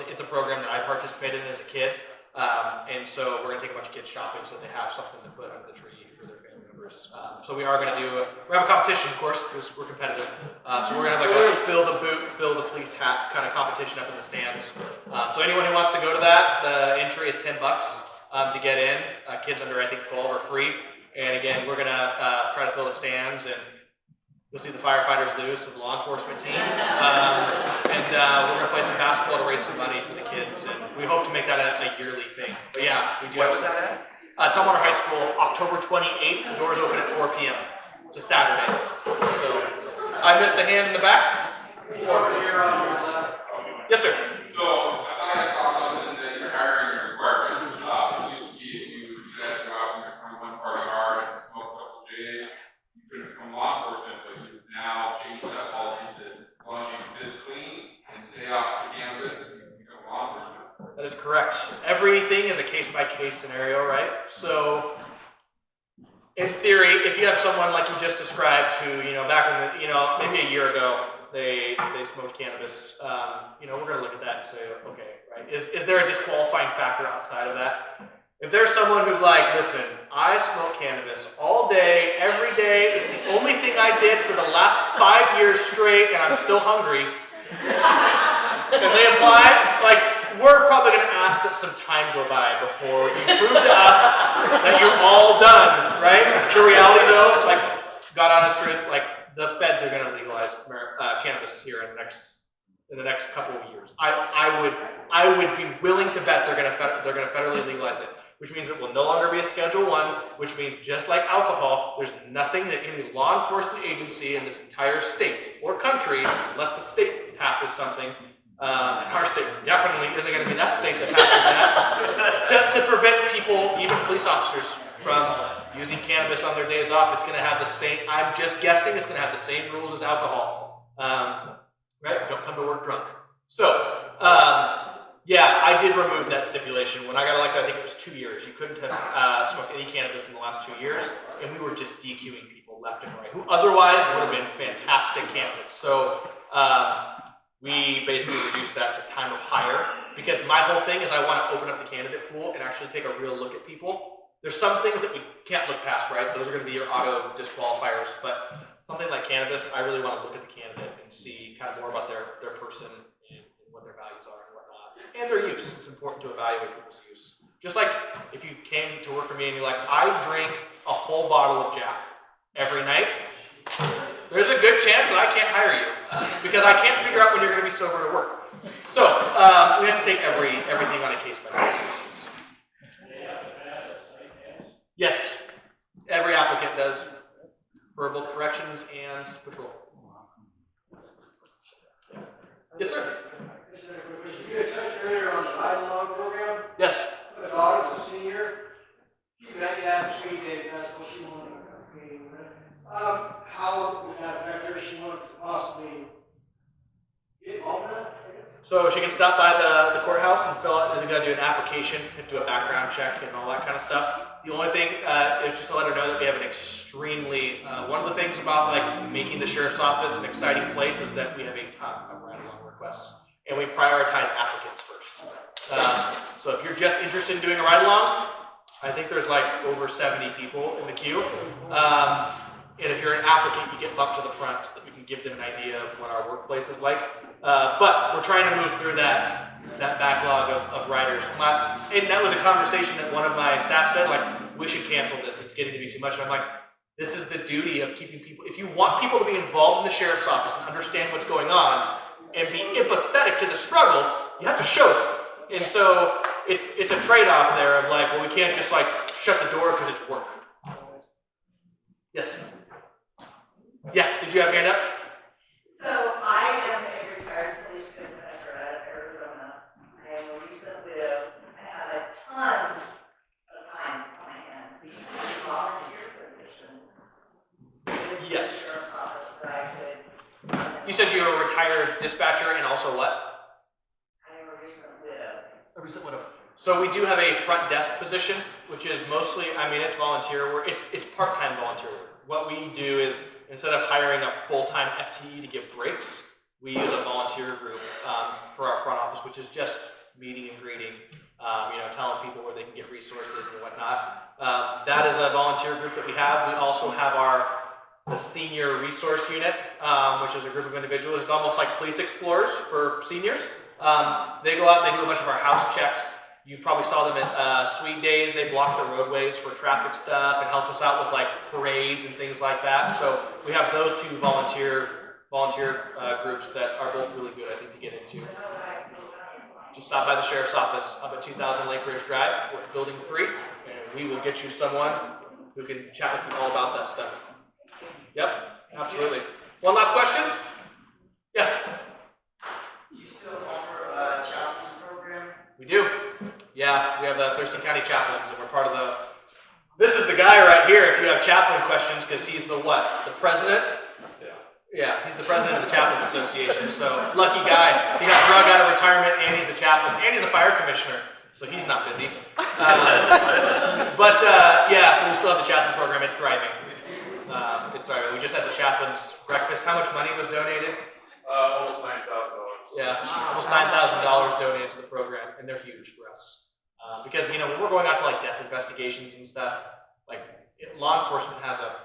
It's a program that I participated in as a kid. And so we're going to take a bunch of kids shopping so they have something to put under the tree for their family members. So we are going to we have a competition, of course, because we're competitive. So we're going to have like a fill the boot, fill the police hat kind of competition up in the stands. So anyone who wants to go to that, the entry is $10 to get in. Kids under, I think, 12 are free. And again, we're going to try to fill the stands, and you'll see the firefighters lose to the law enforcement team. And we're going to play some basketball to raise some money for the kids. And we hope to make that a yearly thing. But yeah, we do. What's that at? Tumwater High School, October 28th. The doors open at 4 p.m. It's a Saturday. So I missed a hand in the back. Yes, sir. So I thought I saw something that you're hiring requirements. It used to be if you said go out and become one party guard and smoke a couple J's, you couldn't become law enforcement, but you've now changed that policy to as long as you this clean and stay off the campus, you can become law enforcement. That is correct. Everything is a case-by-case scenario, right? So, in theory, if you have someone like you just described who, back in the, maybe a year ago, they smoked cannabis, we're going to look at that and say, okay, right? Is there a disqualifying factor outside of that? If there's someone who's like, listen, I smoke cannabis all day, every day, it's the only thing I did for the last 5 years straight, and I'm still hungry, and they apply, we're probably going to ask that some time go by before you prove to us that you're all done, right? The reality, though, God honest truth, the feds are going to legalize cannabis here in the next couple of years. I would be willing to bet they're going to federally legalize it, which means it will no longer be a Schedule I, which means just like alcohol, there's nothing that any law enforcement agency in this entire state or country, unless the state passes something. Our state definitely isn't going to be that state that passes that. to prevent people, even police officers, from using cannabis on their days off. It's going to have the same, I'm just guessing, it's going to have the same rules as alcohol. Right? Don't come to work drunk. So, yeah, I did remove that stipulation. When I got elected, I think it was 2 years. You couldn't have smoked any cannabis in the last 2 years, and we were just DQing people left and right, who otherwise would have been fantastic candidates. So, we basically reduced that to time of hire, because my whole thing is I want to open up the candidate pool and actually take a real look at people. There's some things that we can't look past, right? Those are going to be your auto disqualifiers, but something like cannabis, I really want to look at the candidate and see kind of more about their person and what their values are and whatnot. And their use. It's important to evaluate people's use. Just like if you came to work for me and you're like, I drink a whole bottle of Jack every night, there's a good chance that I can't hire you because I can't figure out when you're going to be sober to work. So we have to take everything on a case-by-case basis. Yes, every applicant does for both corrections and patrol. Yes, sir. You had touched earlier on the ride-along program. Yes. My daughter's a senior. She met you at the day. That's what she wanted to come. How would that affect her? She wanted to possibly get involved in it. So she can stop by the courthouse and fill out. Is going to do an application, do a background check, and all that kind of stuff. The only thing is just to let her know that we have an extremely one of the things about making the sheriff's office an exciting place is that we have a ton of ride-along requests, and we prioritize applicants first. So if you're just interested in doing a ride-along, I think there's over 70 people in the queue. And if you're an applicant, you get bumped to the front so that we can give them an idea of what our workplace is like. But we're trying to move through that backlog of riders. And that was a conversation that one of my staff said, we should cancel this. It's getting to be too much. And I'm like, this is the duty of keeping people. If you want people to be involved in the sheriff's office and understand what's going on and be empathetic to the struggle, you have to show them. And so it's a trade-off there of well, we can't just shut the door because it's work. Yes. Yeah, did you have your hand up? So I am a retired police commissioner out of Arizona. I am a recent widow. I have a ton of time on my hands. Do you have volunteer positions? Yes. You said you were a retired dispatcher and also what? I am a recent widow. A recent widow. So we do have a front desk position, which is mostly, I mean, it's volunteer work. It's part-time volunteer work. What we do is, instead of hiring a full-time FTE to give breaks, we use a volunteer group for our front office, which is just meeting and greeting, telling people where they can get resources and whatnot. That is a volunteer group that we have. We also have the senior resource unit, which is a group of individuals. It's almost like police explorers for seniors. They go out and they do a bunch of our house checks. You probably saw them at Sweet Days. They block the roadways for traffic stuff and help us out with like parades and things like that. So we have those two volunteer groups that are both really good, I think, to get into. Just stop by the sheriff's office up at 2000 Lake Ridge Drive. We're at Building 3, and we will get you someone who can chat with you all about that stuff. Yep, absolutely. One last question? Yeah. Do you still offer a chaplains program? We do. Yeah, we have the Thurston County Chaplains, and we're part of the... This is the guy right here if you have chaplain questions, because he's the what? The president? Yeah, he's the president of the Chaplains Association, so lucky guy. He got drug out of retirement, and he's the chaplain, and he's a fire commissioner, so he's not busy. Yeah, so we still have the chaplain program. It's thriving. It's thriving. We just had the chaplains breakfast. How much money was donated? Almost $9,000. Yeah, almost $9,000 donated to the program, and they're huge for us. Because, when we're going out to like death investigations and stuff, like law enforcement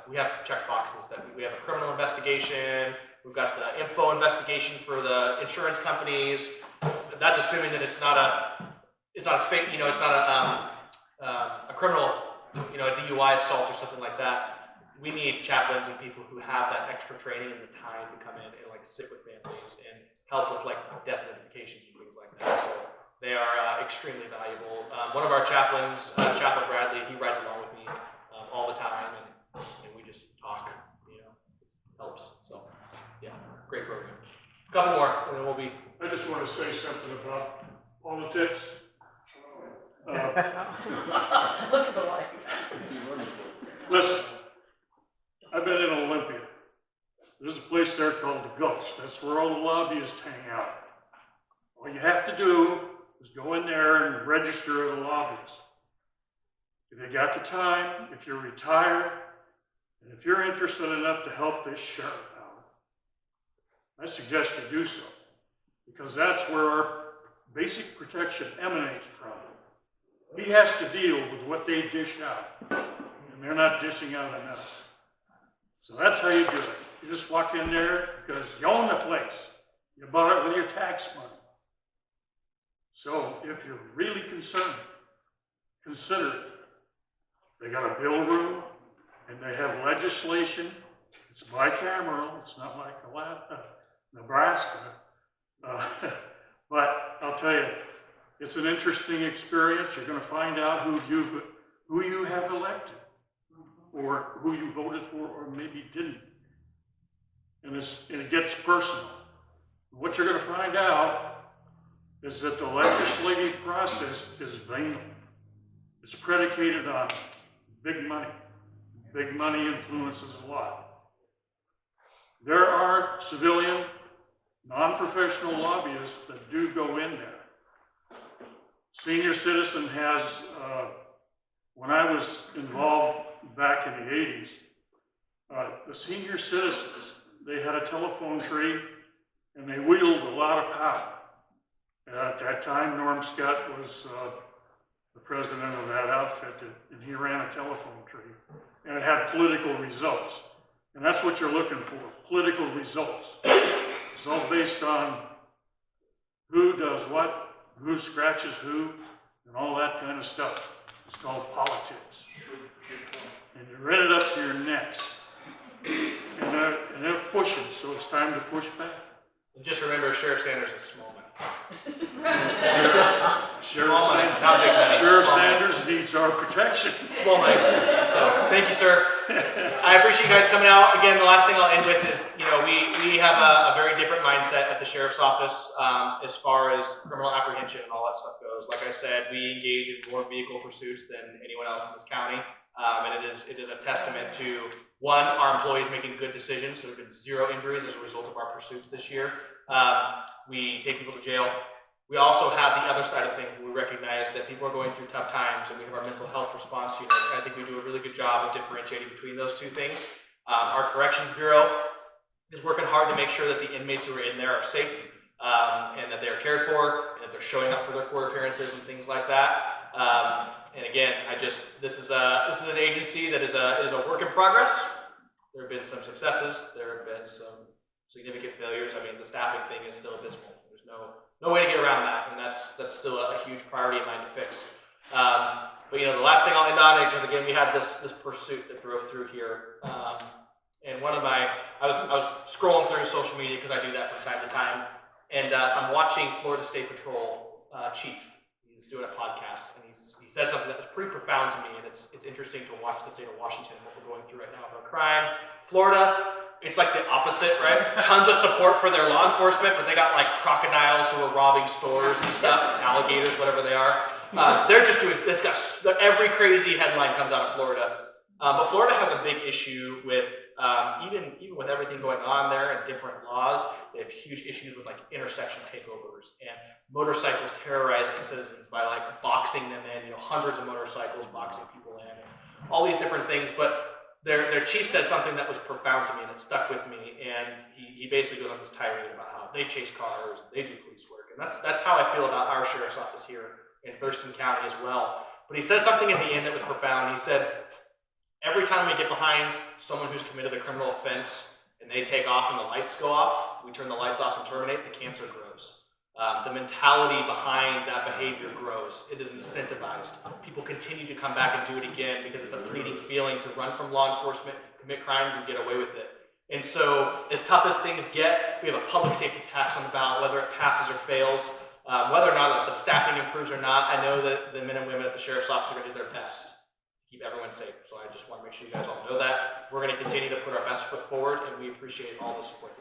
we have check boxes that we have a criminal investigation, we've got the info investigation for the insurance companies. That's assuming that it's not a fake, it's not a criminal, a DUI assault or something like that. We need chaplains and people who have that extra training and the time to come in and like sit with families and help with like death notifications and things like that. So they are extremely valuable. One of our chaplains, Chaplain Bradley, he rides along with me all the time, and we just talk. It helps. So yeah, great program. A couple more, and then we'll be. I just want to say something about politics. Look at the light. Listen, I've been in Olympia. There's a place there called the Ghost. That's where all the lobbyists hang out. All you have to do is go in there and register as a lobbyist. If you got the time, if you're retired, and if you're interested enough to help this sheriff out, I suggest you do so. Because that's where our basic protection emanates from. He has to deal with what they dish out, and they're not dishing out enough. So that's how you do it. You just walk in there because you own the place. You bought it with your tax money. So if you're really concerned, consider it. They got a bill room, and they have legislation. It's bicameral. It's not like Nebraska. But I'll tell you, it's an interesting experience. You're going to find out who you have elected, or who you voted for, or maybe didn't. And it gets personal. What you're going to find out is that the legislative process is venal. It's predicated on big money. Big money influences a lot. There are civilian, non-professional lobbyists that do go in there. Senior Citizen has, when I was involved back in the 80s, the Senior Citizens, they had a telephone tree and they wielded a lot of power. At that time, Norm Scott was the president of that outfit, and he ran a telephone tree. And it had political results. And that's what you're looking for, political results. It's all based on who does what, who scratches who, and all that kind of stuff. It's called politics. And you're in it up to your necks. And they're pushing, so it's time to push back. And just remember, Sheriff Sanders is small money. Sheriff Sanders needs our protection. Small money. So, thank you, sir. I appreciate you guys coming out. Again, the last thing I'll end with is, we have a very different mindset at the Sheriff's Office as far as criminal apprehension and all that stuff goes. Like I said, we engage in more vehicle pursuits than anyone else in this county. And it is a testament to, one, our employees making good decisions, so there have been 0 injuries as a result of our pursuits this year. We take people to jail. We also have the other side of things. We recognize that people are going through tough times, and we have our mental health response unit. I think we do a really good job of differentiating between those two things. Our Corrections Bureau is working hard to make sure that the inmates who are in there are safe, and that they are cared for, and that they're showing up for their court appearances and things like that. And again, this is an agency that is a work in progress. There have been some successes. There have been some significant failures. I mean, the staffing thing is still abysmal. There's no way to get around that, and that's still a huge priority of mine to fix. But the last thing I'll end on, because again, we had this pursuit that drove through here, and I was scrolling through social media because I do that from time to time, and I'm watching Florida State Patrol Chief. He's doing a podcast, and he says something that was pretty profound to me, and it's interesting to watch the state of Washington and what we're going through right now with our crime. Florida, it's like the opposite, right? Tons of support for their law enforcement, but they got like crocodiles who are robbing stores and stuff, alligators, whatever they are. They're just doing, it's got every crazy headline comes out of Florida. But Florida has a big issue with, even with everything going on there and different laws, they have huge issues with like intersection takeovers and motorcycles terrorizing citizens by like boxing them in, hundreds of motorcycles boxing people in, and all these different things. But their chief said something that was profound to me and it stuck with me, and he basically goes on this tirade about how they chase cars, they do police work, and that's how I feel about our sheriff's office here in Thurston County as well. But he said something at the end that was profound. He said, every time we get behind someone who's committed a criminal offense and they take off and the lights go off, we turn the lights off and terminate, the cancer grows. The mentality behind that behavior grows. It is incentivized. People continue to come back and do it again because it's a fleeting feeling to run from law enforcement, commit crimes, and get away with it. And so, as tough as things get, we have a public safety tax on the ballot, whether it passes or fails, whether or not the staffing improves or not. I know that the men and women at the sheriff's office are going to do their best to keep everyone safe. So I just want to make sure you guys all know that. We're going to continue to put our best foot forward, and we appreciate all the support.